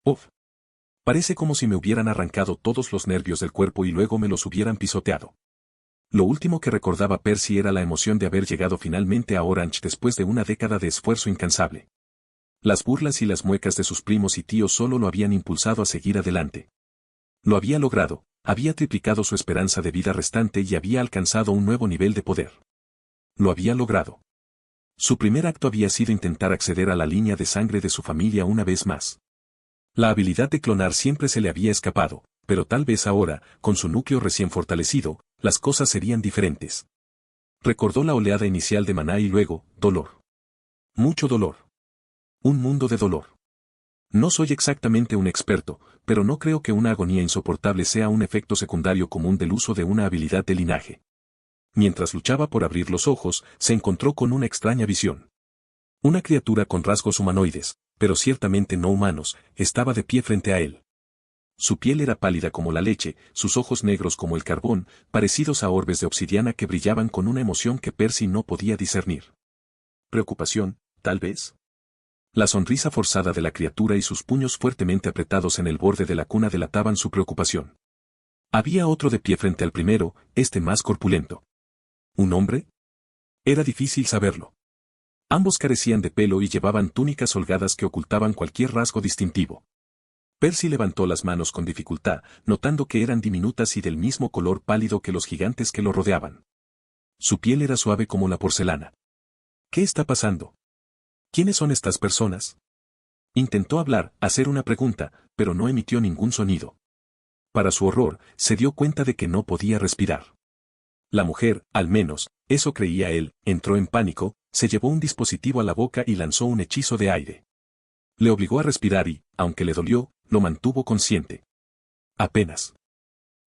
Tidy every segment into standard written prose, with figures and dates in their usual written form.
Uf. Parece como si me hubieran arrancado todos los nervios del cuerpo y luego me los hubieran pisoteado. Lo último que recordaba Percy era la emoción de haber llegado finalmente a Orange después de una década de esfuerzo incansable. Las burlas y las muecas de sus primos y tíos solo lo habían impulsado a seguir adelante. Lo había logrado, había triplicado su esperanza de vida restante y había alcanzado un nuevo nivel de poder. Lo había logrado. Su primer acto había sido intentar acceder a la línea de sangre de su familia una vez más. La habilidad de clonar siempre se le había escapado, pero tal vez ahora, con su núcleo recién fortalecido, las cosas serían diferentes. Recordó la oleada inicial de maná y luego, dolor. Mucho dolor. Un mundo de dolor. No soy exactamente un experto, pero no creo que una agonía insoportable sea un efecto secundario común del uso de una habilidad de linaje. Mientras luchaba por abrir los ojos, se encontró con una extraña visión. Una criatura con rasgos humanoides, pero ciertamente no humanos, estaba de pie frente a él. Su piel era pálida como la leche, sus ojos negros como el carbón, parecidos a orbes de obsidiana que brillaban con una emoción que Percy no podía discernir. Preocupación, tal vez. La sonrisa forzada de la criatura y sus puños fuertemente apretados en el borde de la cuna delataban su preocupación. Había otro de pie frente al primero, este más corpulento. ¿Un hombre? Era difícil saberlo. Ambos carecían de pelo y llevaban túnicas holgadas que ocultaban cualquier rasgo distintivo. Percy levantó las manos con dificultad, notando que eran diminutas y del mismo color pálido que los gigantes que lo rodeaban. Su piel era suave como la porcelana. ¿Qué está pasando? ¿Quiénes son estas personas? Intentó hablar, hacer una pregunta, pero no emitió ningún sonido. Para su horror, se dio cuenta de que no podía respirar. La mujer, al menos, eso creía él, entró en pánico, se llevó un dispositivo a la boca y lanzó un hechizo de aire. Le obligó a respirar y, aunque le dolió, lo mantuvo consciente. Apenas.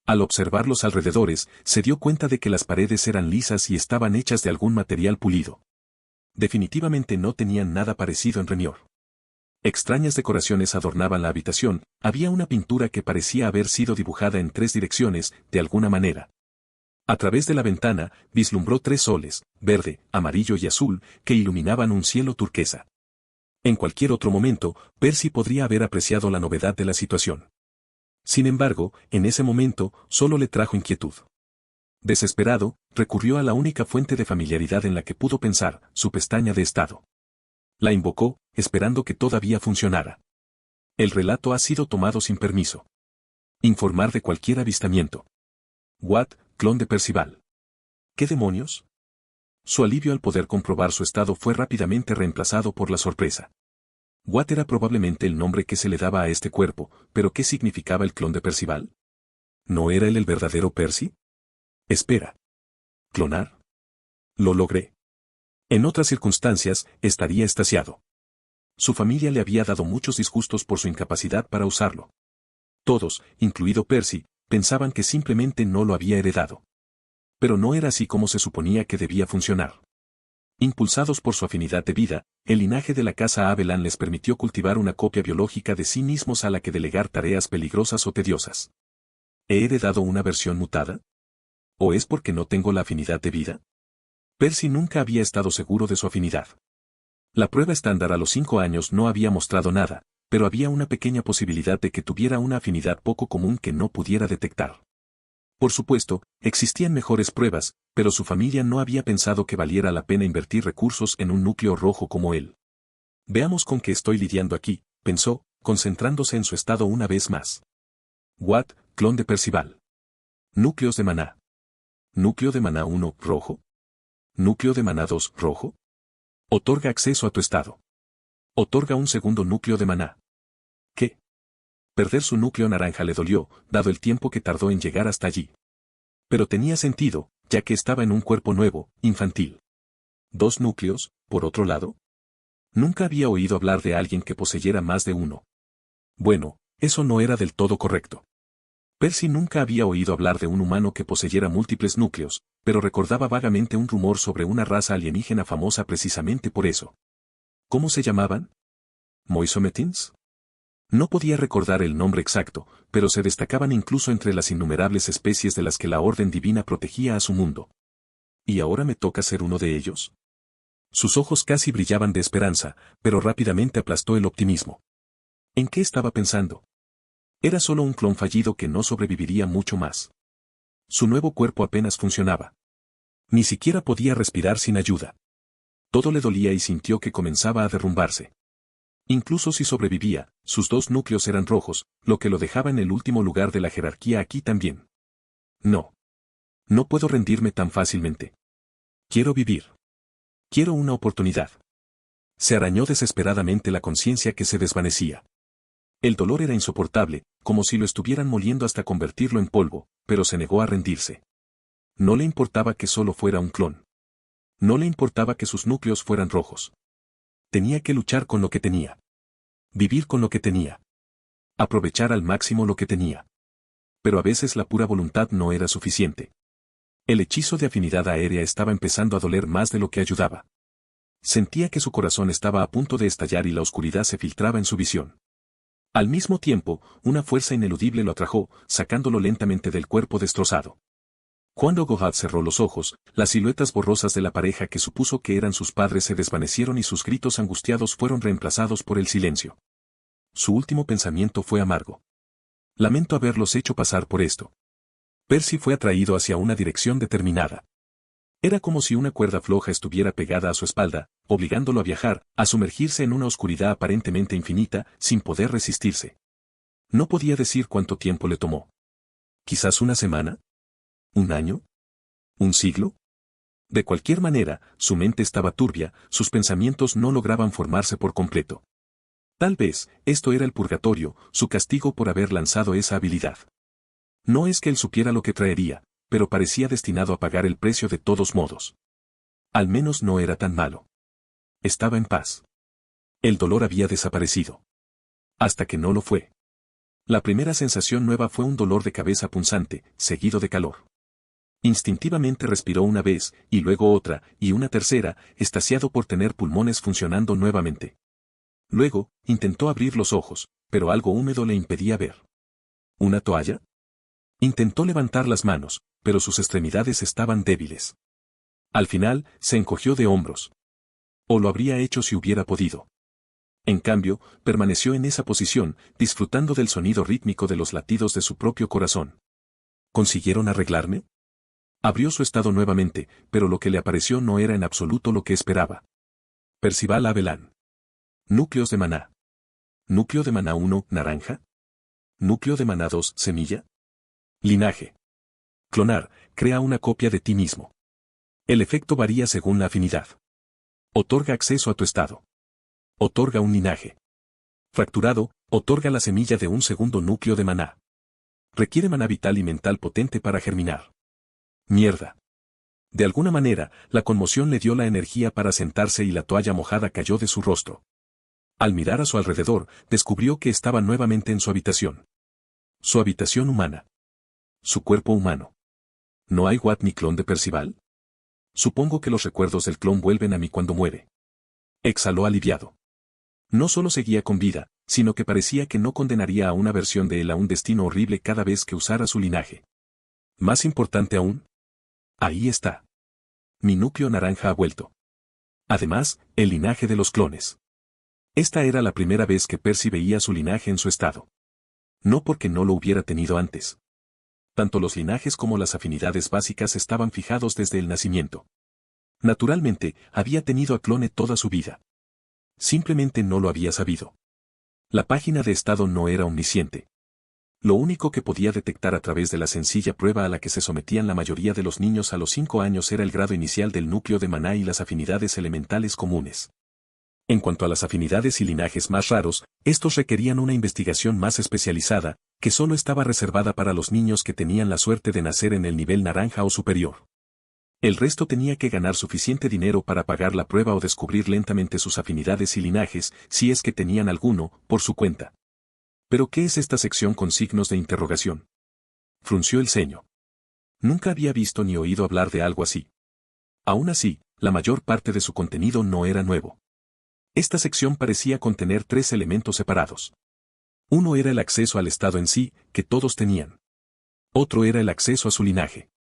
Al observar los alrededores, se dio cuenta de que las paredes eran lisas y estaban hechas de algún material pulido. Definitivamente no tenían nada parecido en Renior. Extrañas decoraciones adornaban la habitación, había una pintura que parecía haber sido dibujada en 3 direcciones, de alguna manera. A través de la ventana, vislumbró 3 soles, verde, amarillo y azul, que iluminaban un cielo turquesa. En cualquier otro momento, Percy podría haber apreciado la novedad de la situación. Sin embargo, en ese momento, solo le trajo inquietud. Desesperado, recurrió a la única fuente de familiaridad en la que pudo pensar, su pestaña de estado. La invocó, esperando que todavía funcionara. El relato ha sido tomado sin permiso. Informar de cualquier avistamiento. Watt, clon de Percival. ¿Qué demonios? Su alivio al poder comprobar su estado fue rápidamente reemplazado por la sorpresa. Watt era probablemente el nombre que se le daba a este cuerpo, pero ¿qué significaba el clon de Percival? ¿No era él el verdadero Percy? Espera. ¿Clonar? Lo logré. En otras circunstancias, estaría extasiado. Su familia le había dado muchos disgustos por su incapacidad para usarlo. Todos, incluido Percy, pensaban que simplemente no lo había heredado. Pero no era así como se suponía que debía funcionar. Impulsados por su afinidad de vida, el linaje de la casa Abelan les permitió cultivar una copia biológica de sí mismos a la que delegar tareas peligrosas o tediosas. ¿He heredado una versión mutada? ¿O es porque no tengo la afinidad de vida? Percy nunca había estado seguro de su afinidad. La prueba estándar a los 5 años no había mostrado nada, pero había una pequeña posibilidad de que tuviera una afinidad poco común que no pudiera detectar. Por supuesto, existían mejores pruebas, pero su familia no había pensado que valiera la pena invertir recursos en un núcleo rojo como él. Veamos con qué estoy lidiando aquí, pensó, concentrándose en su estado una vez más. Watt, clon de Percival. Núcleos de maná. Núcleo de maná 1, rojo. Núcleo de maná 2, rojo. Otorga acceso a tu estado. Otorga un segundo núcleo de maná. ¿Qué? Perder su núcleo naranja le dolió, dado el tiempo que tardó en llegar hasta allí. Pero tenía sentido, ya que estaba en un cuerpo nuevo, infantil. 2 núcleos, por otro lado. Nunca había oído hablar de alguien que poseyera más de uno. Bueno, eso no era del todo correcto. Percy nunca había oído hablar de un humano que poseyera múltiples núcleos, pero recordaba vagamente un rumor sobre una raza alienígena famosa precisamente por eso. ¿Cómo se llamaban? ¿Moisometins? No podía recordar el nombre exacto, pero se destacaban incluso entre las innumerables especies de las que la Orden Divina protegía a su mundo. ¿Y ahora me toca ser uno de ellos? Sus ojos casi brillaban de esperanza, pero rápidamente aplastó el optimismo. ¿En qué estaba pensando? Era solo un clon fallido que no sobreviviría mucho más. Su nuevo cuerpo apenas funcionaba. Ni siquiera podía respirar sin ayuda. Todo le dolía y sintió que comenzaba a derrumbarse. Incluso si sobrevivía, sus dos núcleos eran rojos, lo que lo dejaba en el último lugar de la jerarquía aquí también. No. No puedo rendirme tan fácilmente. Quiero vivir. Quiero una oportunidad. Se arañó desesperadamente la conciencia que se desvanecía. El dolor era insoportable, como si lo estuvieran moliendo hasta convertirlo en polvo, pero se negó a rendirse. No le importaba que solo fuera un clon. No le importaba que sus núcleos fueran rojos. Tenía que luchar con lo que tenía. Vivir con lo que tenía. Aprovechar al máximo lo que tenía. Pero a veces la pura voluntad no era suficiente. El hechizo de afinidad aérea estaba empezando a doler más de lo que ayudaba. Sentía que su corazón estaba a punto de estallar y la oscuridad se filtraba en su visión. Al mismo tiempo, una fuerza ineludible lo atrajo, sacándolo lentamente del cuerpo destrozado. Cuando Gohat cerró los ojos, las siluetas borrosas de la pareja que supuso que eran sus padres se desvanecieron y sus gritos angustiados fueron reemplazados por el silencio. Su último pensamiento fue amargo. Lamento haberlos hecho pasar por esto. Percy fue atraído hacia una dirección determinada. Era como si una cuerda floja estuviera pegada a su espalda, obligándolo a viajar, a sumergirse en una oscuridad aparentemente infinita, sin poder resistirse. No podía decir cuánto tiempo le tomó. ¿Quizás una semana? ¿Un año? ¿Un siglo? De cualquier manera, su mente estaba turbia, sus pensamientos no lograban formarse por completo. Tal vez, esto era el purgatorio, su castigo por haber lanzado esa habilidad. No es que él supiera lo que traería, pero parecía destinado a pagar el precio de todos modos. Al menos no era tan malo. Estaba en paz. El dolor había desaparecido. Hasta que no lo fue. La primera sensación nueva fue un dolor de cabeza punzante, seguido de calor. Instintivamente respiró una vez, y luego otra, y una tercera, extasiado por tener pulmones funcionando nuevamente. Luego, intentó abrir los ojos, pero algo húmedo le impedía ver. ¿Una toalla? Intentó levantar las manos, pero sus extremidades estaban débiles. Al final, se encogió de hombros. O lo habría hecho si hubiera podido. En cambio, permaneció en esa posición, disfrutando del sonido rítmico de los latidos de su propio corazón. ¿Consiguieron arreglarme? Abrió su estado nuevamente, pero lo que le apareció no era en absoluto lo que esperaba. Percival Avelán. Núcleos de maná. Núcleo de maná 1, naranja. Núcleo de maná 2, semilla. Linaje. Clonar, crea una copia de ti mismo. El efecto varía según la afinidad. Otorga acceso a tu estado. Otorga un linaje. Fracturado, otorga la semilla de un segundo núcleo de maná. Requiere maná vital y mental potente para germinar. Mierda. De alguna manera, la conmoción le dio la energía para sentarse y la toalla mojada cayó de su rostro. Al mirar a su alrededor, descubrió que estaba nuevamente en su habitación. Su habitación humana. Su cuerpo humano. ¿No hay Wat ni clon de Percival? Supongo que los recuerdos del clon vuelven a mí cuando muere. Exhaló aliviado. No solo seguía con vida, sino que parecía que no condenaría a una versión de él a un destino horrible cada vez que usara su linaje. Más importante aún. Ahí está. Mi núcleo naranja ha vuelto. Además, el linaje de los clones. Esta era la primera vez que Percy veía su linaje en su estado. No porque no lo hubiera tenido antes. Tanto los linajes como las afinidades básicas estaban fijados desde el nacimiento. Naturalmente, había tenido a clone toda su vida. Simplemente no lo había sabido. La página de estado no era omnisciente. Lo único que podía detectar a través de la sencilla prueba a la que se sometían la mayoría de los niños a los 5 años era el grado inicial del núcleo de maná y las afinidades elementales comunes. En cuanto a las afinidades y linajes más raros, estos requerían una investigación más especializada, que solo estaba reservada para los niños que tenían la suerte de nacer en el nivel naranja o superior. El resto tenía que ganar suficiente dinero para pagar la prueba o descubrir lentamente sus afinidades y linajes, si es que tenían alguno, por su cuenta. ¿Pero qué es esta sección con signos de interrogación? Frunció el ceño. Nunca había visto ni oído hablar de algo así. Aún así, la mayor parte de su contenido no era nuevo. Esta sección parecía contener 3 elementos separados. Uno era el acceso al estado en sí, que todos tenían. Otro era el acceso a su linaje.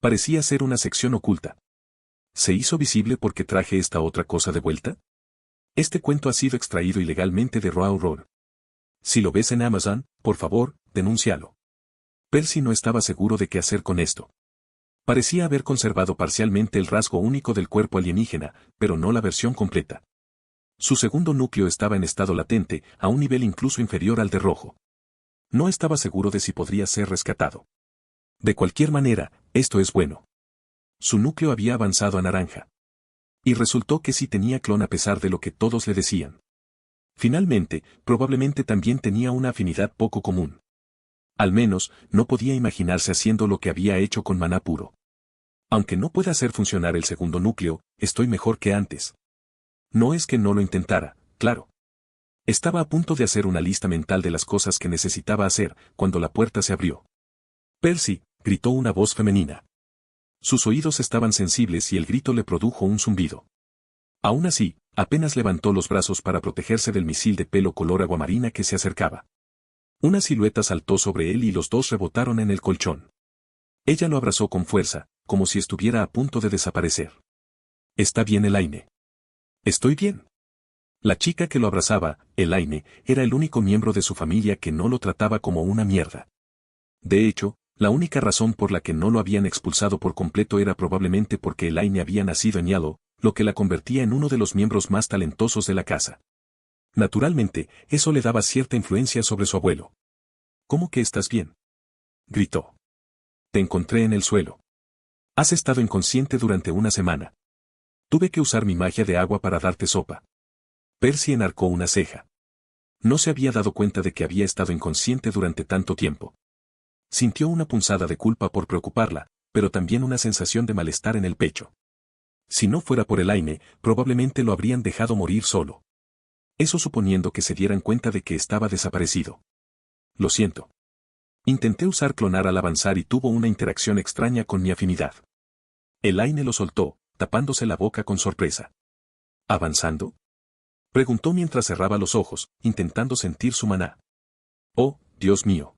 Parecía ser una sección oculta. ¿Se hizo visible porque traje esta otra cosa de vuelta? Este cuento ha sido extraído ilegalmente de Raw Roll. Si lo ves en Amazon, por favor, denúncialo. Percy no estaba seguro de qué hacer con esto. Parecía haber conservado parcialmente el rasgo único del cuerpo alienígena, pero no la versión completa. Su segundo núcleo estaba en estado latente, a un nivel incluso inferior al de rojo. No estaba seguro de si podría ser rescatado. De cualquier manera, esto es bueno. Su núcleo había avanzado a naranja. Y resultó que sí tenía clon a pesar de lo que todos le decían. Finalmente, probablemente también tenía una afinidad poco común. Al menos, no podía imaginarse haciendo lo que había hecho con maná puro. Aunque no pueda hacer funcionar el segundo núcleo, estoy mejor que antes. No es que no lo intentara, claro. Estaba a punto de hacer una lista mental de las cosas que necesitaba hacer, cuando la puerta se abrió. Percy, gritó una voz femenina. Sus oídos estaban sensibles y el grito le produjo un zumbido. Aún así, apenas levantó los brazos para protegerse del misil de pelo color aguamarina que se acercaba. Una silueta saltó sobre él y los dos rebotaron en el colchón. Ella lo abrazó con fuerza, como si estuviera a punto de desaparecer. ¿Está bien, Elaine? ¿Estoy bien? La chica que lo abrazaba, Elaine, era el único miembro de su familia que no lo trataba como una mierda. De hecho, la única razón por la que no lo habían expulsado por completo era probablemente porque Elaine había nacido en Yalo, lo que la convertía en uno de los miembros más talentosos de la casa. Naturalmente, eso le daba cierta influencia sobre su abuelo. ¿Cómo que estás bien? Gritó. Te encontré en el suelo. Has estado inconsciente durante una semana. Tuve que usar mi magia de agua para darte sopa. Percy enarcó una ceja. No se había dado cuenta de que había estado inconsciente durante tanto tiempo. Sintió una punzada de culpa por preocuparla, pero también una sensación de malestar en el pecho. Si no fuera por Elaine, probablemente lo habrían dejado morir solo. Eso suponiendo que se dieran cuenta de que estaba desaparecido. Lo siento. Intenté usar clonar al avanzar y tuvo una interacción extraña con mi afinidad. Elaine lo soltó, tapándose la boca con sorpresa. ¿Avanzando? Preguntó mientras cerraba los ojos, intentando sentir su maná. Oh, Dios mío.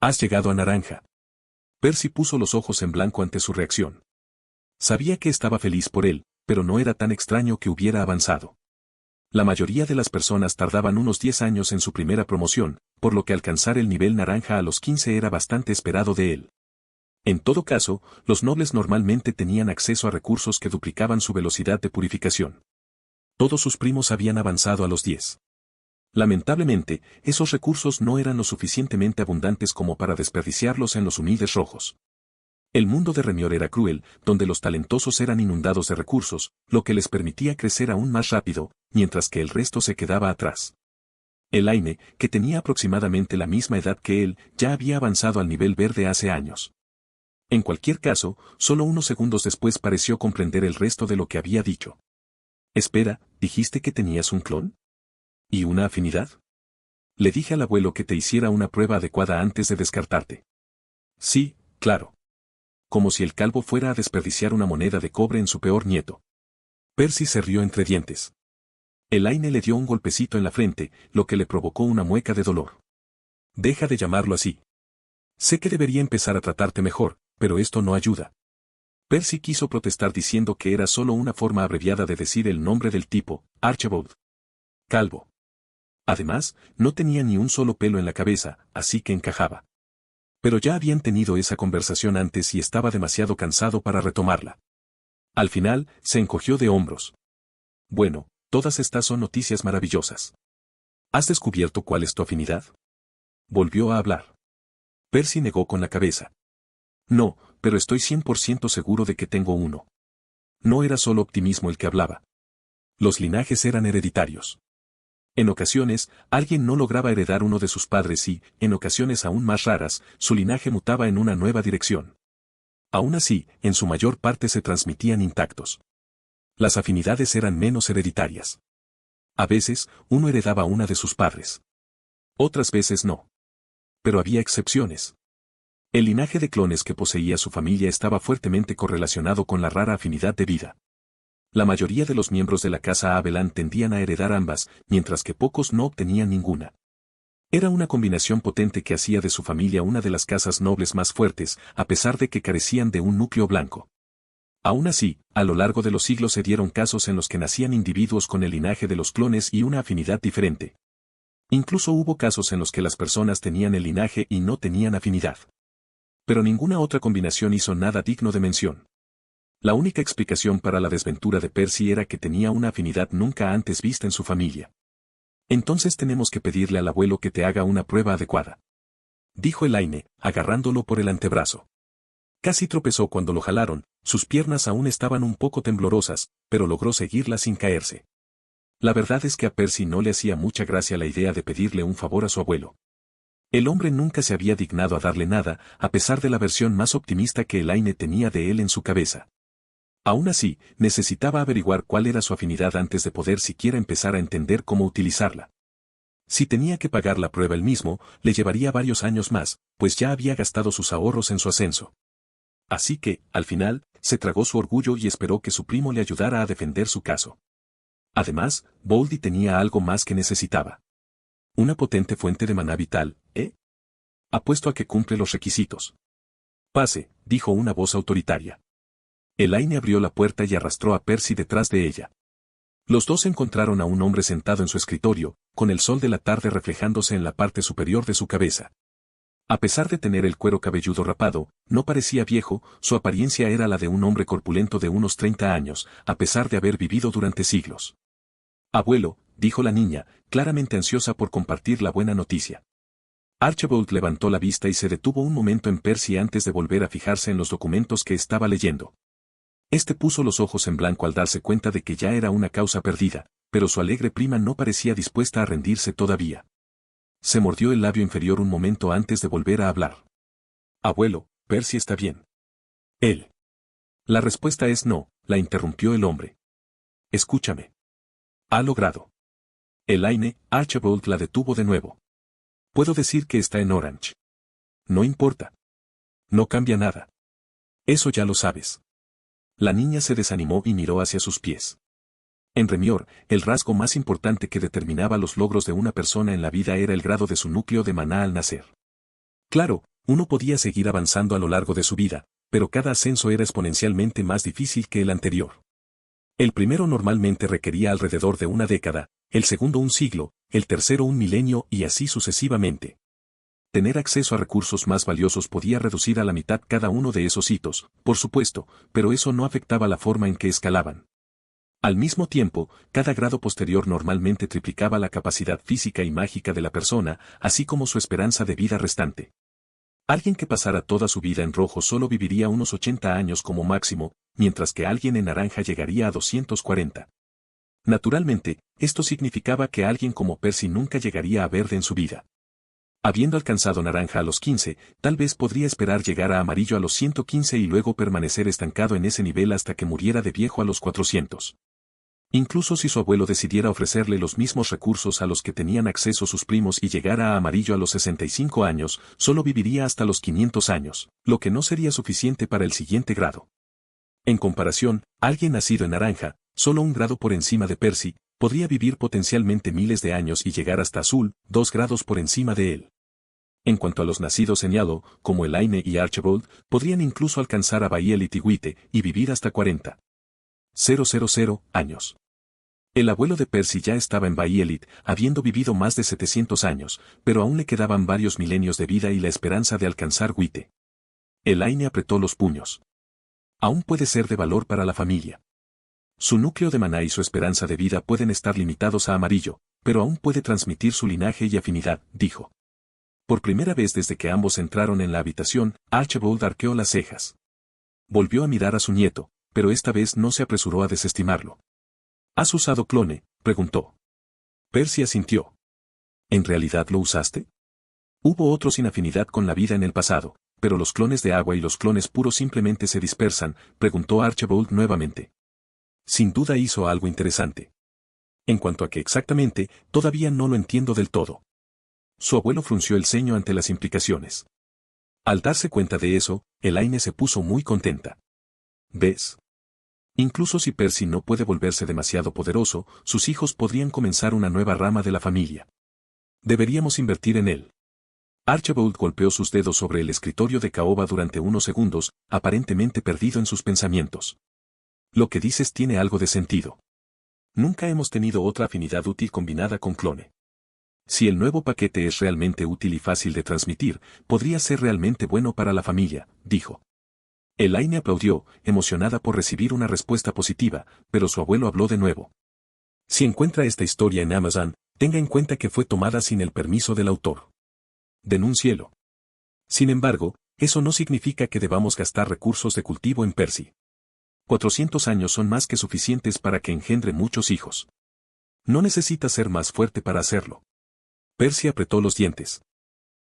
Has llegado a naranja. Percy puso los ojos en blanco ante su reacción. Sabía que estaba feliz por él, pero no era tan extraño que hubiera avanzado. La mayoría de las personas tardaban unos 10 años en su primera promoción, por lo que alcanzar el nivel naranja a los 15 era bastante esperado de él. En todo caso, los nobles normalmente tenían acceso a recursos que duplicaban su velocidad de purificación. Todos sus primos habían avanzado a los 10. Lamentablemente, esos recursos no eran lo suficientemente abundantes como para desperdiciarlos en los humildes rojos. El mundo de Remior era cruel, donde los talentosos eran inundados de recursos, lo que les permitía crecer aún más rápido, mientras que el resto se quedaba atrás. Elaine, que tenía aproximadamente la misma edad que él, ya había avanzado al nivel verde hace años. En cualquier caso, solo unos segundos después pareció comprender el resto de lo que había dicho. Espera, ¿dijiste que tenías un clon? ¿Y una afinidad? Le dije al abuelo que te hiciera una prueba adecuada antes de descartarte. Sí, claro. Como si el calvo fuera a desperdiciar una moneda de cobre en su peor nieto. Percy se rió entre dientes. Elaine le dio un golpecito en la frente, lo que le provocó una mueca de dolor. Deja de llamarlo así. Sé que debería empezar a tratarte mejor, pero esto no ayuda. Percy quiso protestar diciendo que era solo una forma abreviada de decir el nombre del tipo, Archibald. Calvo. Además, no tenía ni un solo pelo en la cabeza, así que encajaba. Pero ya habían tenido esa conversación antes y estaba demasiado cansado para retomarla. Al final, se encogió de hombros. Bueno, todas estas son noticias maravillosas. ¿Has descubierto cuál es tu afinidad? Volvió a hablar. Percy negó con la cabeza. No, pero estoy 100% seguro de que tengo uno. No era solo optimismo el que hablaba. Los linajes eran hereditarios. En ocasiones, alguien no lograba heredar uno de sus padres y, en ocasiones aún más raras, su linaje mutaba en una nueva dirección. Aún así, en su mayor parte se transmitían intactos. Las afinidades eran menos hereditarias. A veces, uno heredaba una de sus padres. Otras veces no. Pero había excepciones. El linaje de clones que poseía su familia estaba fuertemente correlacionado con la rara afinidad de vida. La mayoría de los miembros de la casa Abelan tendían a heredar ambas, mientras que pocos no obtenían ninguna. Era una combinación potente que hacía de su familia una de las casas nobles más fuertes, a pesar de que carecían de un núcleo blanco. Aún así, a lo largo de los siglos se dieron casos en los que nacían individuos con el linaje de los clones y una afinidad diferente. Incluso hubo casos en los que las personas tenían el linaje y no tenían afinidad. Pero ninguna otra combinación hizo nada digno de mención. La única explicación para la desventura de Percy era que tenía una afinidad nunca antes vista en su familia. Entonces tenemos que pedirle al abuelo que te haga una prueba adecuada, dijo Elaine, agarrándolo por el antebrazo. Casi tropezó cuando lo jalaron, sus piernas aún estaban un poco temblorosas, pero logró seguirla sin caerse. La verdad es que a Percy no le hacía mucha gracia la idea de pedirle un favor a su abuelo. El hombre nunca se había dignado a darle nada, a pesar de la versión más optimista que Elaine tenía de él en su cabeza. Aún así, necesitaba averiguar cuál era su afinidad antes de poder siquiera empezar a entender cómo utilizarla. Si tenía que pagar la prueba él mismo, le llevaría varios años más, pues ya había gastado sus ahorros en su ascenso. Así que, al final, se tragó su orgullo y esperó que su primo le ayudara a defender su caso. Además, Boldy tenía algo más que necesitaba. Una potente fuente de maná vital, ¿eh? Apuesto a que cumple los requisitos. Pase, dijo una voz autoritaria. Elaine abrió la puerta y arrastró a Percy detrás de ella. Los dos encontraron a un hombre sentado en su escritorio, con el sol de la tarde reflejándose en la parte superior de su cabeza. A pesar de tener el cuero cabelludo rapado, no parecía viejo, su apariencia era la de un hombre corpulento de unos 30 años, a pesar de haber vivido durante siglos. Abuelo, dijo la niña, claramente ansiosa por compartir la buena noticia. Archibald levantó la vista y se detuvo un momento en Percy antes de volver a fijarse en los documentos que estaba leyendo. Este puso los ojos en blanco al darse cuenta de que ya era una causa perdida, pero su alegre prima no parecía dispuesta a rendirse todavía. Se mordió el labio inferior un momento antes de volver a hablar. Abuelo, Percy está bien. Él. La respuesta es no, la interrumpió el hombre. Escúchame. Ha logrado. Elaine, Archibald la detuvo de nuevo. Puedo decir que está en Orange. No importa. No cambia nada. Eso ya lo sabes. La niña se desanimó y miró hacia sus pies. En Remior, el rasgo más importante que determinaba los logros de una persona en la vida era el grado de su núcleo de maná al nacer. Claro, uno podía seguir avanzando a lo largo de su vida, pero cada ascenso era exponencialmente más difícil que el anterior. El primero normalmente requería alrededor de una década, el segundo un siglo, el tercero un milenio y así sucesivamente. Tener acceso a recursos más valiosos podía reducir a la mitad cada uno de esos hitos, por supuesto, pero eso no afectaba la forma en que escalaban. Al mismo tiempo, cada grado posterior normalmente triplicaba la capacidad física y mágica de la persona, así como su esperanza de vida restante. Alguien que pasara toda su vida en rojo solo viviría unos 80 años como máximo, mientras que alguien en naranja llegaría a 240. Naturalmente, esto significaba que alguien como Percy nunca llegaría a verde en su vida. Habiendo alcanzado naranja a los 15, tal vez podría esperar llegar a amarillo a los 115 y luego permanecer estancado en ese nivel hasta que muriera de viejo a los 400. Incluso si su abuelo decidiera ofrecerle los mismos recursos a los que tenían acceso sus primos y llegara a amarillo a los 65 años, solo viviría hasta los 500 años, lo que no sería suficiente para el siguiente grado. En comparación, alguien nacido en naranja, solo un grado por encima de Percy, podría vivir potencialmente miles de años y llegar hasta azul, 2 grados por encima de él. En cuanto a los nacidos en Yellow, como Elaine y Archibald, podrían incluso alcanzar a Violet y Wite y vivir hasta 40,000 años. El abuelo de Percy ya estaba en Violet, habiendo vivido más de 700 años, pero aún le quedaban varios milenios de vida y la esperanza de alcanzar Wite. Elaine apretó los puños. Aún puede ser de valor para la familia. Su núcleo de maná y su esperanza de vida pueden estar limitados a amarillo, pero aún puede transmitir su linaje y afinidad, dijo. Por primera vez desde que ambos entraron en la habitación, Archibald arqueó las cejas. Volvió a mirar a su nieto, pero esta vez no se apresuró a desestimarlo. ¿Has usado clone?, preguntó. Percy asintió. ¿En realidad lo usaste? Hubo otros sin afinidad con la vida en el pasado, pero los clones de agua y los clones puros simplemente se dispersan, preguntó Archibald nuevamente. Sin duda hizo algo interesante. En cuanto a qué exactamente, todavía no lo entiendo del todo. Su abuelo frunció el ceño ante las implicaciones. Al darse cuenta de eso, Elaine se puso muy contenta. ¿Ves? Incluso si Percy no puede volverse demasiado poderoso, sus hijos podrían comenzar una nueva rama de la familia. Deberíamos invertir en él. Archibald golpeó sus dedos sobre el escritorio de caoba durante unos segundos, aparentemente perdido en sus pensamientos. Lo que dices tiene algo de sentido. Nunca hemos tenido otra afinidad útil combinada con clone. Si el nuevo paquete es realmente útil y fácil de transmitir, podría ser realmente bueno para la familia, dijo. Elaine aplaudió, emocionada por recibir una respuesta positiva, pero su abuelo habló de nuevo. Si encuentra esta historia en Amazon, tenga en cuenta que fue tomada sin el permiso del autor. Denúncielo. Sin embargo, eso no significa que debamos gastar recursos de cultivo en Percy. 400 años son más que suficientes para que engendre muchos hijos. No necesita ser más fuerte para hacerlo. Percy apretó los dientes.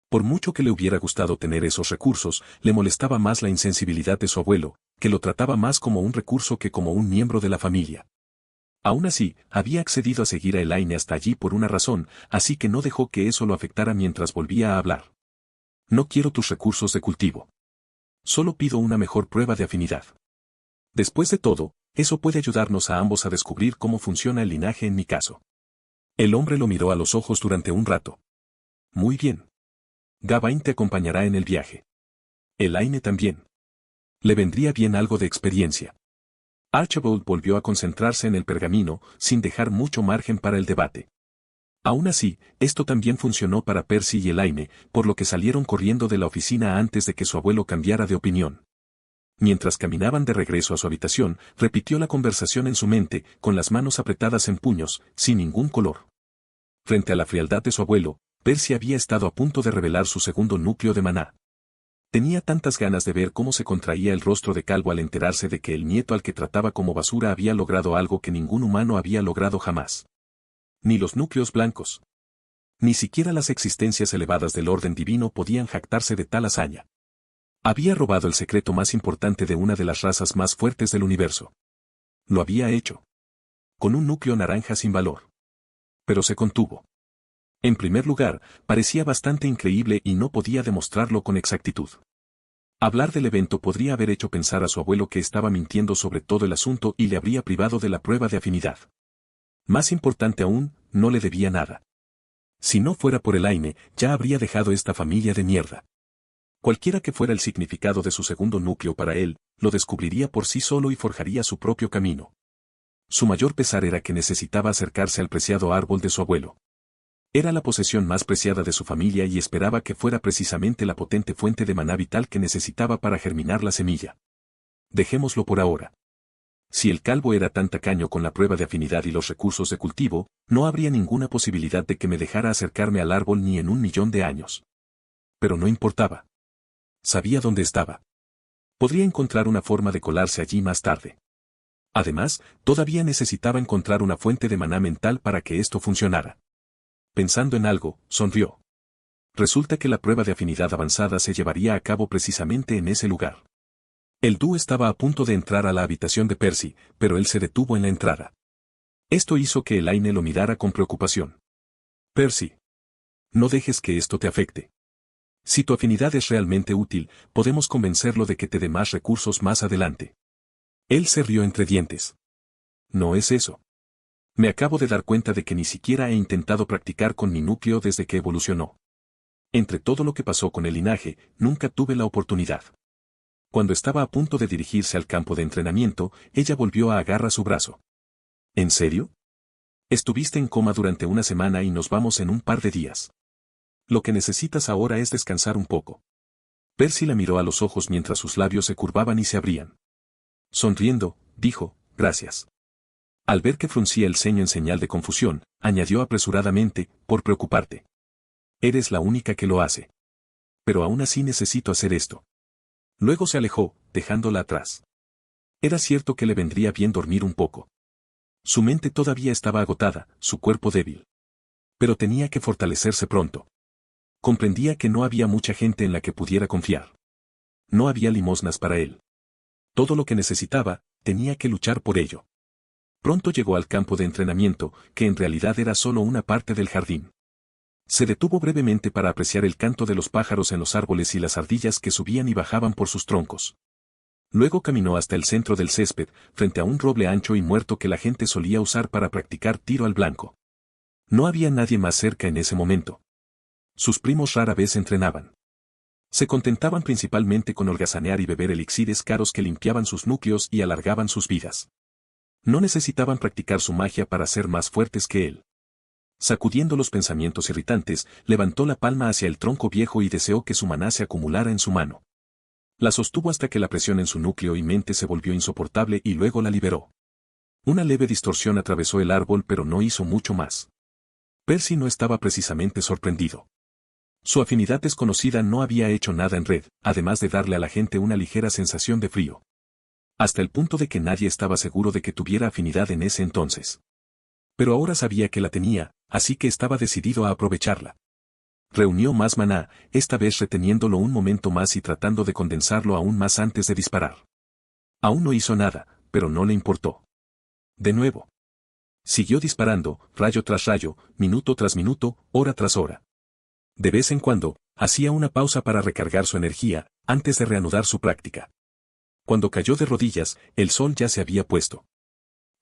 Por mucho que le hubiera gustado tener esos recursos, le molestaba más la insensibilidad de su abuelo, que lo trataba más como un recurso que como un miembro de la familia. Aún así, había accedido a seguir a Elaine hasta allí por una razón, así que no dejó que eso lo afectara mientras volvía a hablar. No quiero tus recursos de cultivo. Solo pido una mejor prueba de afinidad. Después de todo, eso puede ayudarnos a ambos a descubrir cómo funciona el linaje en mi caso. El hombre lo miró a los ojos durante un rato. Muy bien. Gawain te acompañará en el viaje. Elaine también. Le vendría bien algo de experiencia. Archibald volvió a concentrarse en el pergamino, sin dejar mucho margen para el debate. Aún así, esto también funcionó para Percy y Elaine, por lo que salieron corriendo de la oficina antes de que su abuelo cambiara de opinión. Mientras caminaban de regreso a su habitación, repitió la conversación en su mente, con las manos apretadas en puños, sin ningún color. Frente a la frialdad de su abuelo, Percy había estado a punto de revelar su segundo núcleo de maná. Tenía tantas ganas de ver cómo se contraía el rostro de Calvo al enterarse de que el nieto al que trataba como basura había logrado algo que ningún humano había logrado jamás. Ni los núcleos blancos. Ni siquiera las existencias elevadas del orden divino podían jactarse de tal hazaña. Había robado el secreto más importante de una de las razas más fuertes del universo. Lo había hecho. Con un núcleo naranja sin valor. Pero se contuvo. En primer lugar, parecía bastante increíble y no podía demostrarlo con exactitud. Hablar del evento podría haber hecho pensar a su abuelo que estaba mintiendo sobre todo el asunto y le habría privado de la prueba de afinidad. Más importante aún, no le debía nada. Si no fuera por Elaine, ya habría dejado esta familia de mierda. Cualquiera que fuera el significado de su segundo núcleo para él, lo descubriría por sí solo y forjaría su propio camino. Su mayor pesar era que necesitaba acercarse al preciado árbol de su abuelo. Era la posesión más preciada de su familia y esperaba que fuera precisamente la potente fuente de maná vital que necesitaba para germinar la semilla. Dejémoslo por ahora. Si el calvo era tan tacaño con la prueba de afinidad y los recursos de cultivo, no habría ninguna posibilidad de que me dejara acercarme al árbol ni en 1.000.000 de años. Pero no importaba. Sabía dónde estaba. Podría encontrar una forma de colarse allí más tarde. Además, todavía necesitaba encontrar una fuente de maná mental para que esto funcionara. Pensando en algo, sonrió. Resulta que la prueba de afinidad avanzada se llevaría a cabo precisamente en ese lugar. El dúo estaba a punto de entrar a la habitación de Percy, pero él se detuvo en la entrada. Esto hizo que Elaine lo mirara con preocupación. Percy. No dejes que esto te afecte. Si tu afinidad es realmente útil, podemos convencerlo de que te dé más recursos más adelante. Él se rió entre dientes. No es eso. Me acabo de dar cuenta de que ni siquiera he intentado practicar con mi núcleo desde que evolucionó. Entre todo lo que pasó con el linaje, nunca tuve la oportunidad. Cuando estaba a punto de dirigirse al campo de entrenamiento, ella volvió a agarrar su brazo. ¿En serio? Estuviste en coma durante una semana y nos vamos en un par de días. Lo que necesitas ahora es descansar un poco. Percy la miró a los ojos mientras sus labios se curvaban y se abrían. Sonriendo, dijo, gracias. Al ver que fruncía el ceño en señal de confusión, añadió apresuradamente, por preocuparte. Eres la única que lo hace. Pero aún así necesito hacer esto. Luego se alejó, dejándola atrás. Era cierto que le vendría bien dormir un poco. Su mente todavía estaba agotada, su cuerpo débil. Pero tenía que fortalecerse pronto. Comprendía que no había mucha gente en la que pudiera confiar. No había limosnas para él. Todo lo que necesitaba, tenía que luchar por ello. Pronto llegó al campo de entrenamiento, que en realidad era solo una parte del jardín. Se detuvo brevemente para apreciar el canto de los pájaros en los árboles y las ardillas que subían y bajaban por sus troncos. Luego caminó hasta el centro del césped, frente a un roble ancho y muerto que la gente solía usar para practicar tiro al blanco. No había nadie más cerca en ese momento. Sus primos rara vez entrenaban. Se contentaban principalmente con holgazanear y beber elixires caros que limpiaban sus núcleos y alargaban sus vidas. No necesitaban practicar su magia para ser más fuertes que él. Sacudiendo los pensamientos irritantes, levantó la palma hacia el tronco viejo y deseó que su maná se acumulara en su mano. La sostuvo hasta que la presión en su núcleo y mente se volvió insoportable y luego la liberó. Una leve distorsión atravesó el árbol pero no hizo mucho más. Percy no estaba precisamente sorprendido. Su afinidad desconocida no había hecho nada en red, además de darle a la gente una ligera sensación de frío. Hasta el punto de que nadie estaba seguro de que tuviera afinidad en ese entonces. Pero ahora sabía que la tenía, así que estaba decidido a aprovecharla. Reunió más maná, esta vez reteniéndolo un momento más y tratando de condensarlo aún más antes de disparar. Aún no hizo nada, pero no le importó. De nuevo. Siguió disparando, rayo tras rayo, minuto tras minuto, hora tras hora. De vez en cuando, hacía una pausa para recargar su energía, antes de reanudar su práctica. Cuando cayó de rodillas, el sol ya se había puesto.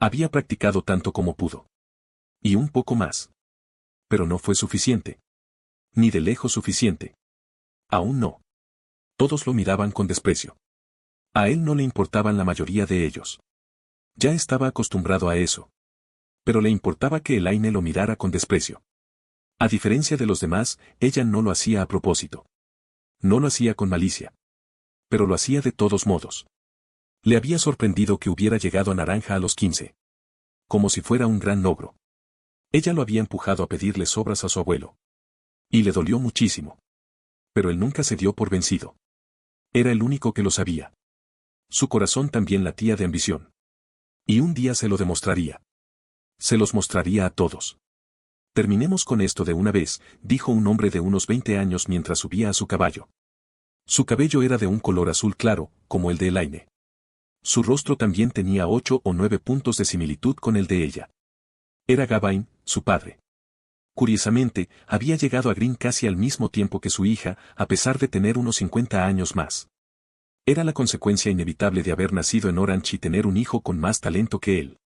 Había practicado tanto como pudo. Y un poco más. Pero no fue suficiente. Ni de lejos suficiente. Aún no. Todos lo miraban con desprecio. A él no le importaban la mayoría de ellos. Ya estaba acostumbrado a eso. Pero le importaba que Elaine lo mirara con desprecio. A diferencia de los demás, ella no lo hacía a propósito. No lo hacía con malicia. Pero lo hacía de todos modos. Le había sorprendido que hubiera llegado a naranja a los 15. Como si fuera un gran logro. Ella lo había empujado a pedirle sobras a su abuelo. Y le dolió muchísimo. Pero él nunca se dio por vencido. Era el único que lo sabía. Su corazón también latía de ambición. Y un día se lo demostraría. Se los mostraría a todos. Terminemos con esto de una vez, dijo un hombre de unos 20 años mientras subía a su caballo. Su cabello era de un color azul claro, como el de Elaine. Su rostro también tenía 8 o 9 puntos de similitud con el de ella. Era Gawain, su padre. Curiosamente, había llegado a Green casi al mismo tiempo que su hija, a pesar de tener unos 50 años más. Era la consecuencia inevitable de haber nacido en Orange y tener un hijo con más talento que él.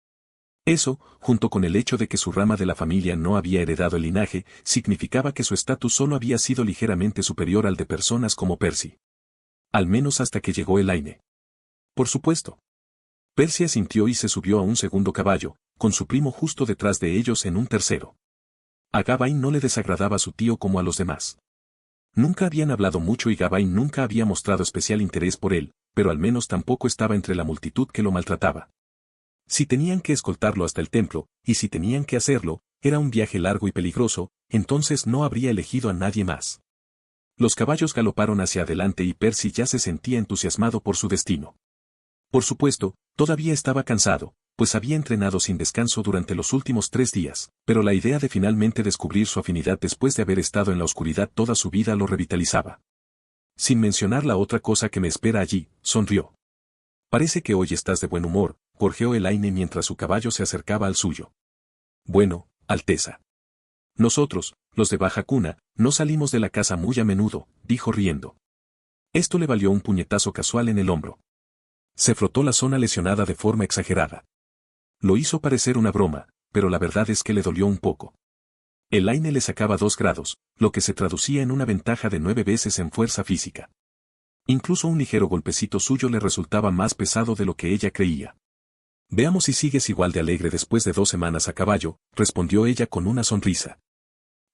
Eso, junto con el hecho de que su rama de la familia no había heredado el linaje, significaba que su estatus solo había sido ligeramente superior al de personas como Percy. Al menos hasta que llegó Elaine. Por supuesto. Percy asintió y se subió a un segundo caballo, con su primo justo detrás de ellos en un tercero. A Gawain no le desagradaba a su tío como a los demás. Nunca habían hablado mucho y Gawain nunca había mostrado especial interés por él, pero al menos tampoco estaba entre la multitud que lo maltrataba. Si tenían que escoltarlo hasta el templo, y si tenían que hacerlo, era un viaje largo y peligroso, entonces no habría elegido a nadie más. Los caballos galoparon hacia adelante y Percy ya se sentía entusiasmado por su destino. Por supuesto, todavía estaba cansado, pues había entrenado sin descanso durante los últimos 3 días, pero la idea de finalmente descubrir su afinidad después de haber estado en la oscuridad toda su vida lo revitalizaba. Sin mencionar la otra cosa que me espera allí, sonrió. Parece que hoy estás de buen humor, gorjeó Elaine mientras su caballo se acercaba al suyo. Bueno, Alteza. Nosotros, los de baja cuna, no salimos de la casa muy a menudo, dijo riendo. Esto le valió un puñetazo casual en el hombro. Se frotó la zona lesionada de forma exagerada. Lo hizo parecer una broma, pero la verdad es que le dolió un poco. Elaine le sacaba 2 grados, lo que se traducía en una ventaja de 9 veces en fuerza física. Incluso un ligero golpecito suyo le resultaba más pesado de lo que ella creía. Veamos si sigues igual de alegre después de 2 semanas a caballo, respondió ella con una sonrisa.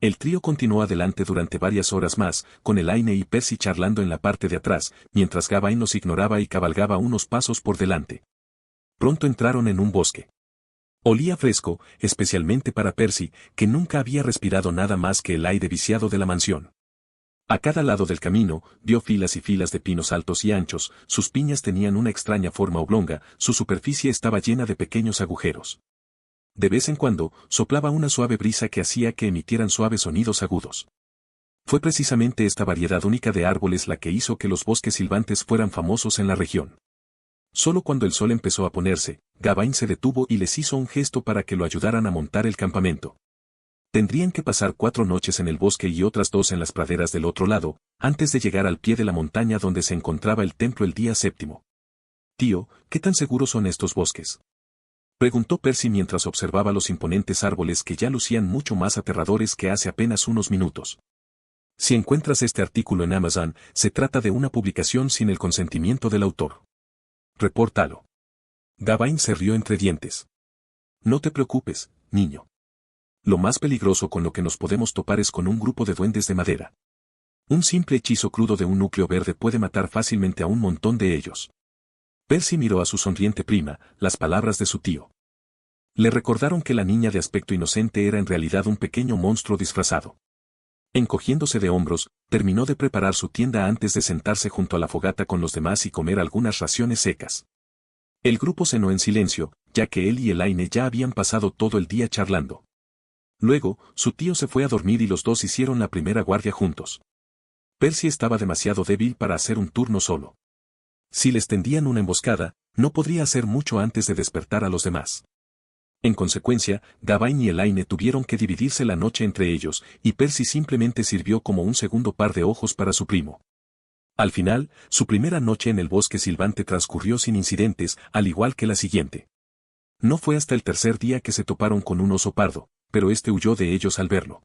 El trío continuó adelante durante varias horas más, con Elaine y Percy charlando en la parte de atrás, mientras Gawain los ignoraba y cabalgaba unos pasos por delante. Pronto entraron en un bosque. Olía fresco, especialmente para Percy, que nunca había respirado nada más que el aire viciado de la mansión. A cada lado del camino, vio filas y filas de pinos altos y anchos, sus piñas tenían una extraña forma oblonga, su superficie estaba llena de pequeños agujeros. De vez en cuando, soplaba una suave brisa que hacía que emitieran suaves sonidos agudos. Fue precisamente esta variedad única de árboles la que hizo que los bosques silbantes fueran famosos en la región. Solo cuando el sol empezó a ponerse, Gawain se detuvo y les hizo un gesto para que lo ayudaran a montar el campamento. Tendrían que pasar 4 noches en el bosque y otras 2 en las praderas del otro lado, antes de llegar al pie de la montaña donde se encontraba el templo el día 7. Tío, ¿qué tan seguros son estos bosques? Preguntó Percy mientras observaba los imponentes árboles que ya lucían mucho más aterradores que hace apenas unos minutos. Si encuentras este artículo en Amazon, se trata de una publicación sin el consentimiento del autor. Repórtalo. Gawain se rió entre dientes. No te preocupes, niño. Lo más peligroso con lo que nos podemos topar es con un grupo de duendes de madera. Un simple hechizo crudo de un núcleo verde puede matar fácilmente a un montón de ellos. Percy miró a su sonriente prima, las palabras de su tío. Le recordaron que la niña de aspecto inocente era en realidad un pequeño monstruo disfrazado. Encogiéndose de hombros, terminó de preparar su tienda antes de sentarse junto a la fogata con los demás y comer algunas raciones secas. El grupo cenó en silencio, ya que él y Elaine ya habían pasado todo el día charlando. Luego, su tío se fue a dormir y los dos hicieron la primera guardia juntos. Percy estaba demasiado débil para hacer un turno solo. Si les tendían una emboscada, no podría hacer mucho antes de despertar a los demás. En consecuencia, Gawain y Elaine tuvieron que dividirse la noche entre ellos, y Percy simplemente sirvió como un segundo par de ojos para su primo. Al final, su primera noche en el bosque silbante transcurrió sin incidentes, al igual que la siguiente. No fue hasta el tercer día que se toparon con un oso pardo, pero este huyó de ellos al verlo.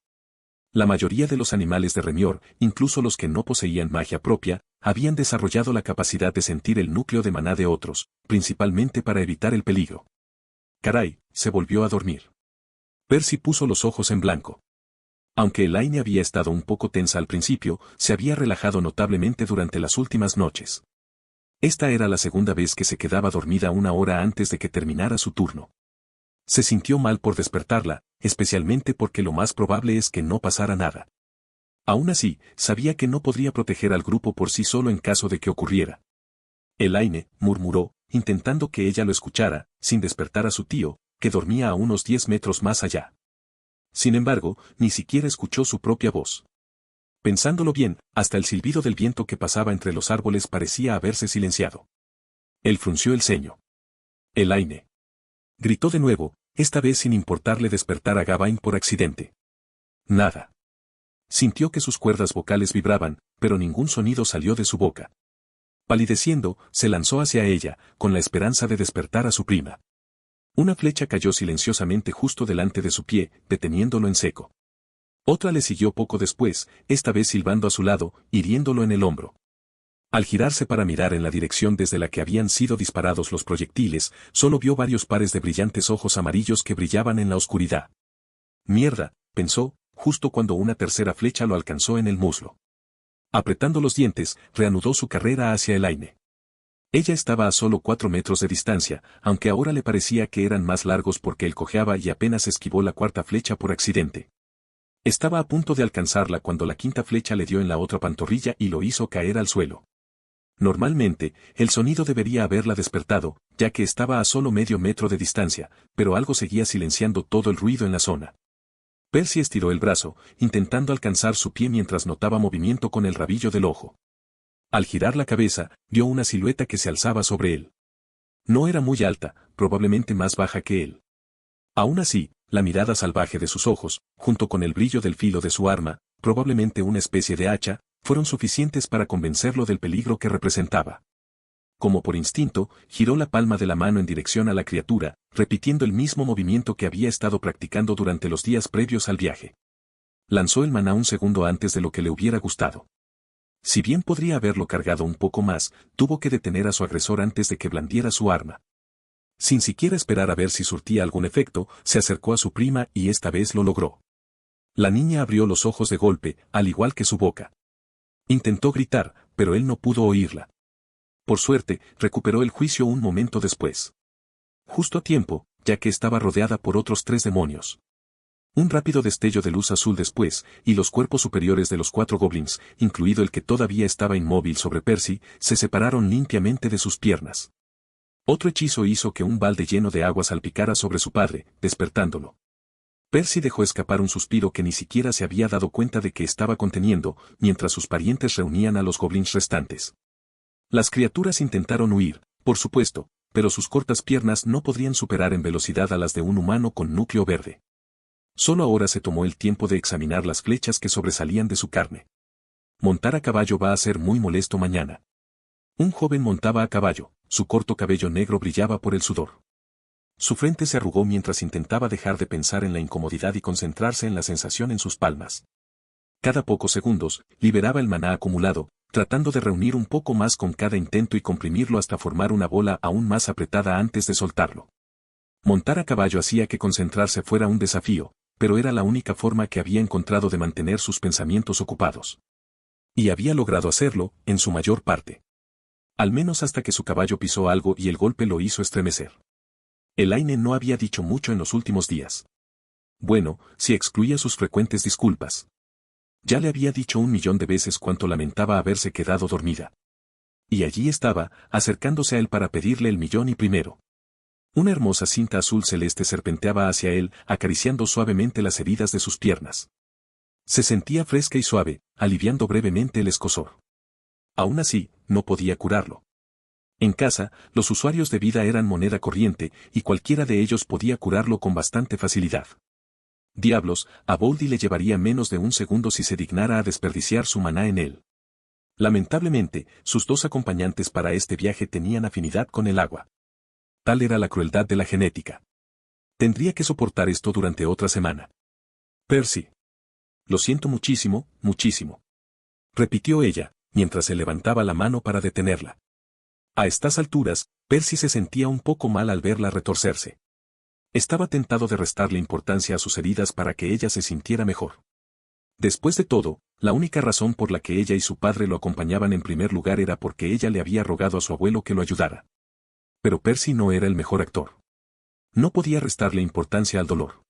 La mayoría de los animales de Remior, incluso los que no poseían magia propia, habían desarrollado la capacidad de sentir el núcleo de maná de otros, principalmente para evitar el peligro. Caray, se volvió a dormir. Percy puso los ojos en blanco. Aunque Elaine había estado un poco tensa al principio, se había relajado notablemente durante las últimas noches. Esta era la segunda vez que se quedaba dormida una hora antes de que terminara su turno. Se sintió mal por despertarla, especialmente porque lo más probable es que no pasara nada. Aún así, sabía que no podría proteger al grupo por sí solo en caso de que ocurriera. Elaine, murmuró, intentando que ella lo escuchara, sin despertar a su tío, que dormía a unos 10 metros más allá. Sin embargo, ni siquiera escuchó su propia voz. Pensándolo bien, hasta el silbido del viento que pasaba entre los árboles parecía haberse silenciado. Él frunció el ceño. Elaine. Gritó de nuevo, esta vez sin importarle despertar a Gawain por accidente. Nada. Sintió que sus cuerdas vocales vibraban, pero ningún sonido salió de su boca. Palideciendo, se lanzó hacia ella, con la esperanza de despertar a su prima. Una flecha cayó silenciosamente justo delante de su pie, deteniéndolo en seco. Otra le siguió poco después, esta vez silbando a su lado, hiriéndolo en el hombro. Al girarse para mirar en la dirección desde la que habían sido disparados los proyectiles, solo vio varios pares de brillantes ojos amarillos que brillaban en la oscuridad. Mierda, pensó, justo cuando una tercera flecha lo alcanzó en el muslo. Apretando los dientes, reanudó su carrera hacia Elaine. Ella estaba a solo 4 metros de distancia, aunque ahora le parecía que eran más largos porque él cojeaba y apenas esquivó la cuarta flecha por accidente. Estaba a punto de alcanzarla cuando la quinta flecha le dio en la otra pantorrilla y lo hizo caer al suelo. Normalmente, el sonido debería haberla despertado, ya que estaba a solo medio metro de distancia, pero algo seguía silenciando todo el ruido en la zona. Percy estiró el brazo, intentando alcanzar su pie mientras notaba movimiento con el rabillo del ojo. Al girar la cabeza, vio una silueta que se alzaba sobre él. No era muy alta, probablemente más baja que él. Aún así, la mirada salvaje de sus ojos, junto con el brillo del filo de su arma, probablemente una especie de hacha, fueron suficientes para convencerlo del peligro que representaba. Como por instinto, giró la palma de la mano en dirección a la criatura, repitiendo el mismo movimiento que había estado practicando durante los días previos al viaje. Lanzó el maná un segundo antes de lo que le hubiera gustado. Si bien podría haberlo cargado un poco más, tuvo que detener a su agresor antes de que blandiera su arma. Sin siquiera esperar a ver si surtía algún efecto, se acercó a su prima y esta vez lo logró. La niña abrió los ojos de golpe, al igual que su boca. Intentó gritar, pero él no pudo oírla. Por suerte, recuperó el juicio un momento después. Justo a tiempo, ya que estaba rodeada por otros 3 demonios. Un rápido destello de luz azul después, y los cuerpos superiores de los 4 goblins, incluido el que todavía estaba inmóvil sobre Percy, se separaron limpiamente de sus piernas. Otro hechizo hizo que un balde lleno de agua salpicara sobre su padre, despertándolo. Percy dejó escapar un suspiro que ni siquiera se había dado cuenta de que estaba conteniendo, mientras sus parientes reunían a los goblins restantes. Las criaturas intentaron huir, por supuesto, pero sus cortas piernas no podrían superar en velocidad a las de un humano con núcleo verde. Solo ahora se tomó el tiempo de examinar las flechas que sobresalían de su carne. Montar a caballo va a ser muy molesto mañana. Un joven montaba a caballo, su corto cabello negro brillaba por el sudor. Su frente se arrugó mientras intentaba dejar de pensar en la incomodidad y concentrarse en la sensación en sus palmas. Cada pocos segundos, liberaba el maná acumulado, tratando de reunir un poco más con cada intento y comprimirlo hasta formar una bola aún más apretada antes de soltarlo. Montar a caballo hacía que concentrarse fuera un desafío, pero era la única forma que había encontrado de mantener sus pensamientos ocupados. Y había logrado hacerlo, en su mayor parte. Al menos hasta que su caballo pisó algo y el golpe lo hizo estremecer. Elaine no había dicho mucho en los últimos días. Bueno, si excluía sus frecuentes disculpas. Ya le había dicho 1.000.000 de veces cuánto lamentaba haberse quedado dormida. Y allí estaba, acercándose a él para pedirle el 1.000.000 y 1. Una hermosa cinta azul celeste serpenteaba hacia él, acariciando suavemente las heridas de sus piernas. Se sentía fresca y suave, aliviando brevemente el escozor. Aún así, no podía curarlo. En casa, los usuarios de vida eran moneda corriente, y cualquiera de ellos podía curarlo con bastante facilidad. Diablos, a Boldy le llevaría menos de un segundo si se dignara a desperdiciar su maná en él. Lamentablemente, sus dos acompañantes para este viaje tenían afinidad con el agua. Tal era la crueldad de la genética. Tendría que soportar esto durante otra semana. Percy. Lo siento muchísimo, muchísimo. Repitió ella, mientras se levantaba la mano para detenerla. A estas alturas, Percy se sentía un poco mal al verla retorcerse. Estaba tentado de restarle importancia a sus heridas para que ella se sintiera mejor. Después de todo, la única razón por la que ella y su padre lo acompañaban en primer lugar era porque ella le había rogado a su abuelo que lo ayudara. Pero Percy no era el mejor actor. No podía restarle importancia al dolor.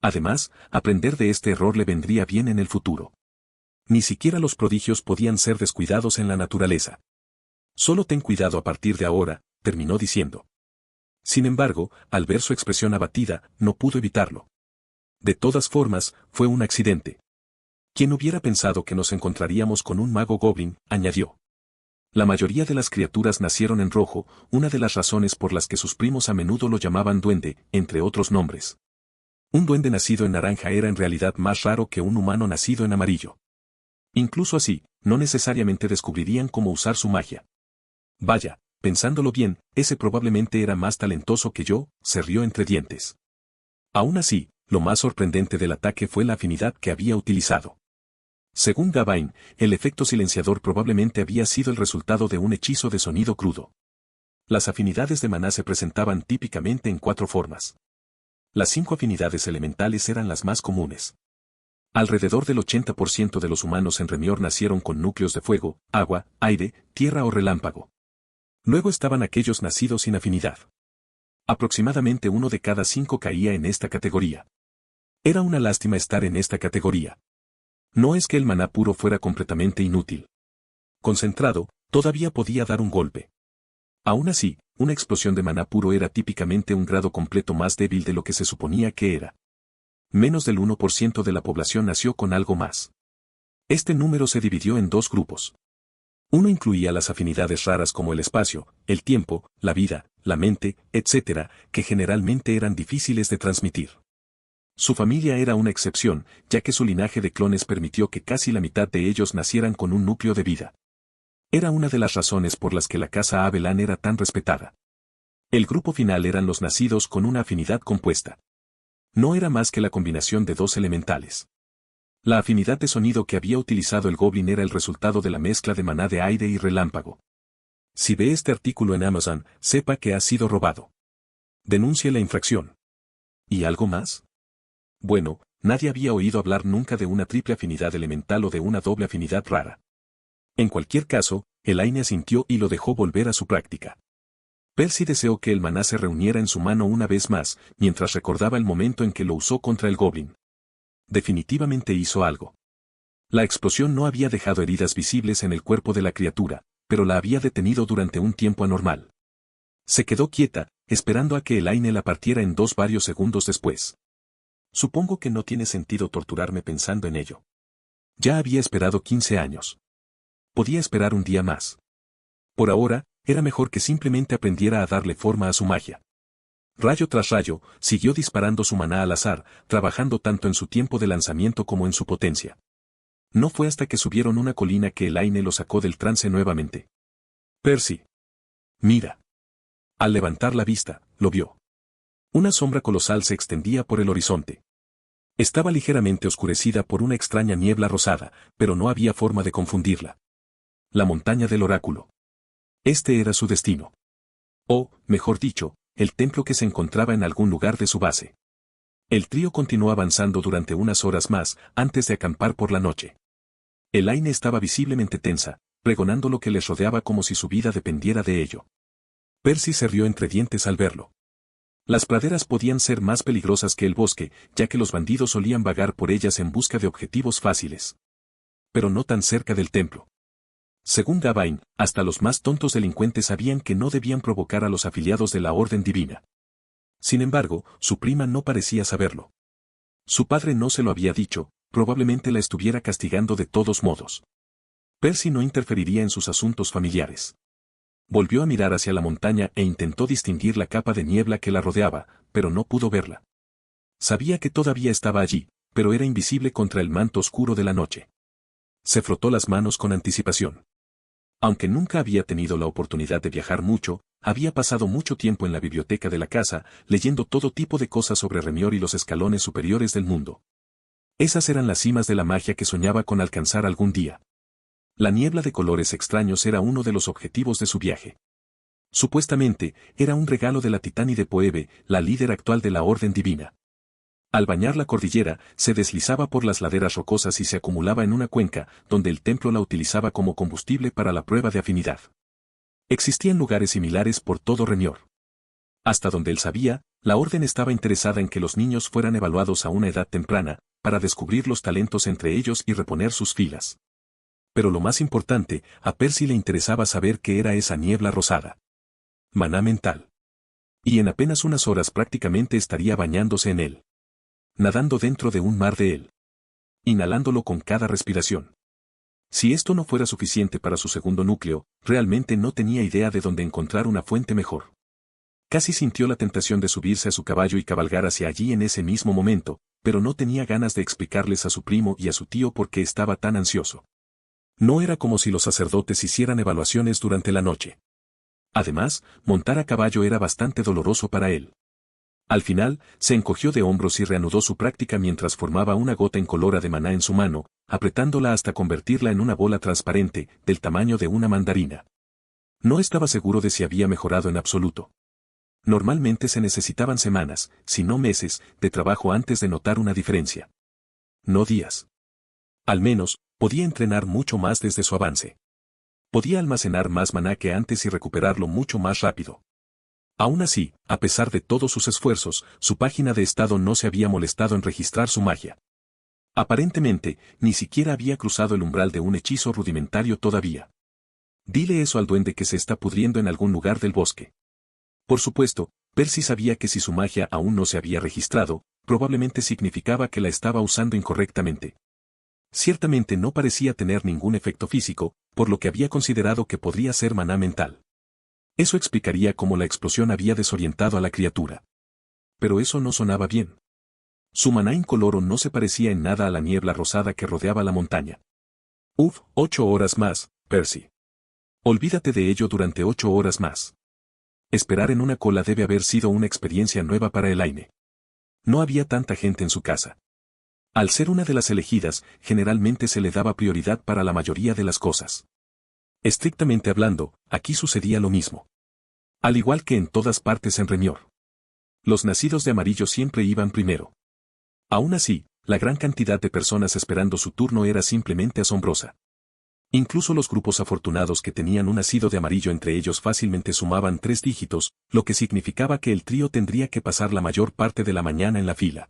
Además, aprender de este error le vendría bien en el futuro. Ni siquiera los prodigios podían ser descuidados en la naturaleza. Solo ten cuidado a partir de ahora, terminó diciendo. Sin embargo, al ver su expresión abatida, no pudo evitarlo. De todas formas, fue un accidente. ¿Quién hubiera pensado que nos encontraríamos con un mago goblin?, añadió. La mayoría de las criaturas nacieron en rojo, una de las razones por las que sus primos a menudo lo llamaban duende, entre otros nombres. Un duende nacido en naranja era en realidad más raro que un humano nacido en amarillo. Incluso así, no necesariamente descubrirían cómo usar su magia. Vaya, pensándolo bien, ese probablemente era más talentoso que yo, se rió entre dientes. Aún así, lo más sorprendente del ataque fue la afinidad que había utilizado. Según Gawain, el efecto silenciador probablemente había sido el resultado de un hechizo de sonido crudo. Las afinidades de maná se presentaban típicamente en 4 formas. Las 5 afinidades elementales eran las más comunes. Alrededor del 80% de los humanos en Remior nacieron con núcleos de fuego, agua, aire, tierra o relámpago. Luego estaban aquellos nacidos sin afinidad. Aproximadamente 1 de cada 5 caía en esta categoría. Era una lástima estar en esta categoría. No es que el maná puro fuera completamente inútil. Concentrado, todavía podía dar un golpe. Aún así, una explosión de maná puro era típicamente un grado completo más débil de lo que se suponía que era. Menos del 1% de la población nació con algo más. Este número se dividió en 2 grupos. Uno incluía las afinidades raras como el espacio, el tiempo, la vida, la mente, etc., que generalmente eran difíciles de transmitir. Su familia era una excepción, ya que su linaje de clones permitió que casi la mitad de ellos nacieran con un núcleo de vida. Era una de las razones por las que la casa Abelan era tan respetada. El grupo final eran los nacidos con una afinidad compuesta. No era más que la combinación de 2 elementales. La afinidad de sonido que había utilizado el goblin era el resultado de la mezcla de maná de aire y relámpago. Si ve este artículo en Amazon, sepa que ha sido robado. Denuncie la infracción. ¿Y algo más? Bueno, nadie había oído hablar nunca de una triple afinidad elemental o de una doble afinidad rara. En cualquier caso, Elaine asintió y lo dejó volver a su práctica. Percy deseó que el maná se reuniera en su mano una vez más, mientras recordaba el momento en que lo usó contra el goblin. Definitivamente hizo algo. La explosión no había dejado heridas visibles en el cuerpo de la criatura, pero la había detenido durante un tiempo anormal. Se quedó quieta, esperando a que Elaine la partiera en 2 varios segundos después. Supongo que no tiene sentido torturarme pensando en ello. Ya había esperado 15 años. Podía esperar un día más. Por ahora, era mejor que simplemente aprendiera a darle forma a su magia. Rayo tras rayo, siguió disparando su maná al azar, trabajando tanto en su tiempo de lanzamiento como en su potencia. No fue hasta que subieron una colina que Elaine lo sacó del trance nuevamente. Percy. Mira. Al levantar la vista, lo vio. Una sombra colosal se extendía por el horizonte. Estaba ligeramente oscurecida por una extraña niebla rosada, pero no había forma de confundirla. La montaña del oráculo. Este era su destino. O, mejor dicho, el templo que se encontraba en algún lugar de su base. El trío continuó avanzando durante unas horas más, antes de acampar por la noche. Elaine estaba visiblemente tensa, pregonando lo que les rodeaba como si su vida dependiera de ello. Percy se rió entre dientes al verlo. Las praderas podían ser más peligrosas que el bosque, ya que los bandidos solían vagar por ellas en busca de objetivos fáciles. Pero no tan cerca del templo. Según Gawain, hasta los más tontos delincuentes sabían que no debían provocar a los afiliados de la Orden Divina. Sin embargo, su prima no parecía saberlo. Su padre no se lo había dicho, probablemente la estuviera castigando de todos modos. Percy no interferiría en sus asuntos familiares. Volvió a mirar hacia la montaña e intentó distinguir la capa de niebla que la rodeaba, pero no pudo verla. Sabía que todavía estaba allí, pero era invisible contra el manto oscuro de la noche. Se frotó las manos con anticipación. Aunque nunca había tenido la oportunidad de viajar mucho, había pasado mucho tiempo en la biblioteca de la casa, leyendo todo tipo de cosas sobre Remior y los escalones superiores del mundo. Esas eran las cimas de la magia que soñaba con alcanzar algún día. La niebla de colores extraños era uno de los objetivos de su viaje. Supuestamente, era un regalo de la Titánide Poebe, la líder actual de la Orden Divina. Al bañar la cordillera, se deslizaba por las laderas rocosas y se acumulaba en una cuenca, donde el templo la utilizaba como combustible para la prueba de afinidad. Existían lugares similares por todo Remior. Hasta donde él sabía, la orden estaba interesada en que los niños fueran evaluados a una edad temprana, para descubrir los talentos entre ellos y reponer sus filas. Pero lo más importante, a Percy le interesaba saber qué era esa niebla rosada. Maná mental. Y en apenas unas horas prácticamente estaría bañándose en él. Nadando dentro de un mar de él. Inhalándolo con cada respiración. Si esto no fuera suficiente para su segundo núcleo, realmente no tenía idea de dónde encontrar una fuente mejor. Casi sintió la tentación de subirse a su caballo y cabalgar hacia allí en ese mismo momento, pero no tenía ganas de explicarles a su primo y a su tío por qué estaba tan ansioso. No era como si los sacerdotes hicieran evaluaciones durante la noche. Además, montar a caballo era bastante doloroso para él. Al final, se encogió de hombros y reanudó su práctica mientras formaba una gota incolora de maná en su mano, apretándola hasta convertirla en una bola transparente, del tamaño de una mandarina. No estaba seguro de si había mejorado en absoluto. Normalmente se necesitaban semanas, si no meses, de trabajo antes de notar una diferencia. No días. Al menos, podía entrenar mucho más desde su avance. Podía almacenar más maná que antes y recuperarlo mucho más rápido. Aún así, a pesar de todos sus esfuerzos, su página de estado no se había molestado en registrar su magia. Aparentemente, ni siquiera había cruzado el umbral de un hechizo rudimentario todavía. Dile eso al duende que se está pudriendo en algún lugar del bosque. Por supuesto, Percy sabía que si su magia aún no se había registrado, probablemente significaba que la estaba usando incorrectamente. Ciertamente no parecía tener ningún efecto físico, por lo que había considerado que podría ser maná mental. Eso explicaría cómo la explosión había desorientado a la criatura. Pero eso no sonaba bien. Su maná incoloro no se parecía en nada a la niebla rosada que rodeaba la montaña. 8 horas más, Percy. Olvídate de ello durante 8 horas más. Esperar en una cola debe haber sido una experiencia nueva para Elaine. No había tanta gente en su casa. Al ser una de las elegidas, generalmente se le daba prioridad para la mayoría de las cosas. Estrictamente hablando, aquí sucedía lo mismo. Al igual que en todas partes en Remior. Los nacidos de amarillo siempre iban primero. Aún así, la gran cantidad de personas esperando su turno era simplemente asombrosa. Incluso los grupos afortunados que tenían un nacido de amarillo entre ellos fácilmente sumaban 3 dígitos, lo que significaba que el trío tendría que pasar la mayor parte de la mañana en la fila.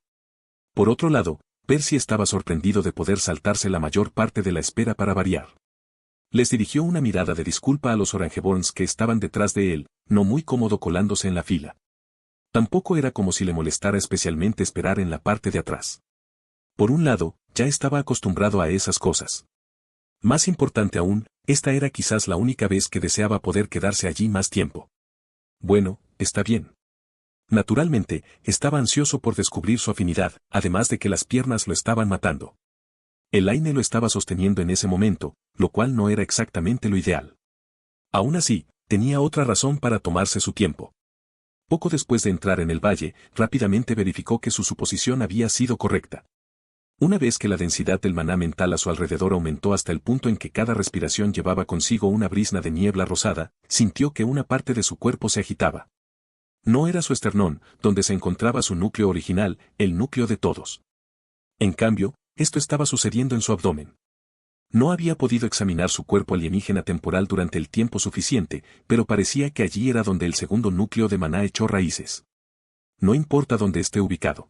Por otro lado, Percy estaba sorprendido de poder saltarse la mayor parte de la espera para variar. Les dirigió una mirada de disculpa a los Orangeborns que estaban detrás de él, no muy cómodo colándose en la fila. Tampoco era como si le molestara especialmente esperar en la parte de atrás. Por un lado, ya estaba acostumbrado a esas cosas. Más importante aún, esta era quizás la única vez que deseaba poder quedarse allí más tiempo. Bueno, está bien. Naturalmente, estaba ansioso por descubrir su afinidad, además de que las piernas lo estaban matando. Elaine lo estaba sosteniendo en ese momento, lo cual no era exactamente lo ideal. Aún así, tenía otra razón para tomarse su tiempo. Poco después de entrar en el valle, rápidamente verificó que su suposición había sido correcta. Una vez que la densidad del maná mental a su alrededor aumentó hasta el punto en que cada respiración llevaba consigo una brisna de niebla rosada, sintió que una parte de su cuerpo se agitaba. No era su esternón, donde se encontraba su núcleo original, el núcleo de todos. En cambio, esto estaba sucediendo en su abdomen. No había podido examinar su cuerpo alienígena temporal durante el tiempo suficiente, pero parecía que allí era donde el segundo núcleo de Maná echó raíces. No importa dónde esté ubicado.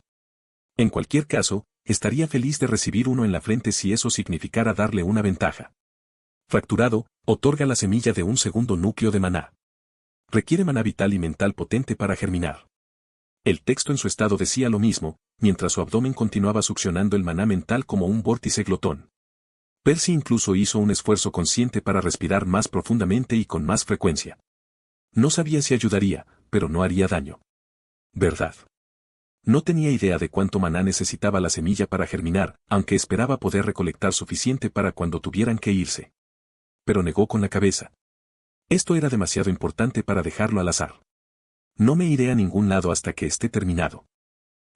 En cualquier caso, estaría feliz de recibir uno en la frente si eso significara darle una ventaja. Fracturado, otorga la semilla de un segundo núcleo de maná. Requiere maná vital y mental potente para germinar. El texto en su estado decía lo mismo, mientras su abdomen continuaba succionando el maná mental como un vórtice glotón. Percy incluso hizo un esfuerzo consciente para respirar más profundamente y con más frecuencia. No sabía si ayudaría, pero no haría daño. ¿Verdad? No tenía idea de cuánto maná necesitaba la semilla para germinar, aunque esperaba poder recolectar suficiente para cuando tuvieran que irse. Pero negó con la cabeza. Esto era demasiado importante para dejarlo al azar. No me iré a ningún lado hasta que esté terminado.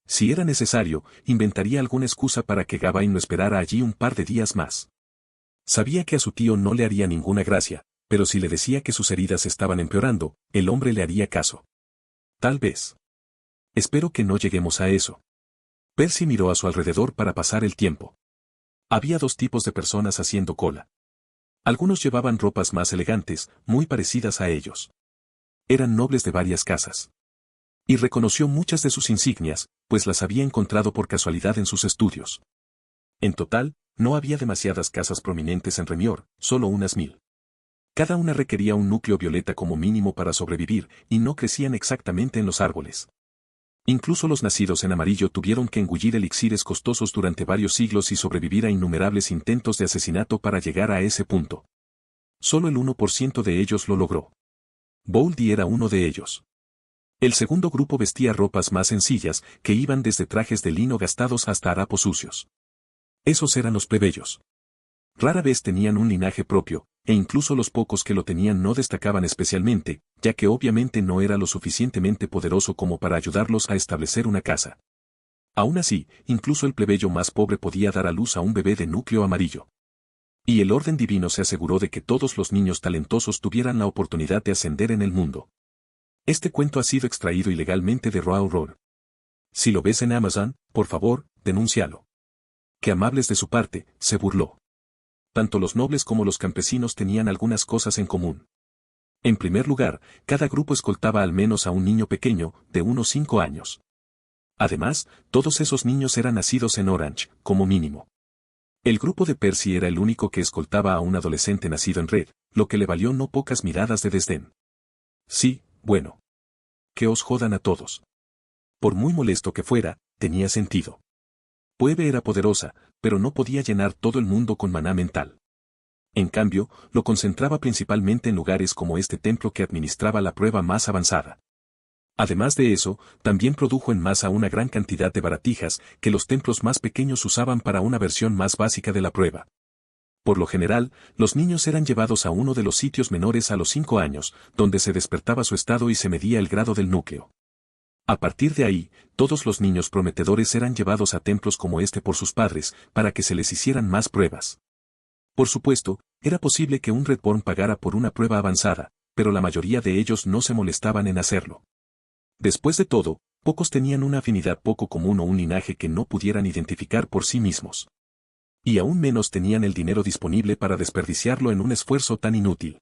Si era necesario, inventaría alguna excusa para que Gawain lo esperara allí un par de días más. Sabía que a su tío no le haría ninguna gracia, pero si le decía que sus heridas estaban empeorando, el hombre le haría caso. Tal vez. Espero que no lleguemos a eso. Percy miró a su alrededor para pasar el tiempo. Había dos tipos de personas haciendo cola. Algunos llevaban ropas más elegantes, muy parecidas a ellos. Eran nobles de varias casas. Y reconoció muchas de sus insignias, pues las había encontrado por casualidad en sus estudios. En total, no había demasiadas casas prominentes en Remior, solo unas 1000. Cada una requería un núcleo violeta como mínimo para sobrevivir, y no crecían exactamente en los árboles. Incluso los nacidos en amarillo tuvieron que engullir elixires costosos durante varios siglos y sobrevivir a innumerables intentos de asesinato para llegar a ese punto. Solo el 1% de ellos lo logró. Boldy era uno de ellos. El segundo grupo vestía ropas más sencillas, que iban desde trajes de lino gastados hasta harapos sucios. Esos eran los plebeyos. Rara vez tenían un linaje propio, e incluso los pocos que lo tenían no destacaban especialmente, ya que obviamente no era lo suficientemente poderoso como para ayudarlos a establecer una casa. Aún así, incluso el plebeyo más pobre podía dar a luz a un bebé de núcleo amarillo. Y el orden divino se aseguró de que todos los niños talentosos tuvieran la oportunidad de ascender en el mundo. Este cuento ha sido extraído ilegalmente de Roald Roll. Si lo ves en Amazon, por favor, denúncialo. Qué amables de su parte, se burló. Tanto los nobles como los campesinos tenían algunas cosas en común. En primer lugar, cada grupo escoltaba al menos a un niño pequeño, de unos 5 años. Además, todos esos niños eran nacidos en Orange, como mínimo. El grupo de Percy era el único que escoltaba a un adolescente nacido en Red, lo que le valió no pocas miradas de desdén. Sí, bueno. Que os jodan a todos. Por muy molesto que fuera, tenía sentido. Puebe era poderosa, pero no podía llenar todo el mundo con maná mental. En cambio, lo concentraba principalmente en lugares como este templo que administraba la prueba más avanzada. Además de eso, también produjo en masa una gran cantidad de baratijas que los templos más pequeños usaban para una versión más básica de la prueba. Por lo general, los niños eran llevados a uno de los sitios menores a los 5 años, donde se despertaba su estado y se medía el grado del núcleo. A partir de ahí, todos los niños prometedores eran llevados a templos como este por sus padres, para que se les hicieran más pruebas. Por supuesto, era posible que un Redborn pagara por una prueba avanzada, pero la mayoría de ellos no se molestaban en hacerlo. Después de todo, pocos tenían una afinidad poco común o un linaje que no pudieran identificar por sí mismos. Y aún menos tenían el dinero disponible para desperdiciarlo en un esfuerzo tan inútil.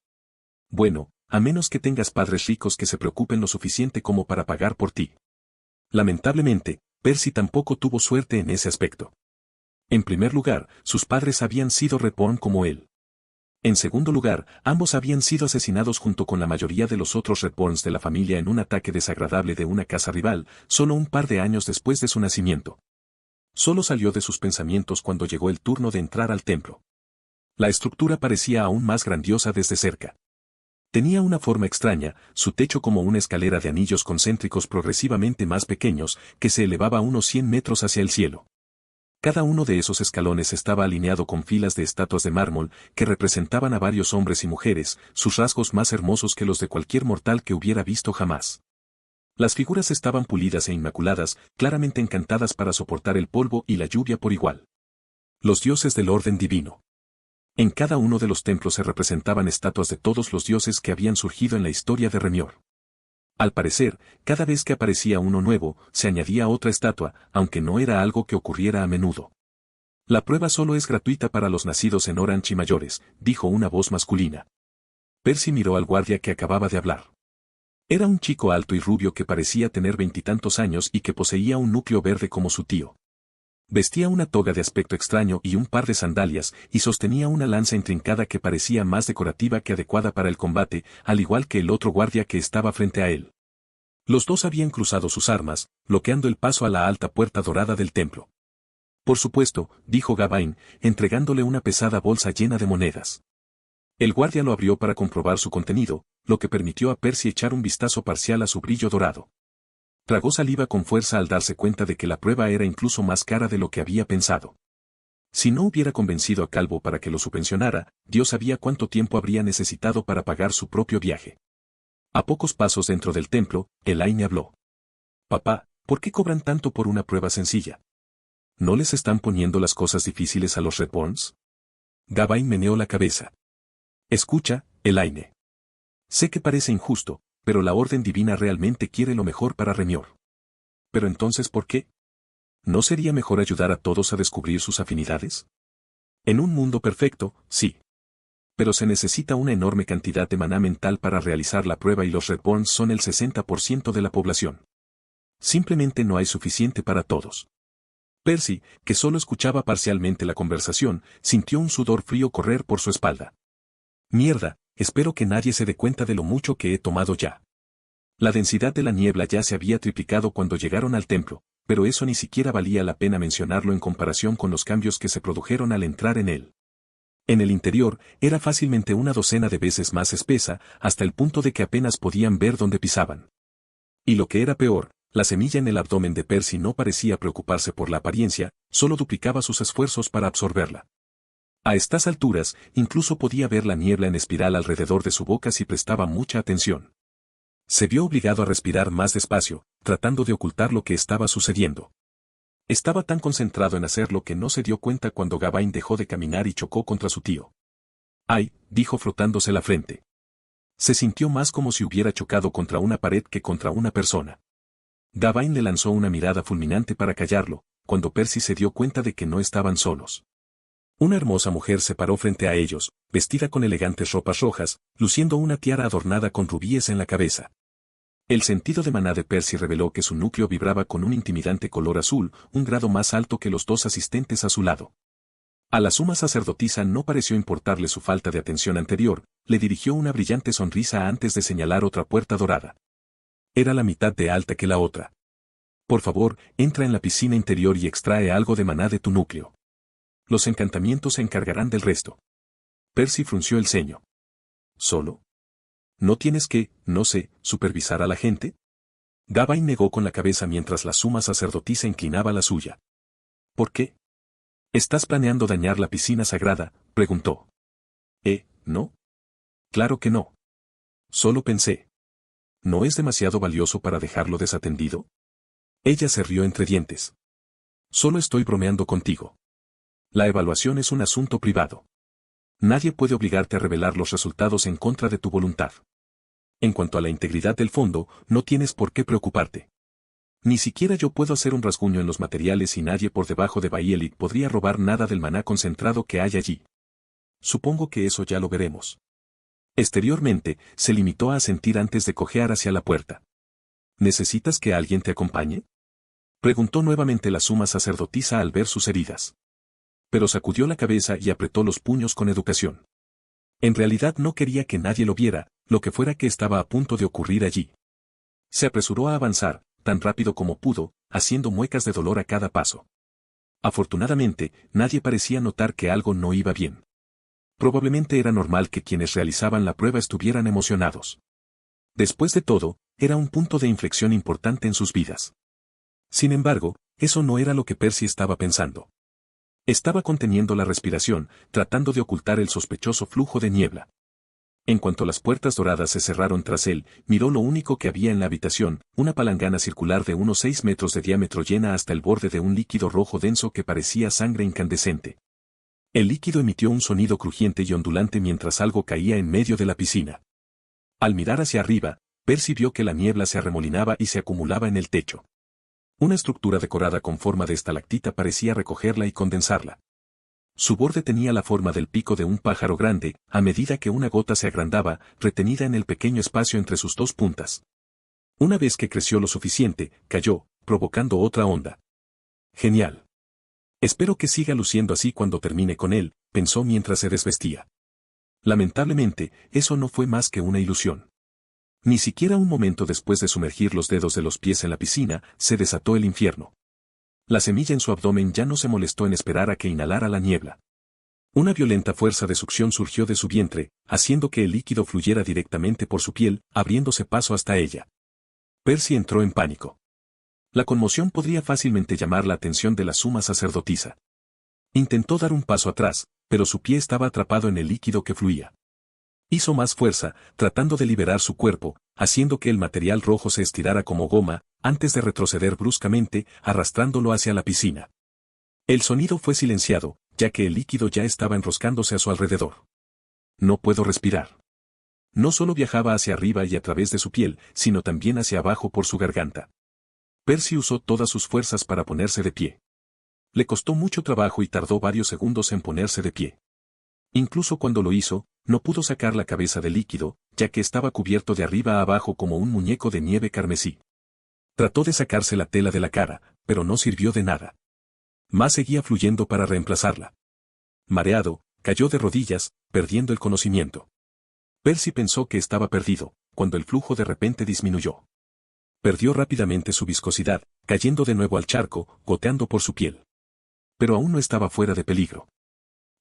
Bueno, a menos que tengas padres ricos que se preocupen lo suficiente como para pagar por ti. Lamentablemente, Percy tampoco tuvo suerte en ese aspecto. En primer lugar, sus padres habían sido Redborn como él. En segundo lugar, ambos habían sido asesinados junto con la mayoría de los otros Redborns de la familia en un ataque desagradable de una casa rival, solo un par de años después de su nacimiento. Solo salió de sus pensamientos cuando llegó el turno de entrar al templo. La estructura parecía aún más grandiosa desde cerca. Tenía una forma extraña, su techo como una escalera de anillos concéntricos progresivamente más pequeños, que se elevaba unos 100 metros hacia el cielo. Cada uno de esos escalones estaba alineado con filas de estatuas de mármol que representaban a varios hombres y mujeres, sus rasgos más hermosos que los de cualquier mortal que hubiera visto jamás. Las figuras estaban pulidas e inmaculadas, claramente encantadas para soportar el polvo y la lluvia por igual. Los dioses del orden divino. En cada uno de los templos se representaban estatuas de todos los dioses que habían surgido en la historia de Remior. Al parecer, cada vez que aparecía uno nuevo, se añadía otra estatua, aunque no era algo que ocurriera a menudo. La prueba solo es gratuita para los nacidos en Orange y mayores, dijo una voz masculina. Percy miró al guardia que acababa de hablar. Era un chico alto y rubio que parecía tener 20 años y que poseía un núcleo verde como su tío. Vestía una toga de aspecto extraño y un par de sandalias, y sostenía una lanza intrincada que parecía más decorativa que adecuada para el combate, al igual que el otro guardia que estaba frente a él. Los dos habían cruzado sus armas, bloqueando el paso a la alta puerta dorada del templo. Por supuesto, dijo Gawain, entregándole una pesada bolsa llena de monedas. El guardia lo abrió para comprobar su contenido, lo que permitió a Percy echar un vistazo parcial a su brillo dorado. Tragó saliva con fuerza al darse cuenta de que la prueba era incluso más cara de lo que había pensado. Si no hubiera convencido a Calvo para que lo subvencionara, Dios sabía cuánto tiempo habría necesitado para pagar su propio viaje. A pocos pasos dentro del templo, Elaine habló. Papá, ¿por qué cobran tanto por una prueba sencilla? ¿No les están poniendo las cosas difíciles a los Redbournes? Gawain meneó la cabeza. Escucha, Elaine. Sé que parece injusto, pero la Orden Divina realmente quiere lo mejor para Remior. ¿Pero entonces por qué? ¿No sería mejor ayudar a todos a descubrir sus afinidades? En un mundo perfecto, sí. Pero se necesita una enorme cantidad de maná mental para realizar la prueba y los Redbournes son el 60% de la población. Simplemente no hay suficiente para todos. Percy, que solo escuchaba parcialmente la conversación, sintió un sudor frío correr por su espalda. Mierda, espero que nadie se dé cuenta de lo mucho que he tomado ya. La densidad de la niebla ya se había triplicado cuando llegaron al templo, pero eso ni siquiera valía la pena mencionarlo en comparación con los cambios que se produjeron al entrar en él. En el interior, era fácilmente una docena de veces más espesa, hasta el punto de que apenas podían ver dónde pisaban. Y lo que era peor, la semilla en el abdomen de Percy no parecía preocuparse por la apariencia, solo duplicaba sus esfuerzos para absorberla. A estas alturas, incluso podía ver la niebla en espiral alrededor de su boca si prestaba mucha atención. Se vio obligado a respirar más despacio, tratando de ocultar lo que estaba sucediendo. Estaba tan concentrado en hacerlo que no se dio cuenta cuando Gawain dejó de caminar y chocó contra su tío. ¡Ay!, dijo frotándose la frente. Se sintió más como si hubiera chocado contra una pared que contra una persona. Gawain le lanzó una mirada fulminante para callarlo, cuando Percy se dio cuenta de que no estaban solos. Una hermosa mujer se paró frente a ellos, vestida con elegantes ropas rojas, luciendo una tiara adornada con rubíes en la cabeza. El sentido de maná de Percy reveló que su núcleo vibraba con un intimidante color azul, un grado más alto que los dos asistentes a su lado. A la suma sacerdotisa no pareció importarle su falta de atención anterior, le dirigió una brillante sonrisa antes de señalar otra puerta dorada. Era la mitad de alta que la otra. Por favor, entra en la piscina interior y extrae algo de maná de tu núcleo. Los encantamientos se encargarán del resto. Percy frunció el ceño. ¿Solo? ¿No tienes que, no sé, supervisar a la gente? Gawain negó con la cabeza mientras la suma sacerdotisa inclinaba la suya. ¿Por qué? ¿Estás planeando dañar la piscina sagrada?, preguntó. ¿No? Claro que no. Solo pensé. ¿No es demasiado valioso para dejarlo desatendido? Ella se rió entre dientes. Solo estoy bromeando contigo. La evaluación es un asunto privado. Nadie puede obligarte a revelar los resultados en contra de tu voluntad. En cuanto a la integridad del fondo, no tienes por qué preocuparte. Ni siquiera yo puedo hacer un rasguño en los materiales y nadie por debajo de Baielik podría robar nada del maná concentrado que hay allí. Supongo que eso ya lo veremos. Exteriormente, se limitó a asentir antes de cojear hacia la puerta. ¿Necesitas que alguien te acompañe?, preguntó nuevamente la suma sacerdotisa al ver sus heridas. Pero sacudió la cabeza y apretó los puños con educación. En realidad no quería que nadie lo viera, lo que fuera que estaba a punto de ocurrir allí. Se apresuró a avanzar, tan rápido como pudo, haciendo muecas de dolor a cada paso. Afortunadamente, nadie parecía notar que algo no iba bien. Probablemente era normal que quienes realizaban la prueba estuvieran emocionados. Después de todo, era un punto de inflexión importante en sus vidas. Sin embargo, eso no era lo que Percy estaba pensando. Estaba conteniendo la respiración, tratando de ocultar el sospechoso flujo de niebla. En cuanto las puertas doradas se cerraron tras él, miró lo único que había en la habitación, una palangana circular de unos 6 metros de diámetro llena hasta el borde de un líquido rojo denso que parecía sangre incandescente. El líquido emitió un sonido crujiente y ondulante mientras algo caía en medio de la piscina. Al mirar hacia arriba, Percy vio que la niebla se arremolinaba y se acumulaba en el techo. Una estructura decorada con forma de estalactita parecía recogerla y condensarla. Su borde tenía la forma del pico de un pájaro grande, a medida que una gota se agrandaba, retenida en el pequeño espacio entre sus dos puntas. Una vez que creció lo suficiente, cayó, provocando otra onda. Genial. Espero que siga luciendo así cuando termine con él, pensó mientras se desvestía. Lamentablemente, eso no fue más que una ilusión. Ni siquiera un momento después de sumergir los dedos de los pies en la piscina, se desató el infierno. La semilla en su abdomen ya no se molestó en esperar a que inhalara la niebla. Una violenta fuerza de succión surgió de su vientre, haciendo que el líquido fluyera directamente por su piel, abriéndose paso hasta ella. Percy entró en pánico. La conmoción podría fácilmente llamar la atención de la suma sacerdotisa. Intentó dar un paso atrás, pero su pie estaba atrapado en el líquido que fluía. Hizo más fuerza, tratando de liberar su cuerpo, haciendo que el material rojo se estirara como goma, antes de retroceder bruscamente, arrastrándolo hacia la piscina. El sonido fue silenciado, ya que el líquido ya estaba enroscándose a su alrededor. No puedo respirar. No solo viajaba hacia arriba y a través de su piel, sino también hacia abajo por su garganta. Percy usó todas sus fuerzas para ponerse de pie. Le costó mucho trabajo y tardó varios segundos en ponerse de pie. Incluso cuando lo hizo, no pudo sacar la cabeza del líquido, ya que estaba cubierto de arriba a abajo como un muñeco de nieve carmesí. Trató de sacarse la tela de la cara, pero no sirvió de nada. Más seguía fluyendo para reemplazarla. Mareado, cayó de rodillas, perdiendo el conocimiento. Percy pensó que estaba perdido, cuando el flujo de repente disminuyó. Perdió rápidamente su viscosidad, cayendo de nuevo al charco, goteando por su piel. Pero aún no estaba fuera de peligro.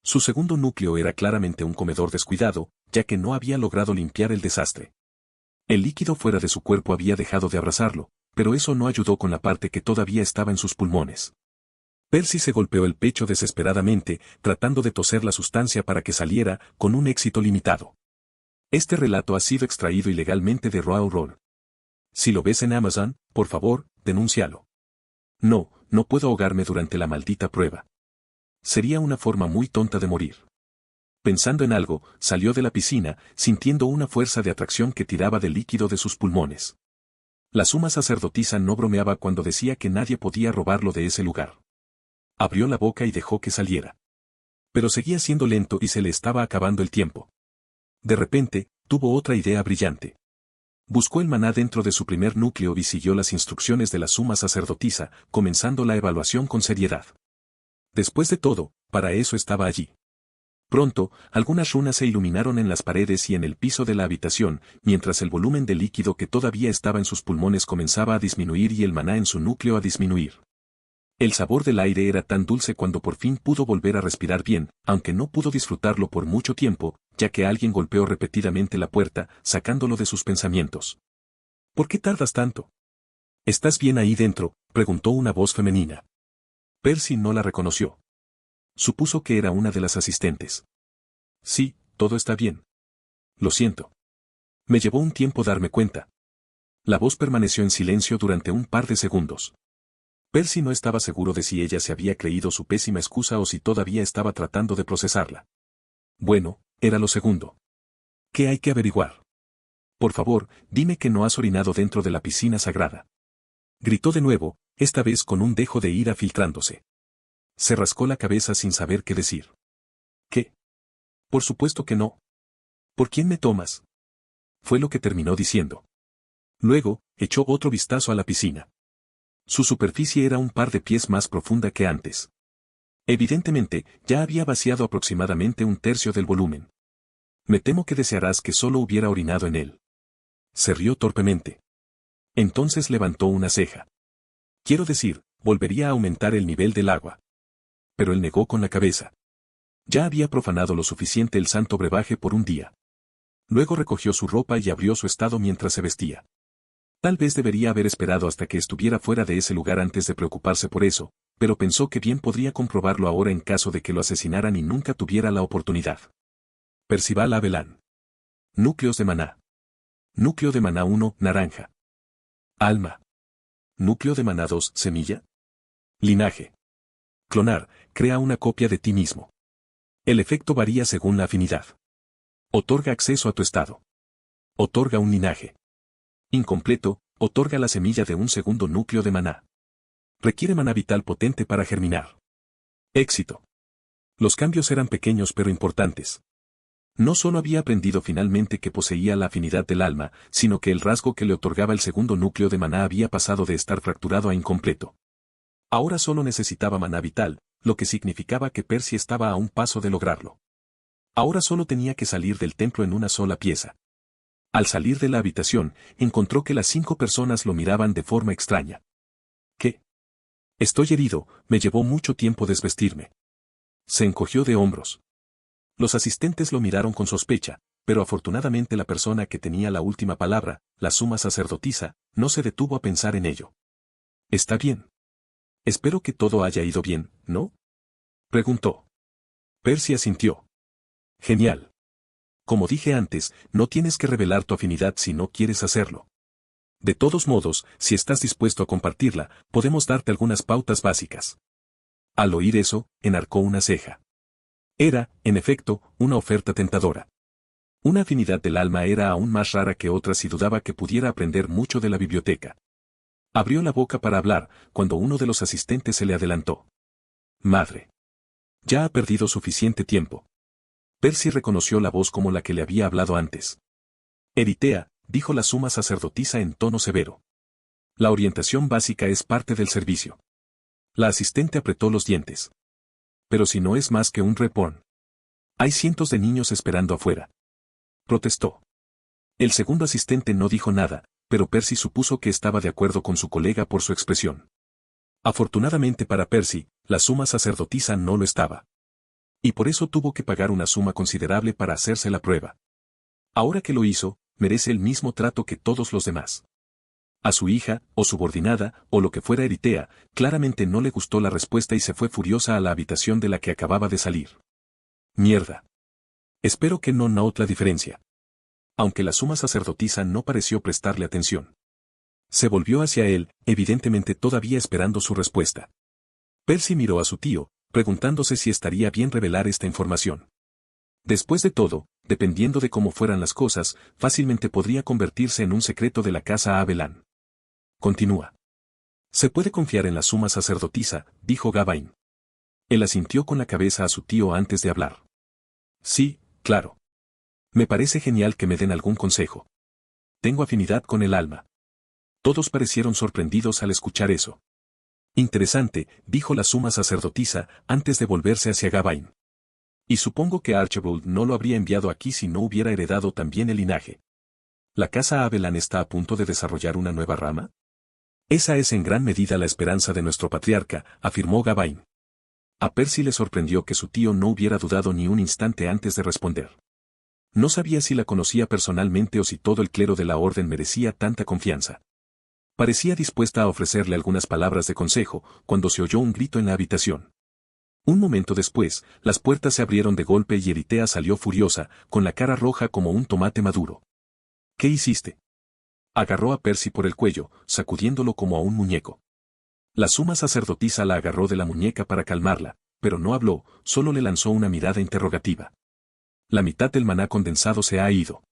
Su segundo núcleo era claramente un comedor descuidado, ya que no había logrado limpiar el desastre. El líquido fuera de su cuerpo había dejado de abrazarlo, pero eso no ayudó con la parte que todavía estaba en sus pulmones. Percy se golpeó el pecho desesperadamente, tratando de toser la sustancia para que saliera, con un éxito limitado. Este relato ha sido extraído ilegalmente de Raw Roll. Si lo ves en Amazon, por favor, denúncialo. No, no puedo ahogarme durante la maldita prueba. Sería una forma muy tonta de morir. Pensando en algo, salió de la piscina, sintiendo una fuerza de atracción que tiraba del líquido de sus pulmones. La suma sacerdotisa no bromeaba cuando decía que nadie podía robarlo de ese lugar. Abrió la boca y dejó que saliera. Pero seguía siendo lento y se le estaba acabando el tiempo. De repente, tuvo otra idea brillante. Buscó el maná dentro de su primer núcleo y siguió las instrucciones de la suma sacerdotisa, comenzando la evaluación con seriedad. Después de todo, para eso estaba allí. Pronto, algunas runas se iluminaron en las paredes y en el piso de la habitación, mientras el volumen de líquido que todavía estaba en sus pulmones comenzaba a disminuir y el maná en su núcleo a disminuir. El sabor del aire era tan dulce cuando por fin pudo volver a respirar bien, aunque no pudo disfrutarlo por mucho tiempo, ya que alguien golpeó repetidamente la puerta, sacándolo de sus pensamientos. ¿Por qué tardas tanto? ¿Estás bien ahí dentro?, preguntó una voz femenina. Percy no la reconoció. Supuso que era una de las asistentes. Sí, todo está bien. Lo siento. Me llevó un tiempo darme cuenta. La voz permaneció en silencio durante un par de segundos. Percy no estaba seguro de si ella se había creído su pésima excusa o si todavía estaba tratando de procesarla. Bueno, era lo segundo. ¿Qué hay que averiguar? Por favor, dime que no has orinado dentro de la piscina sagrada. Gritó de nuevo, esta vez con un dejo de ira filtrándose. Se rascó la cabeza sin saber qué decir. ¿Qué? Por supuesto que no. ¿Por quién me tomas? Fue lo que terminó diciendo. Luego, echó otro vistazo a la piscina. Su superficie era un par de pies más profunda que antes. Evidentemente, ya había vaciado aproximadamente un tercio del volumen. Me temo que desearás que solo hubiera orinado en él. Se rió torpemente. Entonces levantó una ceja. Quiero decir, volvería a aumentar el nivel del agua. Pero él negó con la cabeza. Ya había profanado lo suficiente el santo brebaje por un día. Luego recogió su ropa y abrió su estado mientras se vestía. Tal vez debería haber esperado hasta que estuviera fuera de ese lugar antes de preocuparse por eso, pero pensó que bien podría comprobarlo ahora en caso de que lo asesinaran y nunca tuviera la oportunidad. Percival Avelán. Núcleos de maná. Núcleo de maná 1, naranja. Alma. Núcleo de maná 2, semilla. Linaje. Clonar, crea una copia de ti mismo. El efecto varía según la afinidad. Otorga acceso a tu estado. Otorga un linaje. Incompleto, otorga la semilla de un segundo núcleo de maná. Requiere maná vital potente para germinar. Éxito. Los cambios eran pequeños pero importantes. No solo había aprendido finalmente que poseía la afinidad del alma, sino que el rasgo que le otorgaba el segundo núcleo de maná había pasado de estar fracturado a incompleto. Ahora solo necesitaba maná vital, lo que significaba que Percy estaba a un paso de lograrlo. Ahora solo tenía que salir del templo en una sola pieza. Al salir de la habitación, encontró que las 5 personas lo miraban de forma extraña. ¿Qué? Estoy herido, me llevó mucho tiempo desvestirme. Se encogió de hombros. Los asistentes lo miraron con sospecha, pero afortunadamente la persona que tenía la última palabra, la suma sacerdotisa, no se detuvo a pensar en ello. ¿Está bien? Espero que todo haya ido bien, ¿no? Preguntó. Percy asintió. Genial. Como dije antes, no tienes que revelar tu afinidad si no quieres hacerlo. De todos modos, si estás dispuesto a compartirla, podemos darte algunas pautas básicas. Al oír eso, enarcó una ceja. Era, en efecto, una oferta tentadora. Una afinidad del alma era aún más rara que otras y dudaba que pudiera aprender mucho de la biblioteca. Abrió la boca para hablar, cuando uno de los asistentes se le adelantó. Madre. Ya ha perdido suficiente tiempo. Percy reconoció la voz como la que le había hablado antes. Eritea, dijo la suma sacerdotisa en tono severo. La orientación básica es parte del servicio. La asistente apretó los dientes. Pero si no es más que un reporn. Hay cientos de niños esperando afuera. Protestó. El segundo asistente no dijo nada, pero Percy supuso que estaba de acuerdo con su colega por su expresión. Afortunadamente para Percy, la suma sacerdotisa no lo estaba. Y por eso tuvo que pagar una suma considerable para hacerse la prueba. Ahora que lo hizo, merece el mismo trato que todos los demás. A su hija, o subordinada, o lo que fuera Eritea, claramente no le gustó la respuesta y se fue furiosa a la habitación de la que acababa de salir. Mierda. Espero que no note la diferencia. Aunque la suma sacerdotisa no pareció prestarle atención. Se volvió hacia él, evidentemente todavía esperando su respuesta. Percy miró a su tío, preguntándose si estaría bien revelar esta información. Después de todo, dependiendo de cómo fueran las cosas, fácilmente podría convertirse en un secreto de la casa Abelan. Continúa. Se puede confiar en la suma sacerdotisa, dijo Gawain. Él asintió con la cabeza a su tío antes de hablar. Sí, claro. Me parece genial que me den algún consejo. Tengo afinidad con el alma. Todos parecieron sorprendidos al escuchar eso. Interesante, dijo la suma sacerdotisa, antes de volverse hacia Gawain. Y supongo que Archibald no lo habría enviado aquí si no hubiera heredado también el linaje. ¿La casa Abelan está a punto de desarrollar una nueva rama? Esa es en gran medida la esperanza de nuestro patriarca, afirmó Gawain. A Percy le sorprendió que su tío no hubiera dudado ni un instante antes de responder. No sabía si la conocía personalmente o si todo el clero de la orden merecía tanta confianza. Parecía dispuesta a ofrecerle algunas palabras de consejo, cuando se oyó un grito en la habitación. Un momento después, las puertas se abrieron de golpe y Eritea salió furiosa, con la cara roja como un tomate maduro. ¿Qué hiciste? Agarró a Percy por el cuello, sacudiéndolo como a un muñeco. La suma sacerdotisa la agarró de la muñeca para calmarla, pero no habló, solo le lanzó una mirada interrogativa. La mitad del maná condensado se ha ido.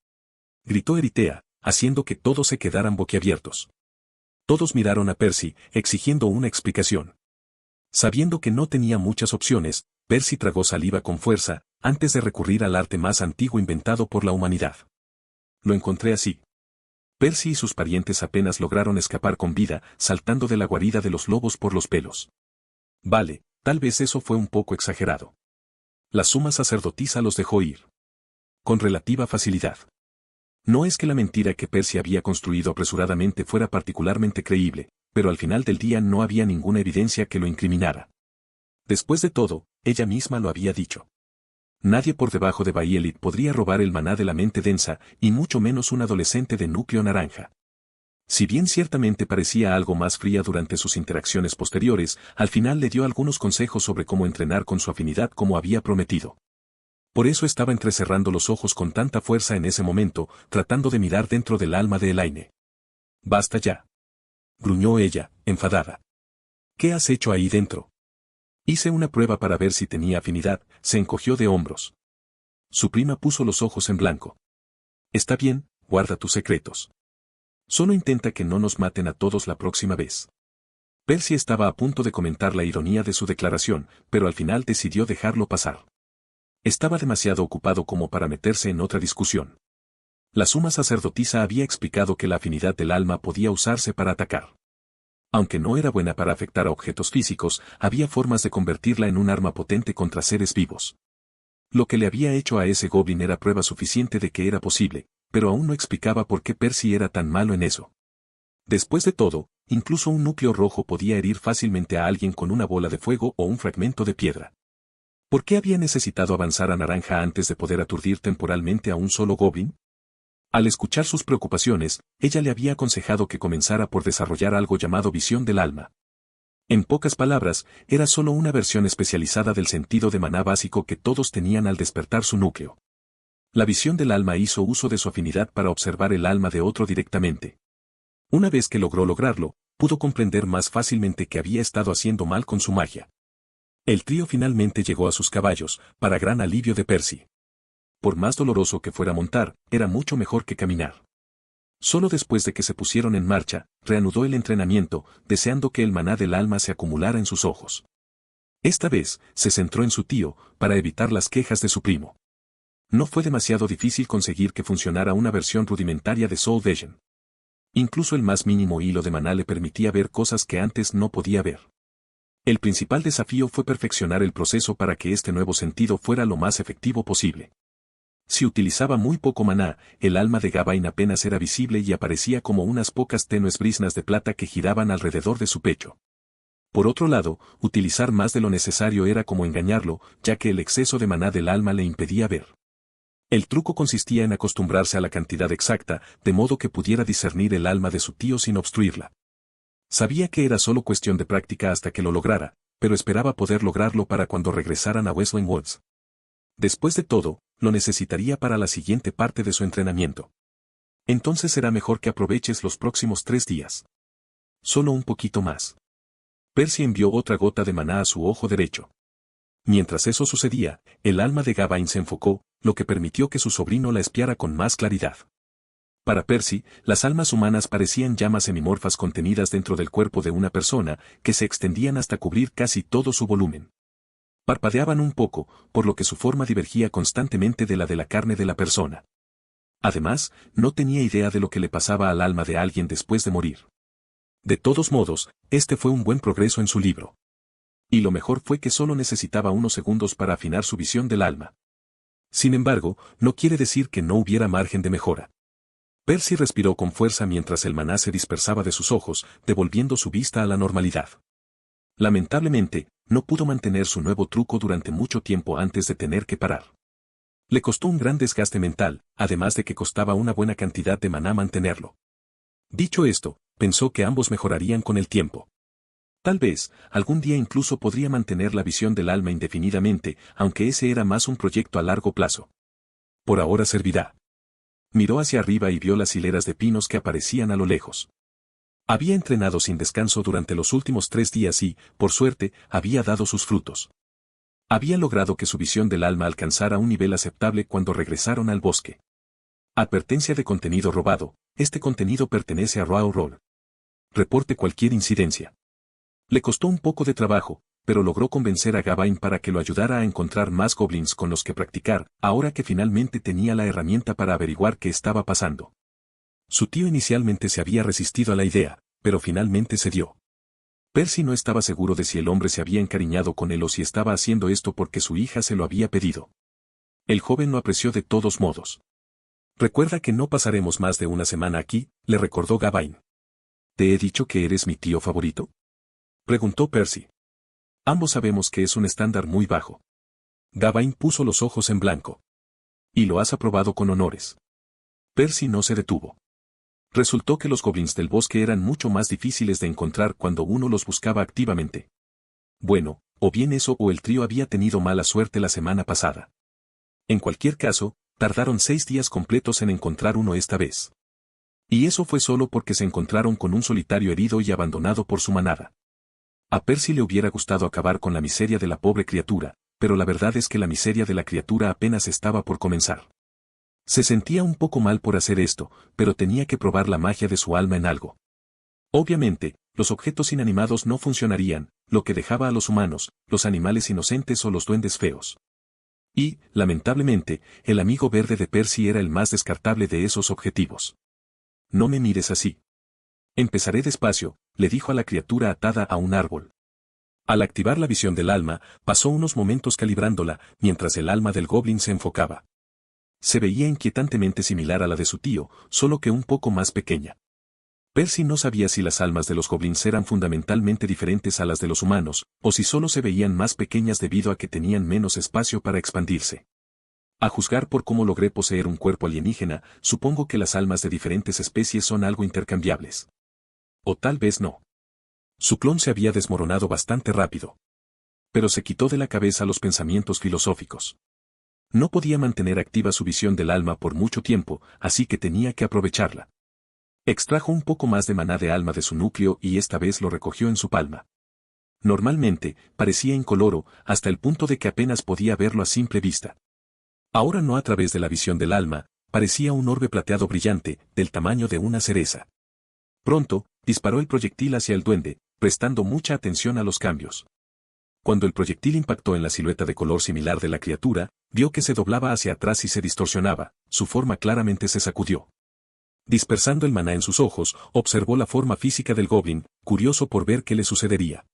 Gritó Eritea, haciendo que todos se quedaran boquiabiertos. Todos miraron a Percy, exigiendo una explicación. Sabiendo que no tenía muchas opciones, Percy tragó saliva con fuerza, antes de recurrir al arte más antiguo inventado por la humanidad. Lo encontré así. Percy y sus parientes apenas lograron escapar con vida, saltando de la guarida de los lobos por los pelos. Vale, tal vez eso fue un poco exagerado. La suma sacerdotisa los dejó ir. Con relativa facilidad. No es que la mentira que Percy había construido apresuradamente fuera particularmente creíble, pero al final del día no había ninguna evidencia que lo incriminara. Después de todo, ella misma lo había dicho. Nadie por debajo de Bayelit podría robar el maná de la mente densa, y mucho menos un adolescente de núcleo naranja. Si bien ciertamente parecía algo más fría durante sus interacciones posteriores, al final le dio algunos consejos sobre cómo entrenar con su afinidad como había prometido. Por eso estaba entrecerrando los ojos con tanta fuerza en ese momento, tratando de mirar dentro del alma de Elaine. «Basta ya», gruñó ella, enfadada. «¿Qué has hecho ahí dentro?» Hice una prueba para ver si tenía afinidad, se encogió de hombros. Su prima puso los ojos en blanco. «Está bien, guarda tus secretos». Solo intenta que no nos maten a todos la próxima vez. Percy estaba a punto de comentar la ironía de su declaración, pero al final decidió dejarlo pasar. Estaba demasiado ocupado como para meterse en otra discusión. La suma sacerdotisa había explicado que la afinidad del alma podía usarse para atacar. Aunque no era buena para afectar a objetos físicos, había formas de convertirla en un arma potente contra seres vivos. Lo que le había hecho a ese goblin era prueba suficiente de que era posible, pero aún no explicaba por qué Percy era tan malo en eso. Después de todo, incluso un núcleo rojo podía herir fácilmente a alguien con una bola de fuego o un fragmento de piedra. ¿Por qué había necesitado avanzar a naranja antes de poder aturdir temporalmente a un solo goblin? Al escuchar sus preocupaciones, ella le había aconsejado que comenzara por desarrollar algo llamado visión del alma. En pocas palabras, era solo una versión especializada del sentido de maná básico que todos tenían al despertar su núcleo. La visión del alma hizo uso de su afinidad para observar el alma de otro directamente. Una vez que logró lograrlo, pudo comprender más fácilmente que había estado haciendo mal con su magia. El trío finalmente llegó a sus caballos, para gran alivio de Percy. Por más doloroso que fuera montar, era mucho mejor que caminar. Solo después de que se pusieron en marcha, reanudó el entrenamiento, deseando que el maná del alma se acumulara en sus ojos. Esta vez, se centró en su tío, para evitar las quejas de su primo. No fue demasiado difícil conseguir que funcionara una versión rudimentaria de Soul Vision. Incluso el más mínimo hilo de maná le permitía ver cosas que antes no podía ver. El principal desafío fue perfeccionar el proceso para que este nuevo sentido fuera lo más efectivo posible. Si utilizaba muy poco maná, el alma de Gawain apenas era visible y aparecía como unas pocas tenues brisnas de plata que giraban alrededor de su pecho. Por otro lado, utilizar más de lo necesario era como engañarlo, ya que el exceso de maná del alma le impedía ver. El truco consistía en acostumbrarse a la cantidad exacta, de modo que pudiera discernir el alma de su tío sin obstruirla. Sabía que era solo cuestión de práctica hasta que lo lograra, pero esperaba poder lograrlo para cuando regresaran a Westland Woods. Después de todo, lo necesitaría para la siguiente parte de su entrenamiento. Entonces será mejor que aproveches los próximos 3 días. Solo un poquito más. Percy envió otra gota de maná a su ojo derecho. Mientras eso sucedía, el alma de Gawain se enfocó, lo que permitió que su sobrino la espiara con más claridad. Para Percy, las almas humanas parecían llamas semimorfas contenidas dentro del cuerpo de una persona, que se extendían hasta cubrir casi todo su volumen. Parpadeaban un poco, por lo que su forma divergía constantemente de la carne de la persona. Además, no tenía idea de lo que le pasaba al alma de alguien después de morir. De todos modos, este fue un buen progreso en su libro. Y lo mejor fue que solo necesitaba unos segundos para afinar su visión del alma. Sin embargo, no quiere decir que no hubiera margen de mejora. Percy respiró con fuerza mientras el maná se dispersaba de sus ojos, devolviendo su vista a la normalidad. Lamentablemente, no pudo mantener su nuevo truco durante mucho tiempo antes de tener que parar. Le costó un gran desgaste mental, además de que costaba una buena cantidad de maná mantenerlo. Dicho esto, pensó que ambos mejorarían con el tiempo. Tal vez, algún día incluso podría mantener la visión del alma indefinidamente, aunque ese era más un proyecto a largo plazo. Por ahora servirá. Miró hacia arriba y vio las hileras de pinos que aparecían a lo lejos. Había entrenado sin descanso durante los últimos 3 días y, por suerte, había dado sus frutos. Había logrado que su visión del alma alcanzara un nivel aceptable cuando regresaron al bosque. Advertencia de contenido robado: este contenido pertenece a Raw Roll. Reporte cualquier incidencia. Le costó un poco de trabajo, pero logró convencer a Gawain para que lo ayudara a encontrar más goblins con los que practicar, ahora que finalmente tenía la herramienta para averiguar qué estaba pasando. Su tío inicialmente se había resistido a la idea, pero finalmente cedió. Percy no estaba seguro de si el hombre se había encariñado con él o si estaba haciendo esto porque su hija se lo había pedido. El joven lo apreció de todos modos. «Recuerda que no pasaremos más de una semana aquí», le recordó Gawain. «¿Te he dicho que eres mi tío favorito?», preguntó Percy. «Ambos sabemos que es un estándar muy bajo». Gawain puso los ojos en blanco. «Y lo has aprobado con honores». Percy no se detuvo. Resultó que los goblins del bosque eran mucho más difíciles de encontrar cuando uno los buscaba activamente. Bueno, o bien eso o el trío había tenido mala suerte la semana pasada. En cualquier caso, tardaron 6 días completos en encontrar uno esta vez. Y eso fue solo porque se encontraron con un solitario herido y abandonado por su manada. A Percy le hubiera gustado acabar con la miseria de la pobre criatura, pero la verdad es que la miseria de la criatura apenas estaba por comenzar. Se sentía un poco mal por hacer esto, pero tenía que probar la magia de su alma en algo. Obviamente, los objetos inanimados no funcionarían, lo que dejaba a los humanos, los animales inocentes o los duendes feos. Y, lamentablemente, el amigo verde de Percy era el más descartable de esos objetivos. No me mires así. Empezaré despacio, le dijo a la criatura atada a un árbol. Al activar la visión del alma, pasó unos momentos calibrándola, mientras el alma del goblin se enfocaba. Se veía inquietantemente similar a la de su tío, solo que un poco más pequeña. Percy no sabía si las almas de los goblins eran fundamentalmente diferentes a las de los humanos, o si solo se veían más pequeñas debido a que tenían menos espacio para expandirse. A juzgar por cómo logré poseer un cuerpo alienígena, supongo que las almas de diferentes especies son algo intercambiables. O tal vez no. Su clon se había desmoronado bastante rápido. Pero se quitó de la cabeza los pensamientos filosóficos. No podía mantener activa su visión del alma por mucho tiempo, así que tenía que aprovecharla. Extrajo un poco más de maná de alma de su núcleo y esta vez lo recogió en su palma. Normalmente, parecía incoloro, hasta el punto de que apenas podía verlo a simple vista. Ahora no a través de la visión del alma, parecía un orbe plateado brillante, del tamaño de una cereza. Pronto, disparó el proyectil hacia el duende, prestando mucha atención a los cambios. Cuando el proyectil impactó en la silueta de color similar de la criatura, vio que se doblaba hacia atrás y se distorsionaba, su forma claramente se sacudió. Dispersando el maná en sus ojos, observó la forma física del goblin, curioso por ver qué le sucedería.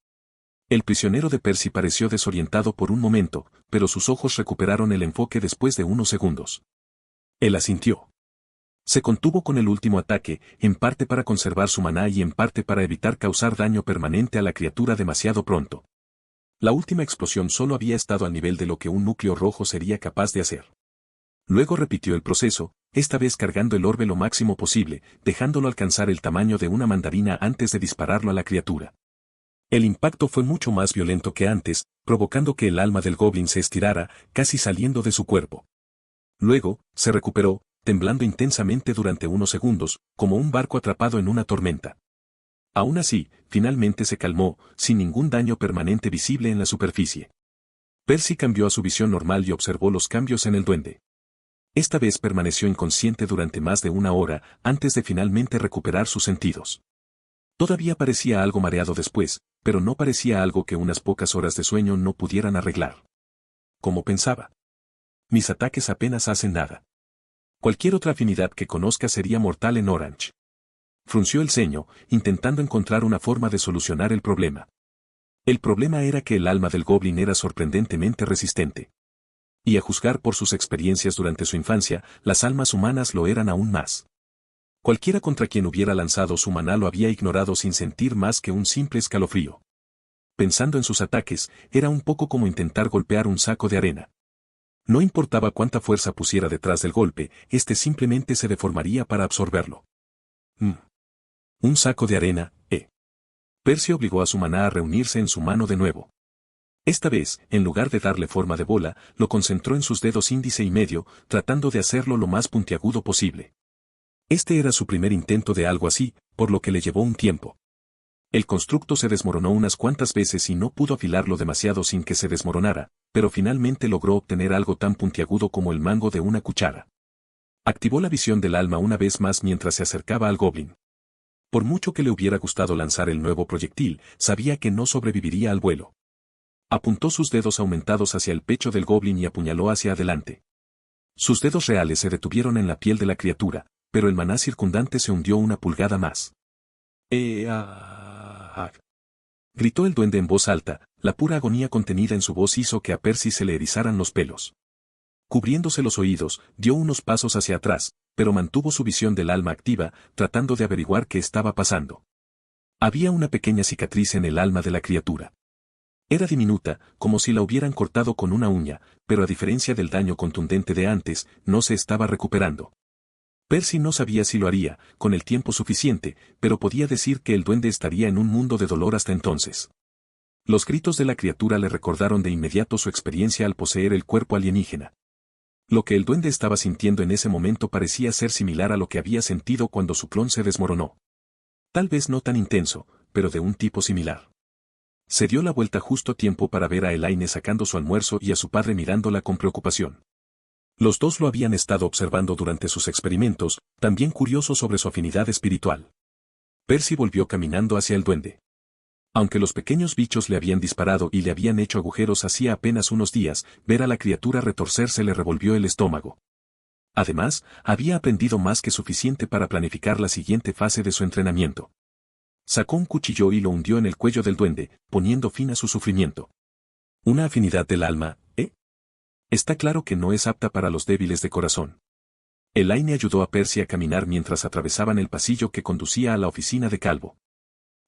El prisionero de Percy pareció desorientado por un momento, pero sus ojos recuperaron el enfoque después de unos segundos. Él asintió. Se contuvo con el último ataque, en parte para conservar su maná y en parte para evitar causar daño permanente a la criatura demasiado pronto. La última explosión solo había estado al nivel de lo que un núcleo rojo sería capaz de hacer. Luego repitió el proceso, esta vez cargando el orbe lo máximo posible, dejándolo alcanzar el tamaño de una mandarina antes de dispararlo a la criatura. El impacto fue mucho más violento que antes, provocando que el alma del goblin se estirara, casi saliendo de su cuerpo. Luego, se recuperó, temblando intensamente durante unos segundos, como un barco atrapado en una tormenta. Aún así, finalmente se calmó, sin ningún daño permanente visible en la superficie. Percy cambió a su visión normal y observó los cambios en el duende. Esta vez permaneció inconsciente durante más de una hora, antes de finalmente recuperar sus sentidos. Todavía parecía algo mareado después, pero no parecía algo que unas pocas horas de sueño no pudieran arreglar. Como pensaba. Mis ataques apenas hacen nada. Cualquier otra afinidad que conozca sería mortal en Orange. Frunció el ceño, intentando encontrar una forma de solucionar el problema. El problema era que el alma del goblin era sorprendentemente resistente. Y a juzgar por sus experiencias durante su infancia, las almas humanas lo eran aún más. Cualquiera contra quien hubiera lanzado su maná lo había ignorado sin sentir más que un simple escalofrío. Pensando en sus ataques, era un poco como intentar golpear un saco de arena. No importaba cuánta fuerza pusiera detrás del golpe, este simplemente se deformaría para absorberlo. Un saco de arena, Percy obligó a su maná a reunirse en su mano de nuevo. Esta vez, en lugar de darle forma de bola, lo concentró en sus dedos índice y medio, tratando de hacerlo lo más puntiagudo posible. Este era su primer intento de algo así, por lo que le llevó un tiempo. El constructo se desmoronó unas cuantas veces y no pudo afilarlo demasiado sin que se desmoronara, pero finalmente logró obtener algo tan puntiagudo como el mango de una cuchara. Activó la visión del alma una vez más mientras se acercaba al goblin. Por mucho que le hubiera gustado lanzar el nuevo proyectil, sabía que no sobreviviría al vuelo. Apuntó sus dedos aumentados hacia el pecho del goblin y apuñaló hacia adelante. Sus dedos reales se detuvieron en la piel de la criatura, pero el maná circundante se hundió una pulgada más. Gritó el duende en voz alta, la pura agonía contenida en su voz hizo que a Percy se le erizaran los pelos. Cubriéndose los oídos, dio unos pasos hacia atrás, pero mantuvo su visión del alma activa, tratando de averiguar qué estaba pasando. Había una pequeña cicatriz en el alma de la criatura. Era diminuta, como si la hubieran cortado con una uña, pero a diferencia del daño contundente de antes, no se estaba recuperando. Percy no sabía si lo haría, con el tiempo suficiente, pero podía decir que el duende estaría en un mundo de dolor hasta entonces. Los gritos de la criatura le recordaron de inmediato su experiencia al poseer el cuerpo alienígena. Lo que el duende estaba sintiendo en ese momento parecía ser similar a lo que había sentido cuando su clon se desmoronó. Tal vez no tan intenso, pero de un tipo similar. Se dio la vuelta justo a tiempo para ver a Elaine sacando su almuerzo y a su padre mirándola con preocupación. Los dos lo habían estado observando durante sus experimentos, también curioso sobre su afinidad espiritual. Percy volvió caminando hacia el duende. Aunque los pequeños bichos le habían disparado y le habían hecho agujeros hacía apenas unos días, ver a la criatura retorcerse le revolvió el estómago. Además, había aprendido más que suficiente para planificar la siguiente fase de su entrenamiento. Sacó un cuchillo y lo hundió en el cuello del duende, poniendo fin a su sufrimiento. Una afinidad del alma, ¿eh? Está claro que no es apta para los débiles de corazón. Elaine ayudó a Percy a caminar mientras atravesaban el pasillo que conducía a la oficina de Calvo.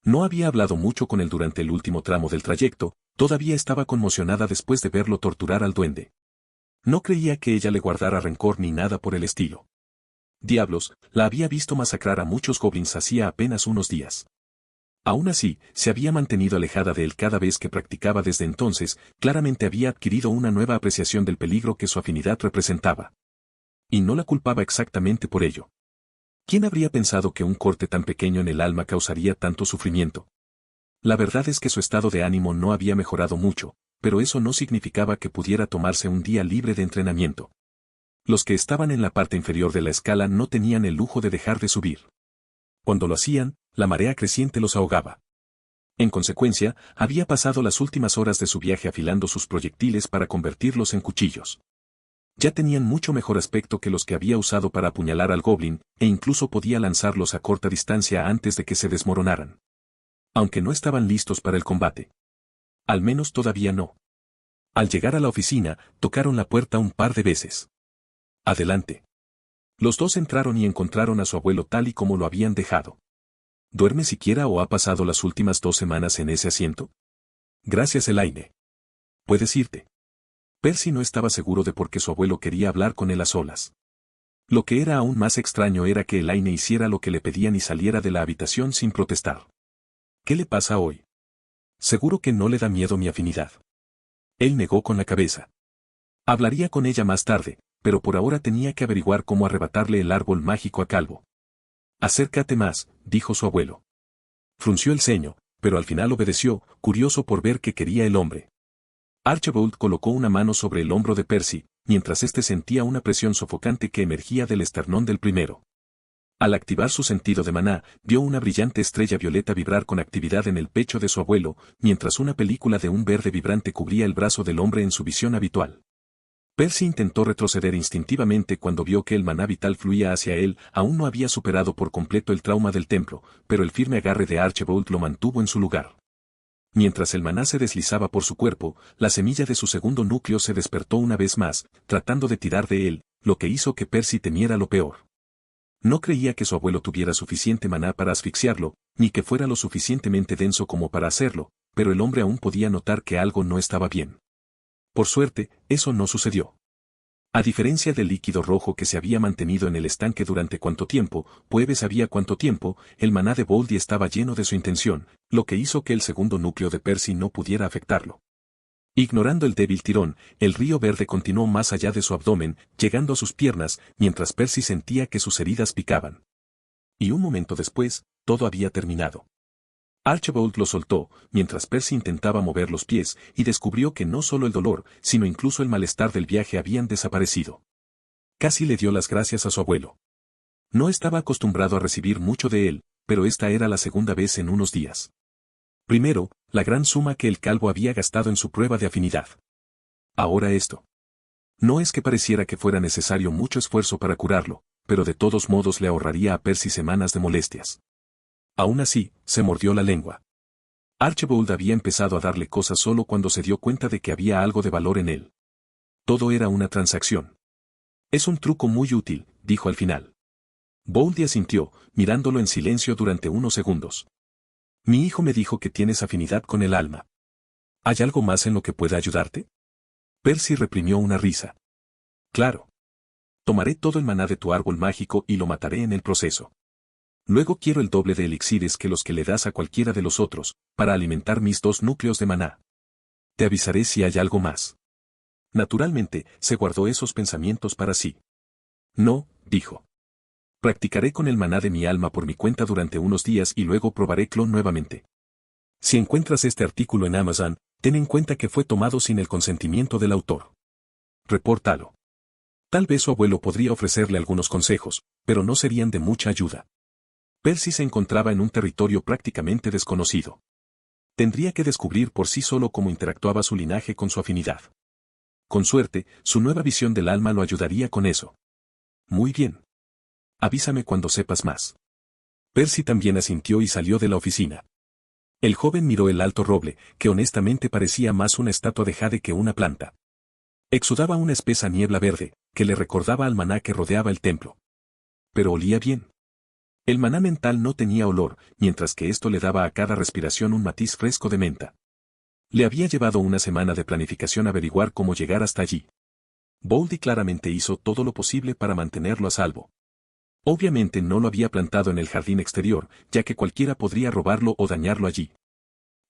No había hablado mucho con él durante el último tramo del trayecto, todavía estaba conmocionada después de verlo torturar al duende. No creía que ella le guardara rencor ni nada por el estilo. Diablos, la había visto masacrar a muchos goblins hacía apenas unos días. Aún así, se había mantenido alejada de él cada vez que practicaba desde entonces, claramente había adquirido una nueva apreciación del peligro que su afinidad representaba. Y no la culpaba exactamente por ello. ¿Quién habría pensado que un corte tan pequeño en el alma causaría tanto sufrimiento? La verdad es que su estado de ánimo no había mejorado mucho, pero eso no significaba que pudiera tomarse un día libre de entrenamiento. Los que estaban en la parte inferior de la escala no tenían el lujo de dejar de subir. Cuando lo hacían, la marea creciente los ahogaba. En consecuencia, había pasado las últimas horas de su viaje afilando sus proyectiles para convertirlos en cuchillos. Ya tenían mucho mejor aspecto que los que había usado para apuñalar al goblin, e incluso podía lanzarlos a corta distancia antes de que se desmoronaran. Aunque no estaban listos para el combate. Al menos todavía no. Al llegar a la oficina, tocaron la puerta un par de veces. Adelante. Los dos entraron y encontraron a su abuelo tal y como lo habían dejado. ¿Duerme siquiera o ha pasado las últimas 2 semanas en ese asiento? Gracias, Elaine. Puedes irte. Percy no estaba seguro de por qué su abuelo quería hablar con él a solas. Lo que era aún más extraño era que Elaine hiciera lo que le pedían y saliera de la habitación sin protestar. ¿Qué le pasa hoy? Seguro que no le da miedo mi afinidad. Él negó con la cabeza. Hablaría con ella más tarde, pero por ahora tenía que averiguar cómo arrebatarle el árbol mágico a Calvo. Acércate más, dijo su abuelo. Frunció el ceño, pero al final obedeció, curioso por ver qué quería el hombre. Archibald colocó una mano sobre el hombro de Percy, mientras éste sentía una presión sofocante que emergía del esternón del primero. Al activar su sentido de maná, vio una brillante estrella violeta vibrar con actividad en el pecho de su abuelo, mientras una película de un verde vibrante cubría el brazo del hombre en su visión habitual. Percy intentó retroceder instintivamente cuando vio que el maná vital fluía hacia él, aún no había superado por completo el trauma del templo, pero el firme agarre de Archibald lo mantuvo en su lugar. Mientras el maná se deslizaba por su cuerpo, la semilla de su segundo núcleo se despertó una vez más, tratando de tirar de él, lo que hizo que Percy temiera lo peor. No creía que su abuelo tuviera suficiente maná para asfixiarlo, ni que fuera lo suficientemente denso como para hacerlo, pero el hombre aún podía notar que algo no estaba bien. Por suerte, eso no sucedió. A diferencia del líquido rojo que se había mantenido en el estanque durante cuánto tiempo, Puebbe sabía cuánto tiempo, el maná de Boldy estaba lleno de su intención, lo que hizo que el segundo núcleo de Percy no pudiera afectarlo. Ignorando el débil tirón, el río verde continuó más allá de su abdomen, llegando a sus piernas, mientras Percy sentía que sus heridas picaban. Y un momento después, todo había terminado. Archibald lo soltó, mientras Percy intentaba mover los pies, y descubrió que no solo el dolor, sino incluso el malestar del viaje habían desaparecido. Casi le dio las gracias a su abuelo. No estaba acostumbrado a recibir mucho de él, pero esta era la segunda vez en unos días. Primero, la gran suma que el calvo había gastado en su prueba de afinidad. Ahora esto. No es que pareciera que fuera necesario mucho esfuerzo para curarlo, pero de todos modos le ahorraría a Percy semanas de molestias. Aún así, se mordió la lengua. Archibald había empezado a darle cosas solo cuando se dio cuenta de que había algo de valor en él. Todo era una transacción. Es un truco muy útil, dijo al final. Boldy asintió, mirándolo en silencio durante unos segundos. Mi hijo me dijo que tienes afinidad con el alma. ¿Hay algo más en lo que pueda ayudarte? Percy reprimió una risa. Claro. Tomaré todo el maná de tu árbol mágico y lo mataré en el proceso. Luego quiero el doble de elixires que los que le das a cualquiera de los otros, para alimentar mis 2 núcleos de maná. Te avisaré si hay algo más. Naturalmente, se guardó esos pensamientos para sí. No, dijo. Practicaré con el maná de mi alma por mi cuenta durante unos días y luego probaré clon nuevamente. Si encuentras este artículo en Amazon, ten en cuenta que fue tomado sin el consentimiento del autor. Repórtalo. Tal vez su abuelo podría ofrecerle algunos consejos, pero no serían de mucha ayuda. Percy se encontraba en un territorio prácticamente desconocido. Tendría que descubrir por sí solo cómo interactuaba su linaje con su afinidad. Con suerte, su nueva visión del alma lo ayudaría con eso. Muy bien. Avísame cuando sepas más. Percy también asintió y salió de la oficina. El joven miró el alto roble, que honestamente parecía más una estatua de jade que una planta. Exudaba una espesa niebla verde, que le recordaba al maná que rodeaba el templo. Pero olía bien. El maná mental no tenía olor, mientras que esto le daba a cada respiración un matiz fresco de menta. Le había llevado una semana de planificación averiguar cómo llegar hasta allí. Boldy claramente hizo todo lo posible para mantenerlo a salvo. Obviamente no lo había plantado en el jardín exterior, ya que cualquiera podría robarlo o dañarlo allí.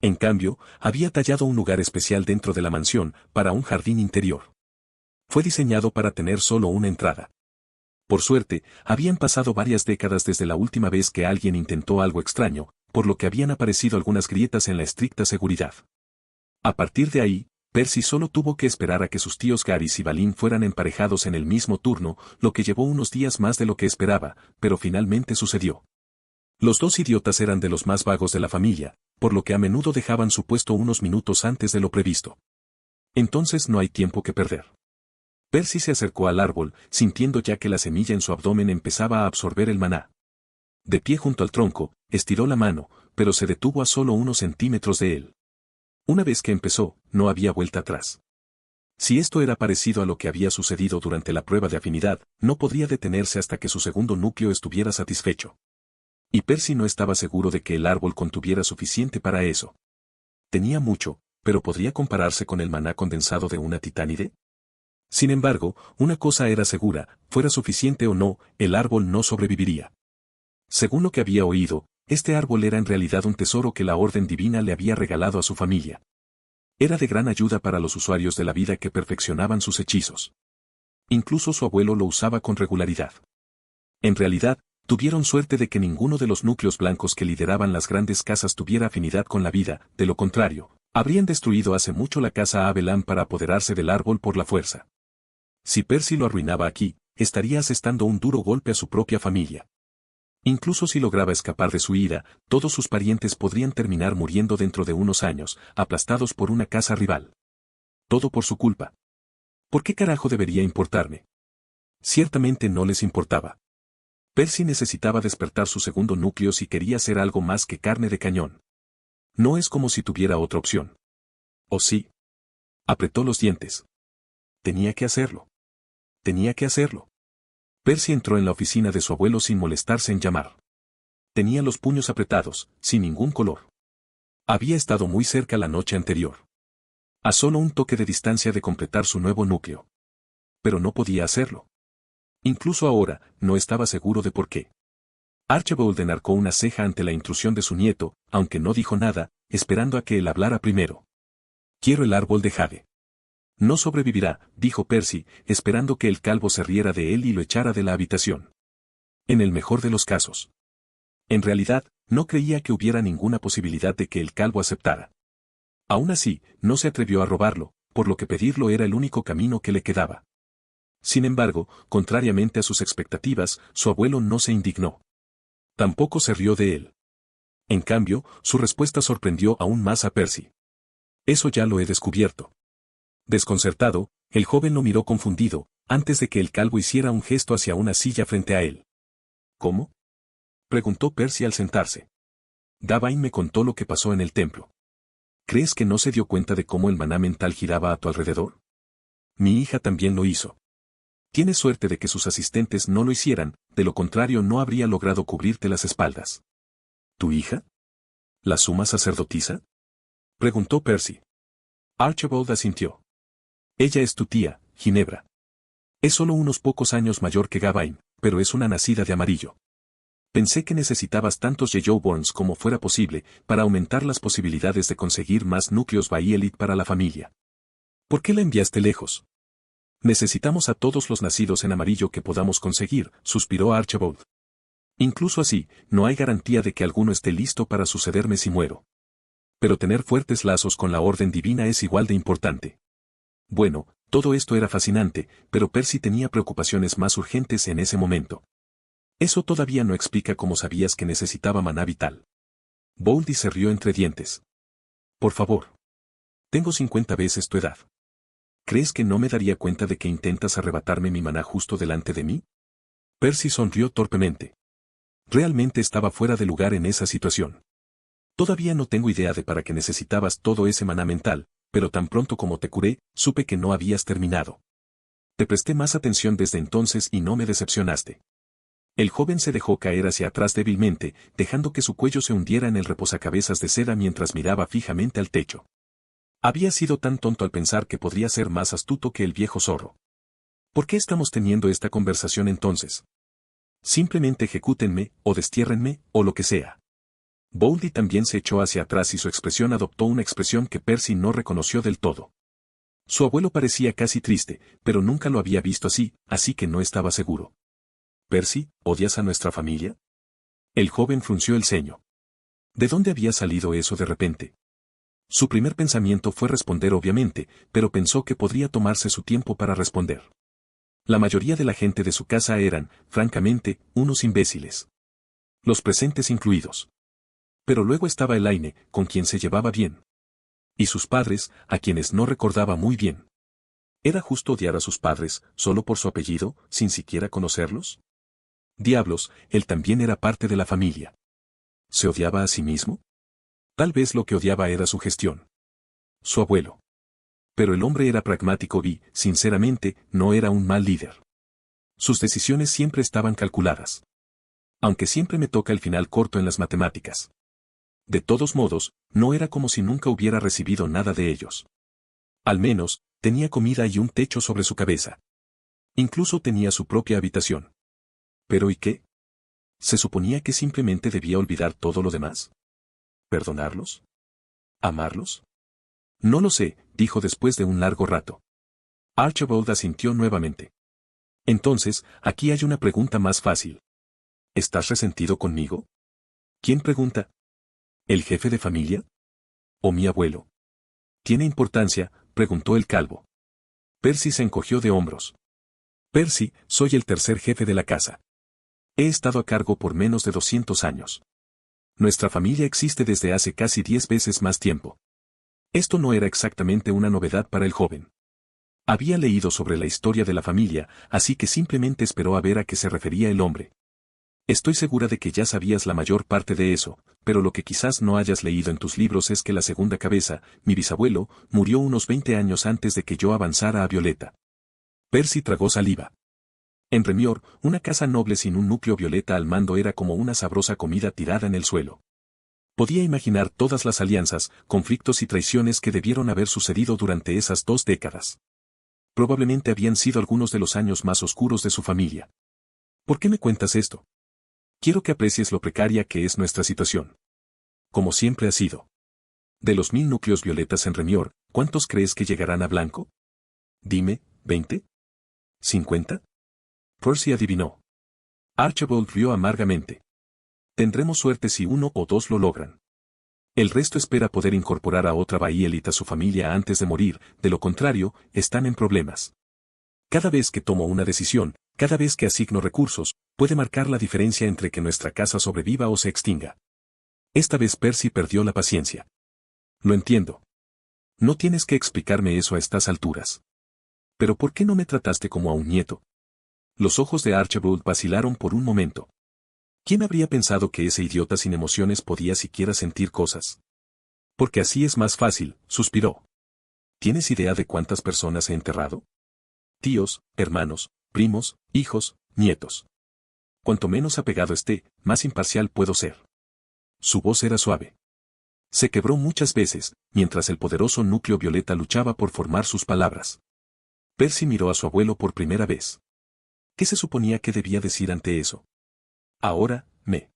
En cambio, había tallado un lugar especial dentro de la mansión, para un jardín interior. Fue diseñado para tener solo una entrada. Por suerte, habían pasado varias décadas desde la última vez que alguien intentó algo extraño, por lo que habían aparecido algunas grietas en la estricta seguridad. A partir de ahí, Percy solo tuvo que esperar a que sus tíos Garys y Balin fueran emparejados en el mismo turno, lo que llevó unos días más de lo que esperaba, pero finalmente sucedió. Los dos idiotas eran de los más vagos de la familia, por lo que a menudo dejaban su puesto unos minutos antes de lo previsto. Entonces no hay tiempo que perder. Percy se acercó al árbol, sintiendo ya que la semilla en su abdomen empezaba a absorber el maná. De pie junto al tronco, estiró la mano, pero se detuvo a solo unos centímetros de él. Una vez que empezó, no había vuelta atrás. Si esto era parecido a lo que había sucedido durante la prueba de afinidad, no podría detenerse hasta que su segundo núcleo estuviera satisfecho. Y Percy no estaba seguro de que el árbol contuviera suficiente para eso. Tenía mucho, pero ¿podría compararse con el maná condensado de una titánide? Sin embargo, una cosa era segura, fuera suficiente o no, el árbol no sobreviviría. Según lo que había oído, este árbol era en realidad un tesoro que la Orden Divina le había regalado a su familia. Era de gran ayuda para los usuarios de la vida que perfeccionaban sus hechizos. Incluso su abuelo lo usaba con regularidad. En realidad, tuvieron suerte de que ninguno de los núcleos blancos que lideraban las grandes casas tuviera afinidad con la vida, de lo contrario, habrían destruido hace mucho la casa Abelan para apoderarse del árbol por la fuerza. Si Percy lo arruinaba aquí, estaría asestando un duro golpe a su propia familia. Incluso si lograba escapar de su ira, todos sus parientes podrían terminar muriendo dentro de unos años, aplastados por una casa rival. Todo por su culpa. ¿Por qué carajo debería importarme? Ciertamente no les importaba. Percy necesitaba despertar su segundo núcleo si quería ser algo más que carne de cañón. No es como si tuviera otra opción. ¿O sí? Apretó los dientes. Tenía que hacerlo. Tenía que hacerlo. Percy entró en la oficina de su abuelo sin molestarse en llamar. Tenía los puños apretados, sin ningún color. Había estado muy cerca la noche anterior. A solo un toque de distancia de completar su nuevo núcleo. Pero no podía hacerlo. Incluso ahora, no estaba seguro de por qué. Archibald enarcó una ceja ante la intrusión de su nieto, aunque no dijo nada, esperando a que él hablara primero. Quiero el árbol de jade. No sobrevivirá, dijo Percy, esperando que el calvo se riera de él y lo echara de la habitación. En el mejor de los casos. En realidad, no creía que hubiera ninguna posibilidad de que el calvo aceptara. Aún así, no se atrevió a robarlo, por lo que pedirlo era el único camino que le quedaba. Sin embargo, contrariamente a sus expectativas, su abuelo no se indignó. Tampoco se rió de él. En cambio, su respuesta sorprendió aún más a Percy. Eso ya lo he descubierto. Desconcertado, el joven lo miró confundido, antes de que el calvo hiciera un gesto hacia una silla frente a él. ¿Cómo? Preguntó Percy al sentarse. Davain me contó lo que pasó en el templo. ¿Crees que no se dio cuenta de cómo el maná mental giraba a tu alrededor? Mi hija también lo hizo. Tienes suerte de que sus asistentes no lo hicieran, de lo contrario no habría logrado cubrirte las espaldas. ¿Tu hija? ¿La suma sacerdotisa? Preguntó Percy. Archibald asintió. Ella es tu tía, Ginebra. Es solo unos pocos años mayor que Gawain, pero es una nacida de amarillo. Pensé que necesitabas tantos Yellowborns como fuera posible, para aumentar las posibilidades de conseguir más núcleos Baielit para la familia. ¿Por qué la enviaste lejos? Necesitamos a todos los nacidos en amarillo que podamos conseguir, suspiró Archibald. Incluso así, no hay garantía de que alguno esté listo para sucederme si muero. Pero tener fuertes lazos con la Orden Divina es igual de importante. Bueno, Todo esto era fascinante, pero Percy tenía preocupaciones más urgentes en ese momento. Eso todavía no explica cómo sabías que necesitaba maná vital. Boldy se rió entre dientes. Por favor. Tengo 50 veces tu edad. ¿Crees que no me daría cuenta de que intentas arrebatarme mi maná justo delante de mí? Percy sonrió torpemente. Realmente estaba fuera de lugar en esa situación. Todavía no tengo idea de para qué necesitabas todo ese maná mental, pero tan pronto como te curé, supe que no habías terminado. Te presté más atención desde entonces y no me decepcionaste. El joven se dejó caer hacia atrás débilmente, dejando que su cuello se hundiera en el reposacabezas de seda mientras miraba fijamente al techo. Había sido tan tonto al pensar que podría ser más astuto que el viejo zorro. ¿Por qué estamos teniendo esta conversación entonces? Simplemente ejecútenme, o destiérrenme, o lo que sea. Boldy también se echó hacia atrás y su expresión adoptó una expresión que Percy no reconoció del todo. Su abuelo parecía casi triste, pero nunca lo había visto así que no estaba seguro. «Percy, ¿odias a nuestra familia?» El joven frunció el ceño. ¿De dónde había salido eso de repente? Su primer pensamiento fue responder obviamente, pero pensó que podría tomarse su tiempo para responder. La mayoría de la gente de su casa eran, francamente, unos imbéciles. Los presentes incluidos. Pero luego estaba Elaine, con quien se llevaba bien. Y sus padres, a quienes no recordaba muy bien. ¿Era justo odiar a sus padres, solo por su apellido, sin siquiera conocerlos? Diablos, él también era parte de la familia. ¿Se odiaba a sí mismo? Tal vez lo que odiaba era su gestión. Su abuelo. Pero el hombre era pragmático y, sinceramente, no era un mal líder. Sus decisiones siempre estaban calculadas. Aunque siempre me toca el final corto en las matemáticas. De todos modos, no era como si nunca hubiera recibido nada de ellos. Al menos, tenía comida y un techo sobre su cabeza. Incluso tenía su propia habitación. ¿Pero y qué? ¿Se suponía que simplemente debía olvidar todo lo demás? ¿Perdonarlos? ¿Amarlos? No lo sé, dijo después de un largo rato. Archibald asintió nuevamente. Entonces, aquí hay una pregunta más fácil. ¿Estás resentido conmigo? ¿Quién pregunta? ¿El jefe de familia? ¿O mi abuelo? ¿Tiene importancia?, preguntó el calvo. Percy se encogió de hombros. Percy, soy el tercer jefe de la casa. He estado a cargo por menos de 200 años. Nuestra familia existe desde hace casi 10 veces más tiempo. Esto no era exactamente una novedad para el joven. Había leído sobre la historia de la familia, así que simplemente esperó a ver a qué se refería el hombre. Estoy segura de que ya sabías la mayor parte de eso, pero lo que quizás no hayas leído en tus libros es que la segunda cabeza, mi bisabuelo, murió unos 20 años antes de que yo avanzara a Violeta. Percy tragó saliva. En Remior, una casa noble sin un núcleo violeta al mando era como una sabrosa comida tirada en el suelo. Podía imaginar todas las alianzas, conflictos y traiciones que debieron haber sucedido durante esas 2 décadas. Probablemente habían sido algunos de los años más oscuros de su familia. ¿Por qué me cuentas esto? Quiero que aprecies lo precaria que es nuestra situación. Como siempre ha sido. De los 1000 núcleos violetas en Remior, ¿cuántos crees que llegarán a blanco? Dime, ¿20? ¿50? Percy adivinó. Archibald rió amargamente. Tendremos suerte si 1 o 2 lo logran. El resto espera poder incorporar a otra Baelite a su familia antes de morir, de lo contrario, están en problemas. Cada vez que tomo una decisión, cada vez que asigno recursos, puede marcar la diferencia entre que nuestra casa sobreviva o se extinga. Esta vez Percy perdió la paciencia. Lo entiendo. No tienes que explicarme eso a estas alturas. ¿Pero por qué no me trataste como a un nieto? Los ojos de Archibald vacilaron por un momento. ¿Quién habría pensado que ese idiota sin emociones podía siquiera sentir cosas? Porque así es más fácil, suspiró. ¿Tienes idea de cuántas personas he enterrado? Tíos, hermanos, primos, hijos, nietos. Cuanto menos apegado esté, más imparcial puedo ser. Su voz era suave. Se quebró muchas veces, mientras el poderoso núcleo violeta luchaba por formar sus palabras. Percy miró a su abuelo por primera vez. ¿Qué se suponía que debía decir ante eso? Ahora, me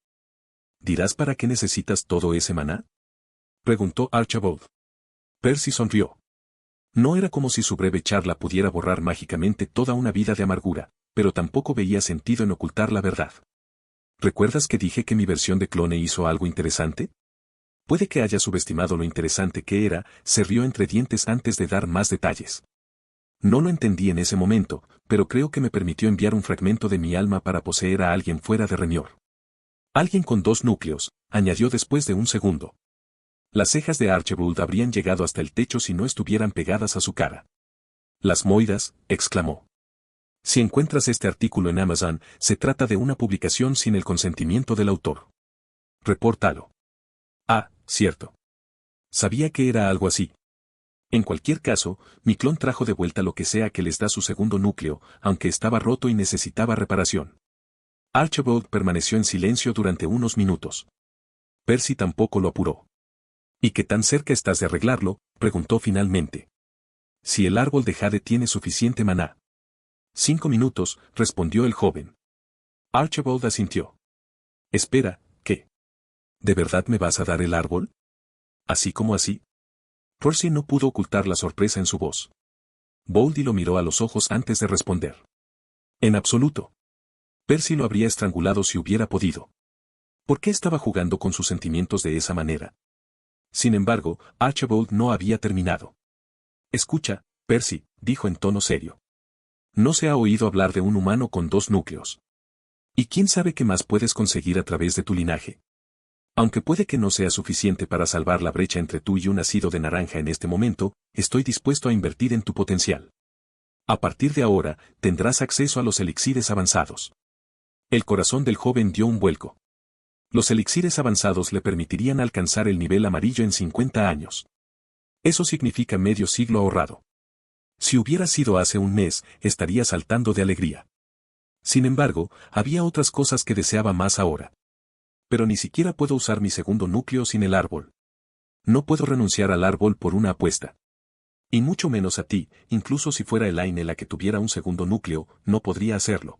¿dirás para qué necesitas todo ese maná? Preguntó Archibald. Percy sonrió. No era como si su breve charla pudiera borrar mágicamente toda una vida de amargura, pero tampoco veía sentido en ocultar la verdad. ¿Recuerdas que dije que mi versión de clone hizo algo interesante? Puede que haya subestimado lo interesante que era, se rió entre dientes antes de dar más detalles. No lo entendí en ese momento, pero creo que me permitió enviar un fragmento de mi alma para poseer a alguien fuera de Renior. Alguien con 2 núcleos, añadió después de un segundo. Las cejas de Archibald habrían llegado hasta el techo si no estuvieran pegadas a su cara. Las moiras, exclamó. Si encuentras este artículo en Amazon, se trata de una publicación sin el consentimiento del autor. Repórtalo. Ah, cierto. Sabía que era algo así. En cualquier caso, mi clon trajo de vuelta lo que sea que les da su segundo núcleo, aunque estaba roto y necesitaba reparación. Archibald permaneció en silencio durante unos minutos. Percy tampoco lo apuró. ¿Y qué tan cerca estás de arreglarlo?, preguntó finalmente. Si el árbol de jade tiene suficiente maná. 5 minutos, respondió el joven. Archibald asintió. Espera, ¿qué? ¿De verdad me vas a dar el árbol? ¿Así como así? Percy no pudo ocultar la sorpresa en su voz. Boldy lo miró a los ojos antes de responder. En absoluto. Percy lo habría estrangulado si hubiera podido. ¿Por qué estaba jugando con sus sentimientos de esa manera? Sin embargo, Archibald no había terminado. Escucha, Percy, dijo en tono serio. No se ha oído hablar de un humano con 2 núcleos. ¿Y quién sabe qué más puedes conseguir a través de tu linaje? Aunque puede que no sea suficiente para salvar la brecha entre tú y un nacido de naranja en este momento, estoy dispuesto a invertir en tu potencial. A partir de ahora, tendrás acceso a los elixires avanzados. El corazón del joven dio un vuelco. Los elixires avanzados le permitirían alcanzar el nivel amarillo en 50 años. Eso significa medio siglo ahorrado. Si hubiera sido hace un mes, estaría saltando de alegría. Sin embargo, había otras cosas que deseaba más ahora. Pero ni siquiera puedo usar mi segundo núcleo sin el árbol. No puedo renunciar al árbol por una apuesta. Y mucho menos a ti, incluso si fuera Elaine la que tuviera un segundo núcleo, no podría hacerlo.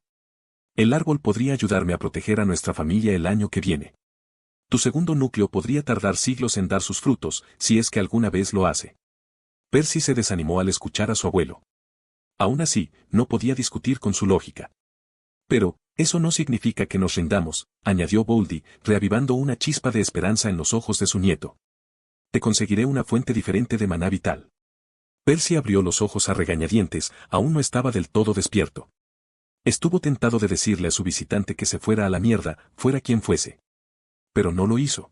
El árbol podría ayudarme a proteger a nuestra familia el año que viene. Tu segundo núcleo podría tardar siglos en dar sus frutos, si es que alguna vez lo hace. Percy se desanimó al escuchar a su abuelo. Aún así, no podía discutir con su lógica. Pero, eso no significa que nos rindamos, añadió Boldy, reavivando una chispa de esperanza en los ojos de su nieto. Te conseguiré una fuente diferente de maná vital. Percy abrió los ojos a regañadientes, aún no estaba del todo despierto. Estuvo tentado de decirle a su visitante que se fuera a la mierda, fuera quien fuese. Pero no lo hizo.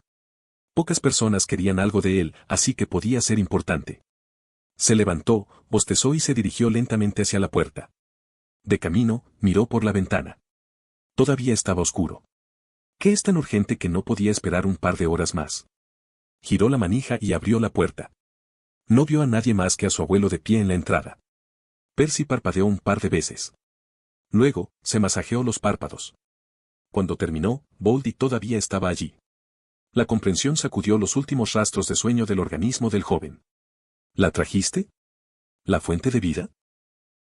Pocas personas querían algo de él, así que podía ser importante. Se levantó, bostezó y se dirigió lentamente hacia la puerta. De camino, miró por la ventana. Todavía estaba oscuro. ¿Qué es tan urgente que no podía esperar un par de horas más? Giró la manija y abrió la puerta. No vio a nadie más que a su abuelo de pie en la entrada. Percy parpadeó un par de veces. Luego, se masajeó los párpados. Cuando terminó, Boldy todavía estaba allí. La comprensión sacudió los últimos rastros de sueño del organismo del joven. ¿La trajiste? ¿La fuente de vida?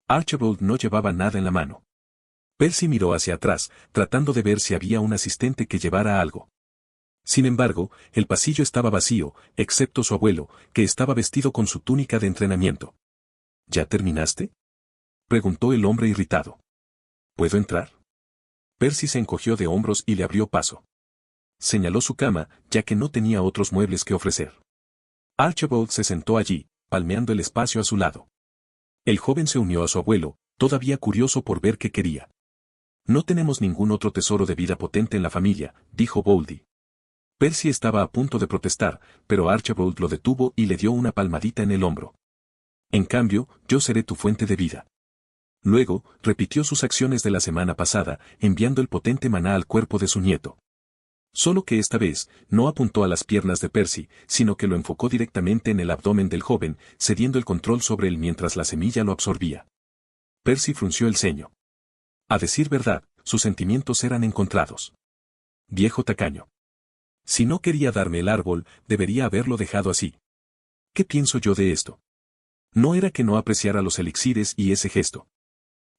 Archibald no llevaba nada en la mano. Percy miró hacia atrás, tratando de ver si había un asistente que llevara algo. Sin embargo, el pasillo estaba vacío, excepto su abuelo, que estaba vestido con su túnica de entrenamiento. ¿Ya terminaste?, preguntó el hombre irritado. ¿Puedo entrar? Percy se encogió de hombros y le abrió paso. Señaló su cama, ya que no tenía otros muebles que ofrecer. Archibald se sentó allí, palmeando el espacio a su lado. El joven se unió a su abuelo, todavía curioso por ver qué quería. No tenemos ningún otro tesoro de vida potente en la familia, dijo Boldy. Percy estaba a punto de protestar, pero Archibald lo detuvo y le dio una palmadita en el hombro. En cambio, yo seré tu fuente de vida. Luego, repitió sus acciones de la semana pasada, enviando el potente maná al cuerpo de su nieto. Solo que esta vez, no apuntó a las piernas de Percy, sino que lo enfocó directamente en el abdomen del joven, cediendo el control sobre él mientras la semilla lo absorbía. Percy frunció el ceño. A decir verdad, sus sentimientos eran encontrados. Viejo tacaño. Si no quería darme el árbol, debería haberlo dejado así. ¿Qué pienso yo de esto? No era que no apreciara los elixires y ese gesto.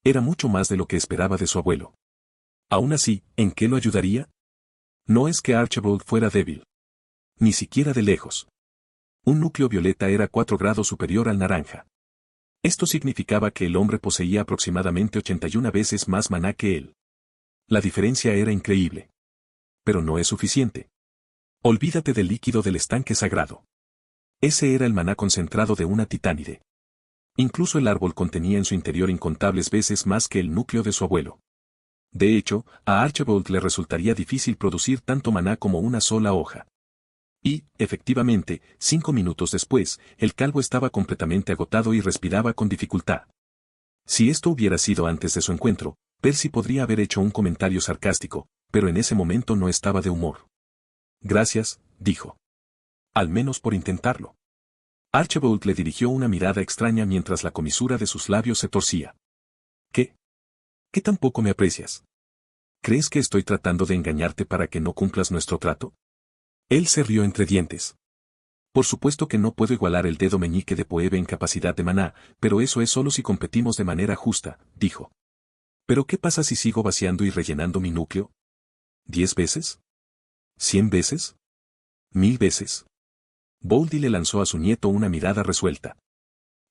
Era mucho más de lo que esperaba de su abuelo. Aún así, ¿en qué lo ayudaría? No es que Archibald fuera débil. Ni siquiera de lejos. Un núcleo violeta era 4 grados superior al naranja. Esto significaba que el hombre poseía aproximadamente 81 veces más maná que él. La diferencia era increíble. Pero no es suficiente. Olvídate del líquido del estanque sagrado. Ese era el maná concentrado de una titánide. Incluso el árbol contenía en su interior incontables veces más que el núcleo de su abuelo. De hecho, a Archibald le resultaría difícil producir tanto maná como una sola hoja. Y, efectivamente, 5 minutos después, el calvo estaba completamente agotado y respiraba con dificultad. Si esto hubiera sido antes de su encuentro, Percy podría haber hecho un comentario sarcástico, pero en ese momento no estaba de humor. Gracias, dijo. Al menos por intentarlo. Archibald le dirigió una mirada extraña mientras la comisura de sus labios se torcía. ¿Qué? ¿Qué tampoco me aprecias? ¿Crees que estoy tratando de engañarte para que no cumplas nuestro trato? Él se rió entre dientes. Por supuesto que no puedo igualar el dedo meñique de Poebe en capacidad de maná, pero eso es solo si competimos de manera justa, dijo. ¿Pero qué pasa si sigo vaciando y rellenando mi núcleo? ¿10 veces? ¿100 veces? ¿1000 veces? Boldy le lanzó a su nieto una mirada resuelta.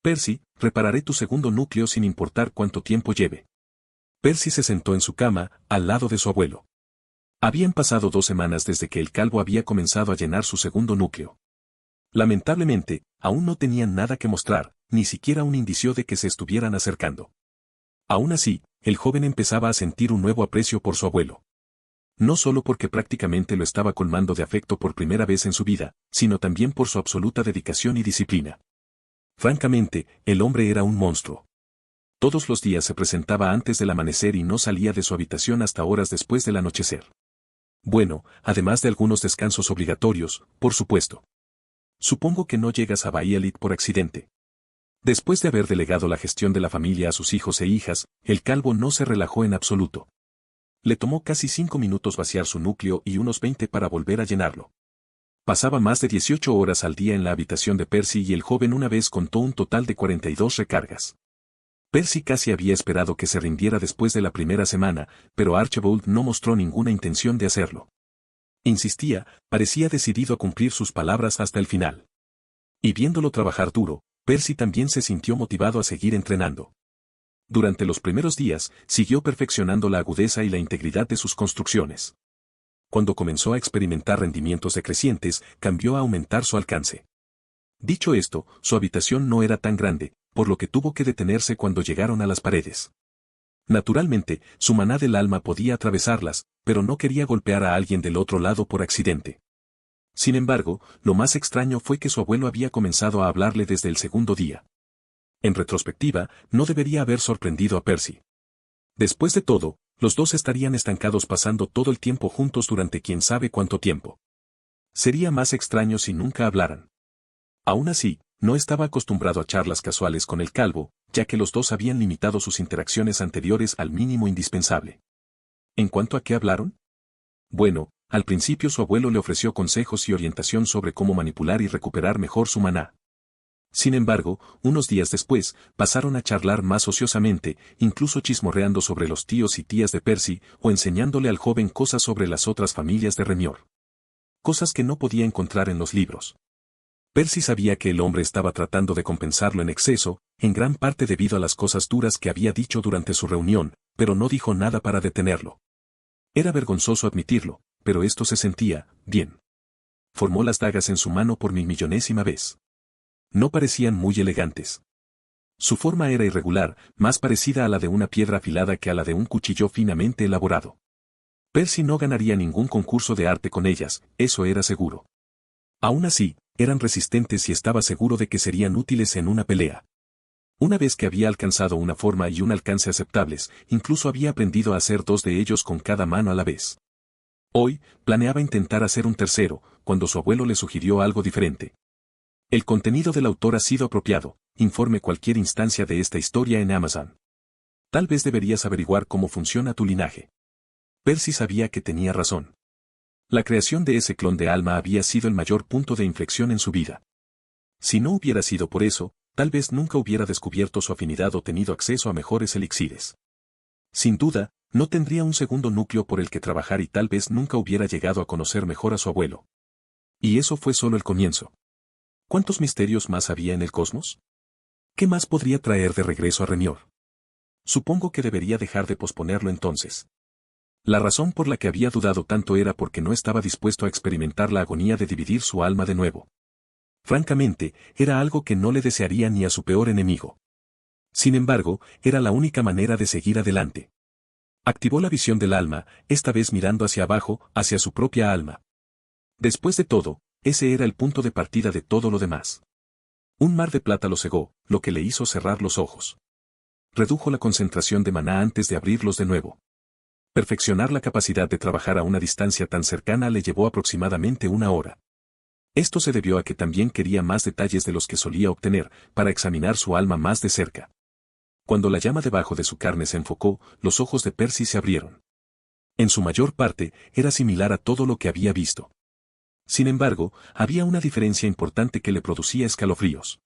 Percy, repararé tu segundo núcleo sin importar cuánto tiempo lleve. Percy se sentó en su cama, al lado de su abuelo. Habían pasado 2 semanas desde que el calvo había comenzado a llenar su segundo núcleo. Lamentablemente, aún no tenían nada que mostrar, ni siquiera un indicio de que se estuvieran acercando. Aún así, el joven empezaba a sentir un nuevo aprecio por su abuelo. No solo porque prácticamente lo estaba colmando de afecto por primera vez en su vida, sino también por su absoluta dedicación y disciplina. Francamente, el hombre era un monstruo. Todos los días se presentaba antes del amanecer y no salía de su habitación hasta horas después del anochecer. Bueno, además de algunos descansos obligatorios, por supuesto. Supongo que no llegas a Bahía Lit por accidente. Después de haber delegado la gestión de la familia a sus hijos e hijas, el calvo no se relajó en absoluto. Le tomó casi 5 minutos vaciar su núcleo y unos 20 para volver a llenarlo. Pasaba más de 18 horas al día en la habitación de Percy y el joven una vez contó un total de 42 recargas. Percy casi había esperado que se rindiera después de la primera semana, pero Archibald no mostró ninguna intención de hacerlo. Insistía, parecía decidido a cumplir sus palabras hasta el final. Y viéndolo trabajar duro, Percy también se sintió motivado a seguir entrenando. Durante los primeros días, siguió perfeccionando la agudeza y la integridad de sus construcciones. Cuando comenzó a experimentar rendimientos decrecientes, cambió a aumentar su alcance. Dicho esto, su habitación no era tan grande, por lo que tuvo que detenerse cuando llegaron a las paredes. Naturalmente, su maná del alma podía atravesarlas, pero no quería golpear a alguien del otro lado por accidente. Sin embargo, lo más extraño fue que su abuelo había comenzado a hablarle desde el segundo día. En retrospectiva, no debería haber sorprendido a Percy. Después de todo, los dos estarían estancados pasando todo el tiempo juntos durante quién sabe cuánto tiempo. Sería más extraño si nunca hablaran. Aún así, no estaba acostumbrado a charlas casuales con el calvo, ya que los dos habían limitado sus interacciones anteriores al mínimo indispensable. ¿En cuanto a qué hablaron? Bueno, al principio su abuelo le ofreció consejos y orientación sobre cómo manipular y recuperar mejor su maná. Sin embargo, unos días después, pasaron a charlar más ociosamente, incluso chismorreando sobre los tíos y tías de Percy, o enseñándole al joven cosas sobre las otras familias de Remior. Cosas que no podía encontrar en los libros. Percy sabía que el hombre estaba tratando de compensarlo en exceso, en gran parte debido a las cosas duras que había dicho durante su reunión, pero no dijo nada para detenerlo. Era vergonzoso admitirlo, pero esto se sentía bien. Formó las dagas en su mano por 1000.000ª vez. No parecían muy elegantes. Su forma era irregular, más parecida a la de una piedra afilada que a la de un cuchillo finamente elaborado. Percy no ganaría ningún concurso de arte con ellas, eso era seguro. Aún así, eran resistentes y estaba seguro de que serían útiles en una pelea. Una vez que había alcanzado una forma y un alcance aceptables, incluso había aprendido a hacer 2 de ellos con cada mano a la vez. Hoy, planeaba intentar hacer un tercero, cuando su abuelo le sugirió algo diferente. El contenido del autor ha sido apropiado, informe cualquier instancia de esta historia en Amazon. Tal vez deberías averiguar cómo funciona tu linaje. Percy sabía que tenía razón. La creación de ese clon de alma había sido el mayor punto de inflexión en su vida. Si no hubiera sido por eso, tal vez nunca hubiera descubierto su afinidad o tenido acceso a mejores elixires. Sin duda, no tendría un segundo núcleo por el que trabajar y tal vez nunca hubiera llegado a conocer mejor a su abuelo. Y eso fue solo el comienzo. ¿Cuántos misterios más había en el cosmos? ¿Qué más podría traer de regreso a Remior? Supongo que debería dejar de posponerlo entonces. La razón por la que había dudado tanto era porque no estaba dispuesto a experimentar la agonía de dividir su alma de nuevo. Francamente, era algo que no le desearía ni a su peor enemigo. Sin embargo, era la única manera de seguir adelante. Activó la visión del alma, esta vez mirando hacia abajo, hacia su propia alma. Después de todo, ese era el punto de partida de todo lo demás. Un mar de plata lo cegó, lo que le hizo cerrar los ojos. Redujo la concentración de maná antes de abrirlos de nuevo. Perfeccionar la capacidad de trabajar a una distancia tan cercana le llevó aproximadamente 1 hora. Esto se debió a que también quería más detalles de los que solía obtener, para examinar su alma más de cerca. Cuando la llama debajo de su carne se enfocó, los ojos de Percy se abrieron. En su mayor parte, era similar a todo lo que había visto. Sin embargo, había una diferencia importante que le producía escalofríos.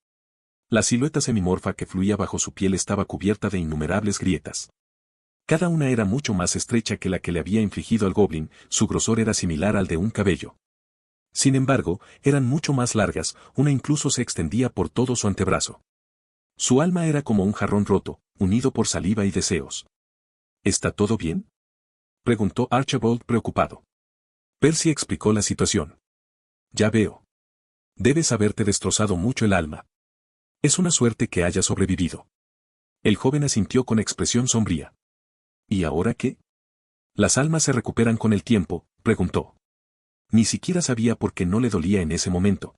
La silueta semimorfa que fluía bajo su piel estaba cubierta de innumerables grietas. Cada una era mucho más estrecha que la que le había infligido al goblin, su grosor era similar al de un cabello. Sin embargo, eran mucho más largas, una incluso se extendía por todo su antebrazo. Su alma era como un jarrón roto, unido por saliva y deseos. ¿Está todo bien?, preguntó Archibald preocupado. Percy explicó la situación. Ya veo. Debes haberte destrozado mucho el alma. Es una suerte que haya sobrevivido. El joven asintió con expresión sombría. ¿Y ahora qué? ¿Las almas se recuperan con el tiempo?, preguntó. Ni siquiera sabía por qué no le dolía en ese momento.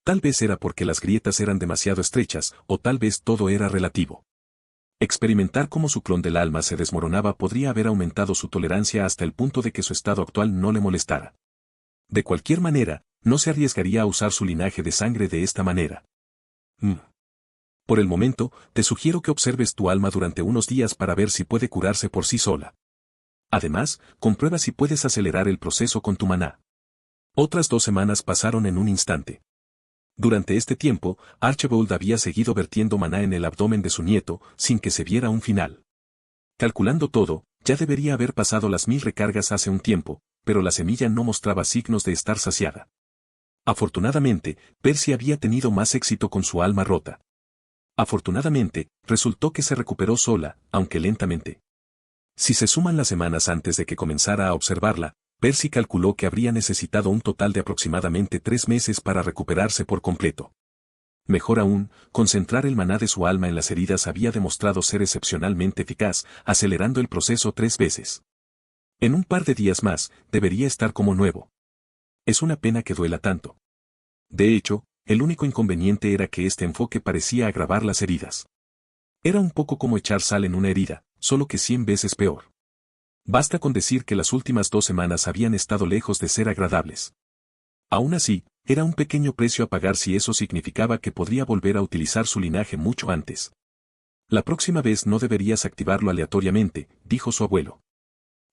Tal vez era porque las grietas eran demasiado estrechas, o tal vez todo era relativo. Experimentar cómo su clon del alma se desmoronaba podría haber aumentado su tolerancia hasta el punto de que su estado actual no le molestara. De cualquier manera, no se arriesgaría a usar su linaje de sangre de esta manera. Por el momento, te sugiero que observes tu alma durante unos días para ver si puede curarse por sí sola. Además, comprueba si puedes acelerar el proceso con tu maná. Otras 2 semanas pasaron en un instante. Durante este tiempo, Archibald había seguido vertiendo maná en el abdomen de su nieto, sin que se viera un final. Calculando todo, ya debería haber pasado las 1000 recargas hace un tiempo, pero la semilla no mostraba signos de estar saciada. Afortunadamente, Percy había tenido más éxito con su alma rota. Afortunadamente, resultó que se recuperó sola, aunque lentamente. Si se suman las semanas antes de que comenzara a observarla, Percy calculó que habría necesitado un total de aproximadamente 3 meses para recuperarse por completo. Mejor aún, concentrar el maná de su alma en las heridas había demostrado ser excepcionalmente eficaz, acelerando el proceso 3 veces. En un par de días más, debería estar como nuevo. Es una pena que duela tanto. De hecho, el único inconveniente era que este enfoque parecía agravar las heridas. Era un poco como echar sal en una herida, solo que 100 veces peor. Basta con decir que las últimas 2 semanas habían estado lejos de ser agradables. Aún así, era un pequeño precio a pagar si eso significaba que podría volver a utilizar su linaje mucho antes. La próxima vez no deberías activarlo aleatoriamente, dijo su abuelo.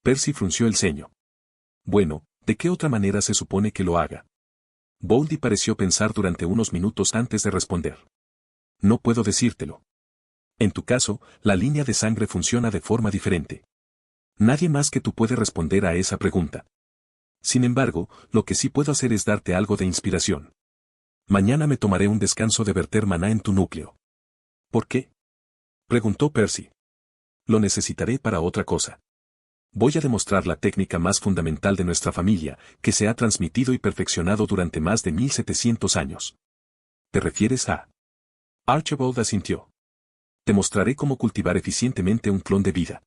Percy frunció el ceño. Bueno, ¿de qué otra manera se supone que lo haga? Boldy pareció pensar durante unos minutos antes de responder. No puedo decírtelo. En tu caso, la línea de sangre funciona de forma diferente. Nadie más que tú puede responder a esa pregunta. Sin embargo, lo que sí puedo hacer es darte algo de inspiración. Mañana me tomaré un descanso de verter maná en tu núcleo. ¿Por qué?, preguntó Percy. Lo necesitaré para otra cosa. Voy a demostrar la técnica más fundamental de nuestra familia, que se ha transmitido y perfeccionado durante más de 1700 años. ¿Te refieres a? Archibald asintió. Te mostraré cómo cultivar eficientemente un clon de vida.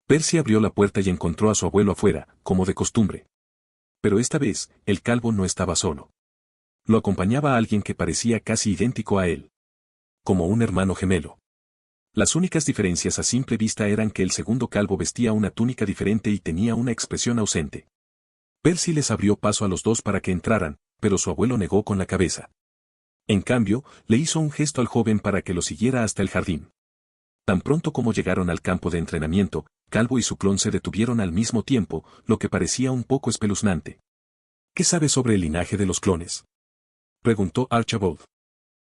Percy abrió la puerta y encontró a su abuelo afuera, como de costumbre. Pero esta vez, el calvo no estaba solo. Lo acompañaba alguien que parecía casi idéntico a él. Como un hermano gemelo. Las únicas diferencias a simple vista eran que el segundo calvo vestía una túnica diferente y tenía una expresión ausente. Percy les abrió paso a los dos para que entraran, pero su abuelo negó con la cabeza. En cambio, le hizo un gesto al joven para que lo siguiera hasta el jardín. Tan pronto como llegaron al campo de entrenamiento, Calvo y su clon se detuvieron al mismo tiempo, lo que parecía un poco espeluznante. ¿Qué sabes sobre el linaje de los clones?, preguntó Archibald.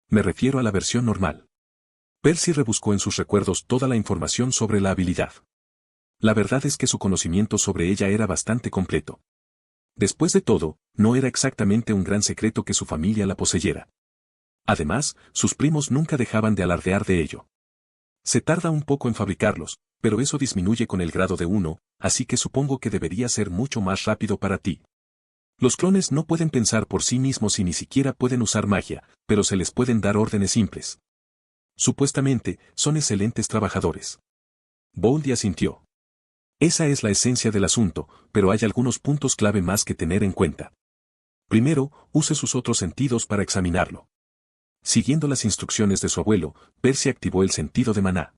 Me refiero a la versión normal. Percy rebuscó en sus recuerdos toda la información sobre la habilidad. La verdad es que su conocimiento sobre ella era bastante completo. Después de todo, no era exactamente un gran secreto que su familia la poseyera. Además, sus primos nunca dejaban de alardear de ello. Se tarda un poco en fabricarlos, pero eso disminuye con el grado de 1, así que supongo que debería ser mucho más rápido para ti. Los clones no pueden pensar por sí mismos y ni siquiera pueden usar magia, pero se les pueden dar órdenes simples. Supuestamente, son excelentes trabajadores. Boldy asintió. Esa es la esencia del asunto, pero hay algunos puntos clave más que tener en cuenta. Primero, use sus otros sentidos para examinarlo. Siguiendo las instrucciones de su abuelo, Percy activó el sentido de maná.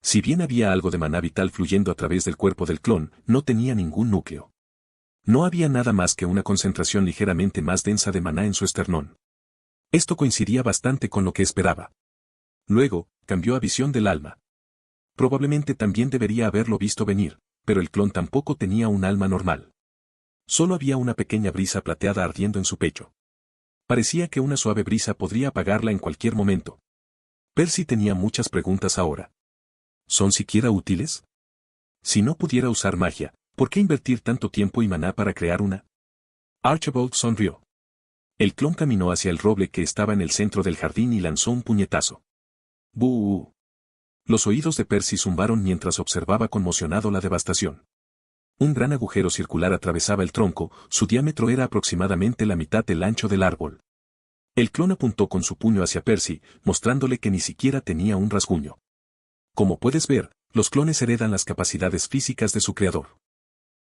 Si bien había algo de maná vital fluyendo a través del cuerpo del clon, no tenía ningún núcleo. No había nada más que una concentración ligeramente más densa de maná en su esternón. Esto coincidía bastante con lo que esperaba. Luego, cambió a visión del alma. Probablemente también debería haberlo visto venir, pero el clon tampoco tenía un alma normal. Solo había una pequeña brisa plateada ardiendo en su pecho. Parecía que una suave brisa podría apagarla en cualquier momento. Percy tenía muchas preguntas ahora. ¿Son siquiera útiles? Si no pudiera usar magia, ¿por qué invertir tanto tiempo y maná para crear una? Archibald sonrió. El clon caminó hacia el roble que estaba en el centro del jardín y lanzó un puñetazo. ¡Bú! Los oídos de Percy zumbaron mientras observaba conmocionado la devastación. Un gran agujero circular atravesaba el tronco, su diámetro era aproximadamente la mitad del ancho del árbol. El clon apuntó con su puño hacia Percy, mostrándole que ni siquiera tenía un rasguño. Como puedes ver, los clones heredan las capacidades físicas de su creador.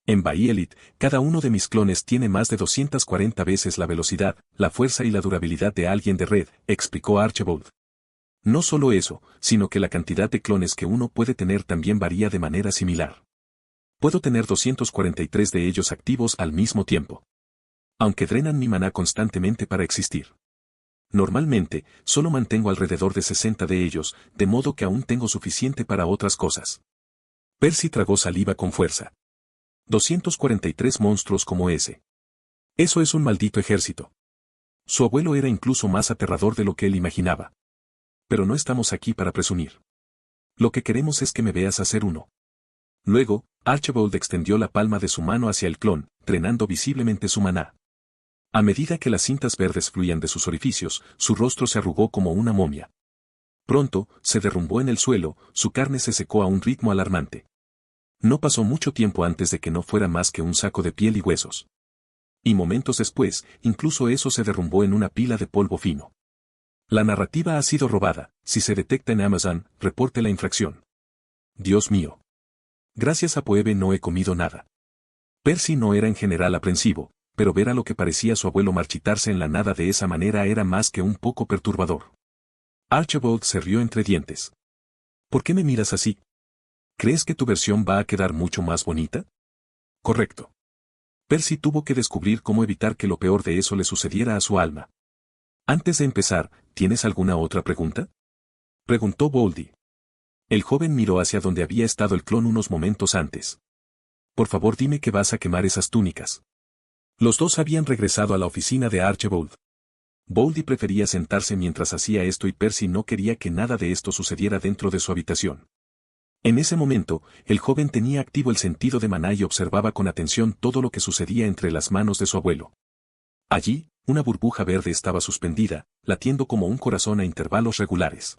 En Bahía Elite, cada uno de mis clones tiene más de 240 veces la velocidad, la fuerza y la durabilidad de alguien de Red, explicó Archibald. No solo eso, sino que la cantidad de clones que uno puede tener también varía de manera similar. Puedo tener 243 de ellos activos al mismo tiempo. Aunque drenan mi maná constantemente para existir. Normalmente, solo mantengo alrededor de 60 de ellos, de modo que aún tengo suficiente para otras cosas. Percy tragó saliva con fuerza. 243 monstruos como ese. Eso es un maldito ejército. Su abuelo era incluso más aterrador de lo que él imaginaba. Pero no estamos aquí para presumir. Lo que queremos es que me veas hacer uno. Luego, Archibald extendió la palma de su mano hacia el clon, drenando visiblemente su maná. A medida que las cintas verdes fluían de sus orificios, su rostro se arrugó como una momia. Pronto, se derrumbó en el suelo, su carne se secó a un ritmo alarmante. No pasó mucho tiempo antes de que no fuera más que un saco de piel y huesos. Y momentos después, incluso eso se derrumbó en una pila de polvo fino. La narrativa ha sido robada. Si se detecta en Amazon, reporte la infracción. Dios mío. Gracias a Poebe no he comido nada. Percy no era en general aprensivo, pero ver a lo que parecía su abuelo marchitarse en la nada de esa manera era más que un poco perturbador. Archibald se rió entre dientes. ¿Por qué me miras así? ¿Crees que tu versión va a quedar mucho más bonita? Correcto. Percy tuvo que descubrir cómo evitar que lo peor de eso le sucediera a su alma. Antes de empezar, ¿tienes alguna otra pregunta? Preguntó Boldy. El joven miró hacia donde había estado el clon unos momentos antes. Por favor dime que vas a quemar esas túnicas. Los dos habían regresado a la oficina de Archibald. Boldy prefería sentarse mientras hacía esto y Percy no quería que nada de esto sucediera dentro de su habitación. En ese momento, el joven tenía activo el sentido de maná y observaba con atención todo lo que sucedía entre las manos de su abuelo. Allí, una burbuja verde estaba suspendida, latiendo como un corazón a intervalos regulares.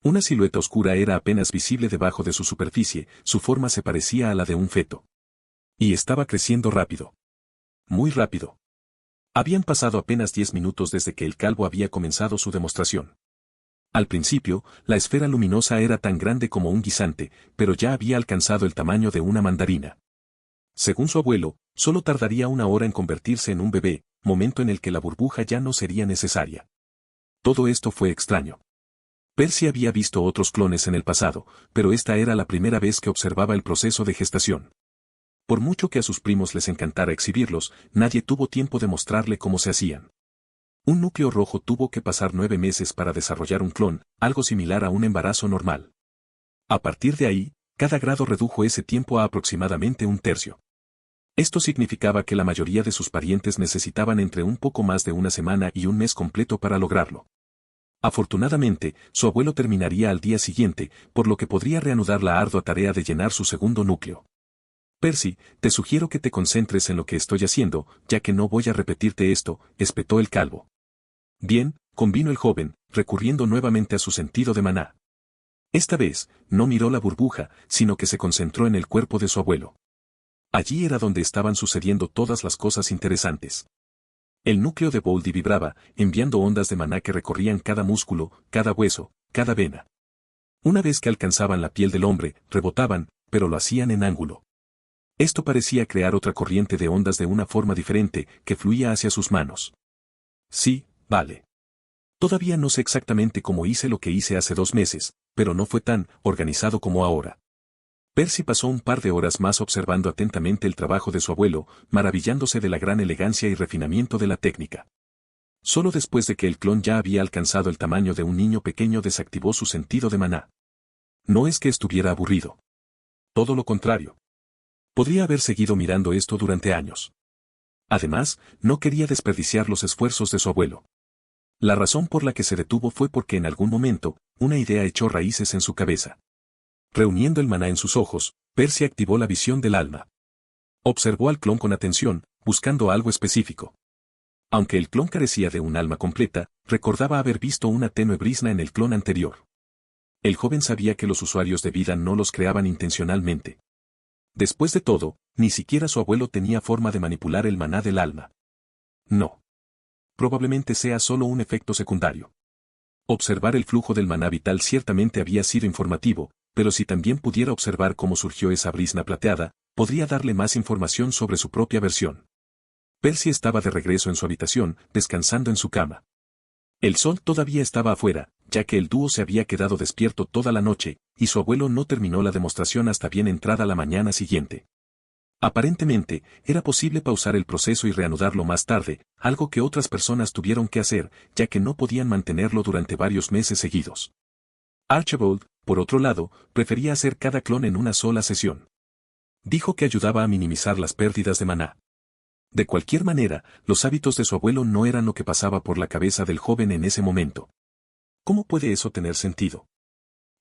Una silueta oscura era apenas visible debajo de su superficie, su forma se parecía a la de un feto. Y estaba creciendo rápido. Muy rápido. Habían pasado apenas 10 minutos desde que el calvo había comenzado su demostración. Al principio, la esfera luminosa era tan grande como un guisante, pero ya había alcanzado el tamaño de una mandarina. Según su abuelo, solo tardaría una hora en convertirse en un bebé, momento en el que la burbuja ya no sería necesaria. Todo esto fue extraño. Percy había visto otros clones en el pasado, pero esta era la primera vez que observaba el proceso de gestación. Por mucho que a sus primos les encantara exhibirlos, nadie tuvo tiempo de mostrarle cómo se hacían. Un núcleo rojo tuvo que pasar 9 meses para desarrollar un clon, algo similar a un embarazo normal. A partir de ahí, cada grado redujo ese tiempo a aproximadamente un tercio. Esto significaba que la mayoría de sus parientes necesitaban entre un poco más de una semana y un mes completo para lograrlo. Afortunadamente, su abuelo terminaría al día siguiente, por lo que podría reanudar la ardua tarea de llenar su segundo núcleo. Percy, te sugiero que te concentres en lo que estoy haciendo, ya que no voy a repetirte esto, espetó el calvo. Bien, convino el joven, recurriendo nuevamente a su sentido de maná. Esta vez, no miró la burbuja, sino que se concentró en el cuerpo de su abuelo. Allí era donde estaban sucediendo todas las cosas interesantes. El núcleo de Boldy vibraba, enviando ondas de maná que recorrían cada músculo, cada hueso, cada vena. Una vez que alcanzaban la piel del hombre, rebotaban, pero lo hacían en ángulo. Esto parecía crear otra corriente de ondas de una forma diferente, que fluía hacia sus manos. Sí, vale. Todavía no sé exactamente cómo hice lo que hice hace 2 meses, pero no fue tan organizado como ahora. Percy pasó un par de horas más observando atentamente el trabajo de su abuelo, maravillándose de la gran elegancia y refinamiento de la técnica. Solo después de que el clon ya había alcanzado el tamaño de un niño pequeño desactivó su sentido de maná. No es que estuviera aburrido. Todo lo contrario. Podría haber seguido mirando esto durante años. Además, no quería desperdiciar los esfuerzos de su abuelo. La razón por la que se detuvo fue porque en algún momento, una idea echó raíces en su cabeza. Reuniendo el maná en sus ojos, Percy activó la visión del alma. Observó al clon con atención, buscando algo específico. Aunque el clon carecía de un alma completa, recordaba haber visto una tenue brizna en el clon anterior. El joven sabía que los usuarios de vida no los creaban intencionalmente. Después de todo, ni siquiera su abuelo tenía forma de manipular el maná del alma. No. Probablemente sea solo un efecto secundario. Observar el flujo del maná vital ciertamente había sido informativo, pero si también pudiera observar cómo surgió esa brizna plateada, podría darle más información sobre su propia versión. Percy estaba de regreso en su habitación, descansando en su cama. El sol todavía estaba afuera, ya que el dúo se había quedado despierto toda la noche, y su abuelo no terminó la demostración hasta bien entrada la mañana siguiente. Aparentemente, era posible pausar el proceso y reanudarlo más tarde, algo que otras personas tuvieron que hacer, ya que no podían mantenerlo durante varios meses seguidos. Archibald, por otro lado, prefería hacer cada clon en una sola sesión. Dijo que ayudaba a minimizar las pérdidas de maná. De cualquier manera, los hábitos de su abuelo no eran lo que pasaba por la cabeza del joven en ese momento. ¿Cómo puede eso tener sentido?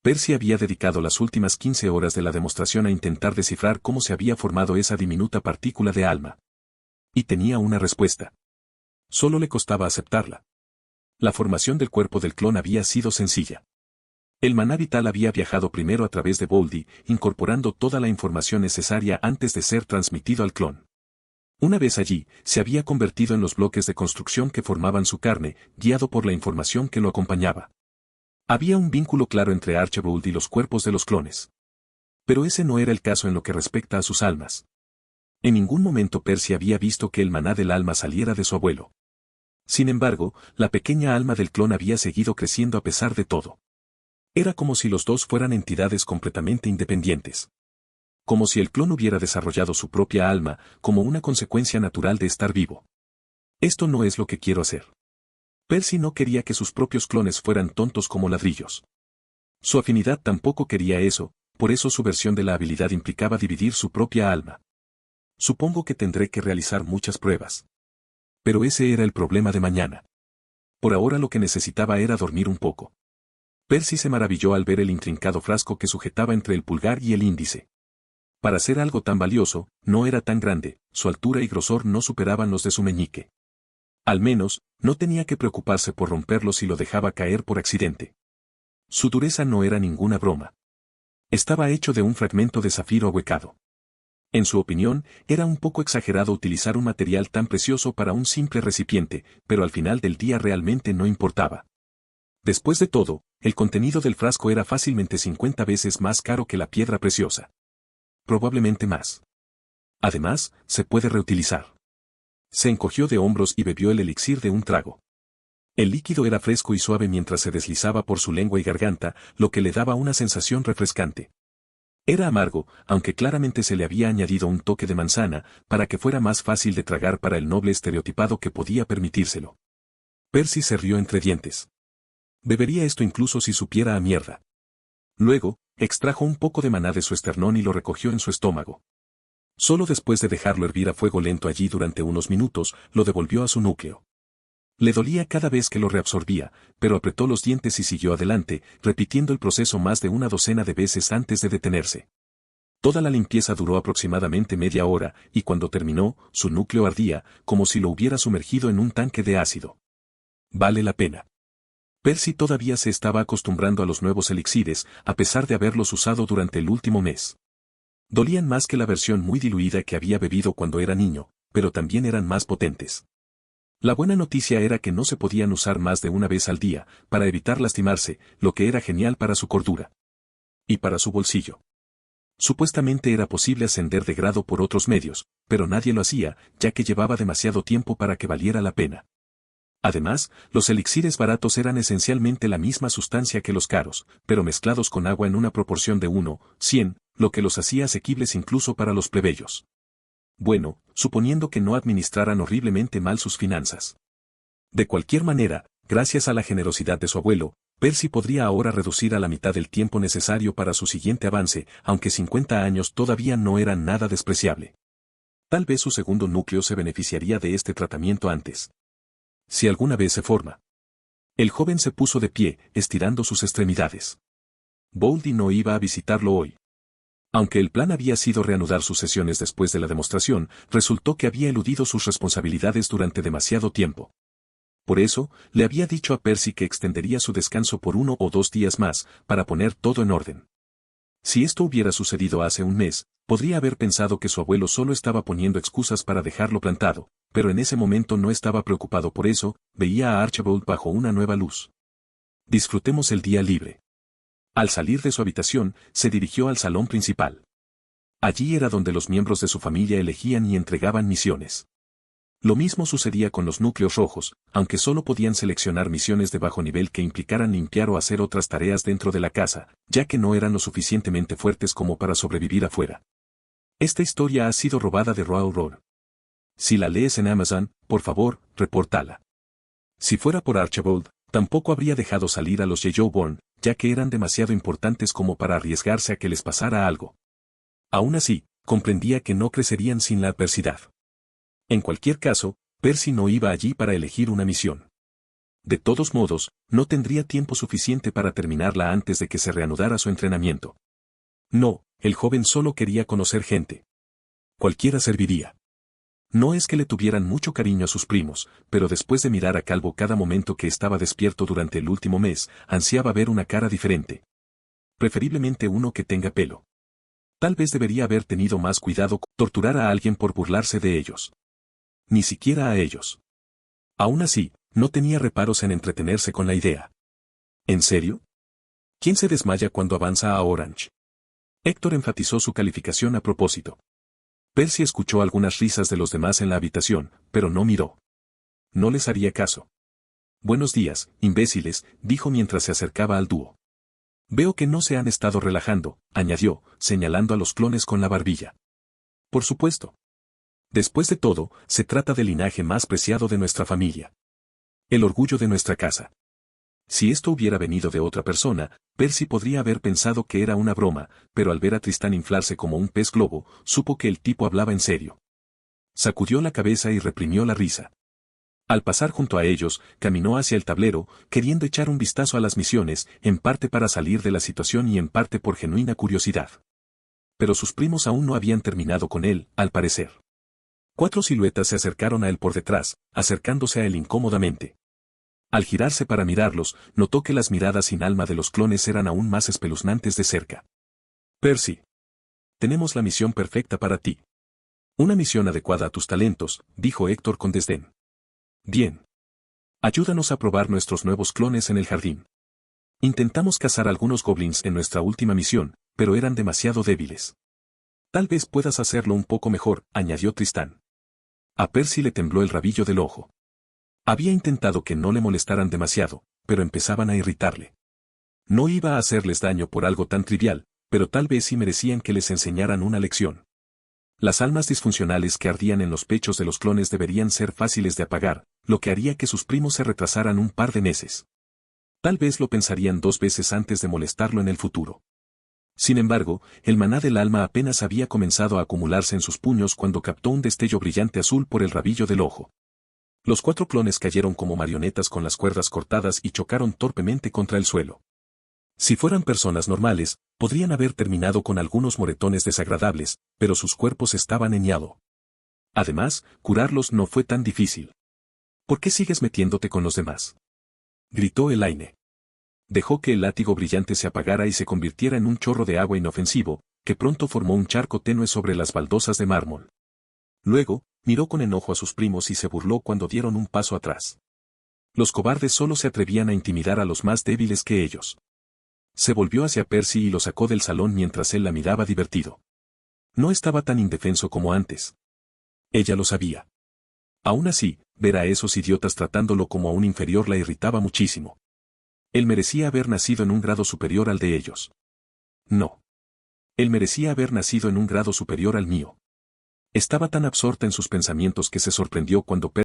Percy había dedicado las últimas 15 horas de la demostración a intentar descifrar cómo se había formado esa diminuta partícula de alma. Y tenía una respuesta. Solo le costaba aceptarla. La formación del cuerpo del clon había sido sencilla. El maná vital había viajado primero a través de Boldy, incorporando toda la información necesaria antes de ser transmitido al clon. Una vez allí, se había convertido en los bloques de construcción que formaban su carne, guiado por la información que lo acompañaba. Había un vínculo claro entre Archibald y los cuerpos de los clones. Pero ese no era el caso en lo que respecta a sus almas. En ningún momento Percy había visto que el maná del alma saliera de su abuelo. Sin embargo, la pequeña alma del clon había seguido creciendo a pesar de todo. Era como si los dos fueran entidades completamente independientes. Como si el clon hubiera desarrollado su propia alma, como una consecuencia natural de estar vivo. Esto no es lo que quiero hacer. Percy no quería que sus propios clones fueran tontos como ladrillos. Su afinidad tampoco quería eso, por eso su versión de la habilidad implicaba dividir su propia alma. Supongo que tendré que realizar muchas pruebas. Pero ese era el problema de mañana. Por ahora lo que necesitaba era dormir un poco. Percy se maravilló al ver el intrincado frasco que sujetaba entre el pulgar y el índice. Para ser algo tan valioso, no era tan grande, su altura y grosor no superaban los de su meñique. Al menos, no tenía que preocuparse por romperlo si lo dejaba caer por accidente. Su dureza no era ninguna broma. Estaba hecho de un fragmento de zafiro ahuecado. En su opinión, era un poco exagerado utilizar un material tan precioso para un simple recipiente, pero al final del día realmente no importaba. Después de todo, el contenido del frasco era fácilmente 50 veces más caro que la piedra preciosa. Probablemente más. Además, se puede reutilizar. Se encogió de hombros y bebió el elixir de un trago. El líquido era fresco y suave mientras se deslizaba por su lengua y garganta, lo que le daba una sensación refrescante. Era amargo, aunque claramente se le había añadido un toque de manzana, para que fuera más fácil de tragar para el noble estereotipado que podía permitírselo. Percy se rió entre dientes. Bebería esto incluso si supiera a mierda. Luego, extrajo un poco de maná de su esternón y lo recogió en su estómago. Solo después de dejarlo hervir a fuego lento allí durante unos minutos, lo devolvió a su núcleo. Le dolía cada vez que lo reabsorbía, pero apretó los dientes y siguió adelante, repitiendo el proceso más de una docena de veces antes de detenerse. Toda la limpieza duró aproximadamente media hora, y cuando terminó, su núcleo ardía, como si lo hubiera sumergido en un tanque de ácido. Vale la pena. Percy todavía se estaba acostumbrando a los nuevos elixires, a pesar de haberlos usado durante el último mes. Dolían más que la versión muy diluida que había bebido cuando era niño, pero también eran más potentes. La buena noticia era que no se podían usar más de una vez al día, para evitar lastimarse, lo que era genial para su cordura. Y para su bolsillo. Supuestamente era posible ascender de grado por otros medios, pero nadie lo hacía, ya que llevaba demasiado tiempo para que valiera la pena. Además, los elixires baratos eran esencialmente la misma sustancia que los caros, pero mezclados con agua en una proporción de 1:100, lo que los hacía asequibles incluso para los plebeyos. Bueno, suponiendo que no administraran horriblemente mal sus finanzas. De cualquier manera, gracias a la generosidad de su abuelo, Percy podría ahora reducir a la mitad el tiempo necesario para su siguiente avance, aunque 50 años todavía no eran nada despreciable. Tal vez su segundo núcleo se beneficiaría de este tratamiento antes. Si alguna vez se forma. El joven se puso de pie, estirando sus extremidades. Boldy no iba a visitarlo hoy. Aunque el plan había sido reanudar sus sesiones después de la demostración, resultó que había eludido sus responsabilidades durante demasiado tiempo. Por eso, le había dicho a Percy que extendería su descanso por 1 o 2 días más, para poner todo en orden. Si esto hubiera sucedido hace un mes, podría haber pensado que su abuelo solo estaba poniendo excusas para dejarlo plantado, pero en ese momento no estaba preocupado por eso, veía a Archibald bajo una nueva luz. Disfrutemos el día libre. Al salir de su habitación, se dirigió al salón principal. Allí era donde los miembros de su familia elegían y entregaban misiones. Lo mismo sucedía con los núcleos rojos, aunque solo podían seleccionar misiones de bajo nivel que implicaran limpiar o hacer otras tareas dentro de la casa, ya que no eran lo suficientemente fuertes como para sobrevivir afuera. Esta historia ha sido robada de Roald Dahl. Si la lees en Amazon, por favor, repórtala. Si fuera por Archibald, tampoco habría dejado salir a los Yellowborn, ya que eran demasiado importantes como para arriesgarse a que les pasara algo. Aún así, comprendía que no crecerían sin la adversidad. En cualquier caso, Percy no iba allí para elegir una misión. De todos modos, no tendría tiempo suficiente para terminarla antes de que se reanudara su entrenamiento. No, el joven solo quería conocer gente. Cualquiera serviría. No es que le tuvieran mucho cariño a sus primos, pero después de mirar a Calvo cada momento que estaba despierto durante el último mes, ansiaba ver una cara diferente. Preferiblemente uno que tenga pelo. Tal vez debería haber tenido más cuidado con torturar a alguien por burlarse de ellos. Ni siquiera a ellos. Aún así, no tenía reparos en entretenerse con la idea. ¿En serio? ¿Quién se desmaya cuando avanza a Orange? Héctor enfatizó su calificación a propósito. Percy escuchó algunas risas de los demás en la habitación, pero no miró. No les haría caso. Buenos días, imbéciles, dijo mientras se acercaba al dúo. Veo que no se han estado relajando, añadió, señalando a los clones con la barbilla. Por supuesto. Después de todo, se trata del linaje más preciado de nuestra familia. El orgullo de nuestra casa. Si esto hubiera venido de otra persona, Percy podría haber pensado que era una broma, pero al ver a Tristán inflarse como un pez globo, supo que el tipo hablaba en serio. Sacudió la cabeza y reprimió la risa. Al pasar junto a ellos, caminó hacia el tablero, queriendo echar un vistazo a las misiones, en parte para salir de la situación y en parte por genuina curiosidad. Pero sus primos aún no habían terminado con él, al parecer. 4 siluetas se acercaron a él por detrás, acercándose a él incómodamente. Al girarse para mirarlos, notó que las miradas sin alma de los clones eran aún más espeluznantes de cerca. Percy. Tenemos la misión perfecta para ti. Una misión adecuada a tus talentos, dijo Héctor con desdén. Bien. Ayúdanos a probar nuestros nuevos clones en el jardín. Intentamos cazar algunos goblins en nuestra última misión, pero eran demasiado débiles. Tal vez puedas hacerlo un poco mejor, añadió Tristán. A Percy le tembló el rabillo del ojo. Había intentado que no le molestaran demasiado, pero empezaban a irritarle. No iba a hacerles daño por algo tan trivial, pero tal vez sí merecían que les enseñaran una lección. Las almas disfuncionales que ardían en los pechos de los clones deberían ser fáciles de apagar, lo que haría que sus primos se retrasaran un par de meses. Tal vez lo pensarían 2 veces antes de molestarlo en el futuro. Sin embargo, el maná del alma apenas había comenzado a acumularse en sus puños cuando captó un destello brillante azul por el rabillo del ojo. Los 4 clones cayeron como marionetas con las cuerdas cortadas y chocaron torpemente contra el suelo. Si fueran personas normales, podrían haber terminado con algunos moretones desagradables, pero sus cuerpos estaban en hielo. Además, curarlos no fue tan difícil. ¿Por qué sigues metiéndote con los demás?, gritó Elaine. Dejó que el látigo brillante se apagara y se convirtiera en un chorro de agua inofensivo, que pronto formó un charco tenue sobre las baldosas de mármol. Luego, Miró con enojo a sus primos y se burló cuando dieron un paso atrás. Los cobardes solo se atrevían a intimidar a los más débiles que ellos. Se volvió hacia Percy y lo sacó del salón mientras él la miraba divertido. No estaba tan indefenso como antes. Ella lo sabía. Aún así, ver a esos idiotas tratándolo como a un inferior la irritaba muchísimo. Él merecía haber nacido en un grado superior al de ellos. No. Él merecía haber nacido en un grado superior al mío. Estaba tan absorta en sus pensamientos que se sorprendió cuando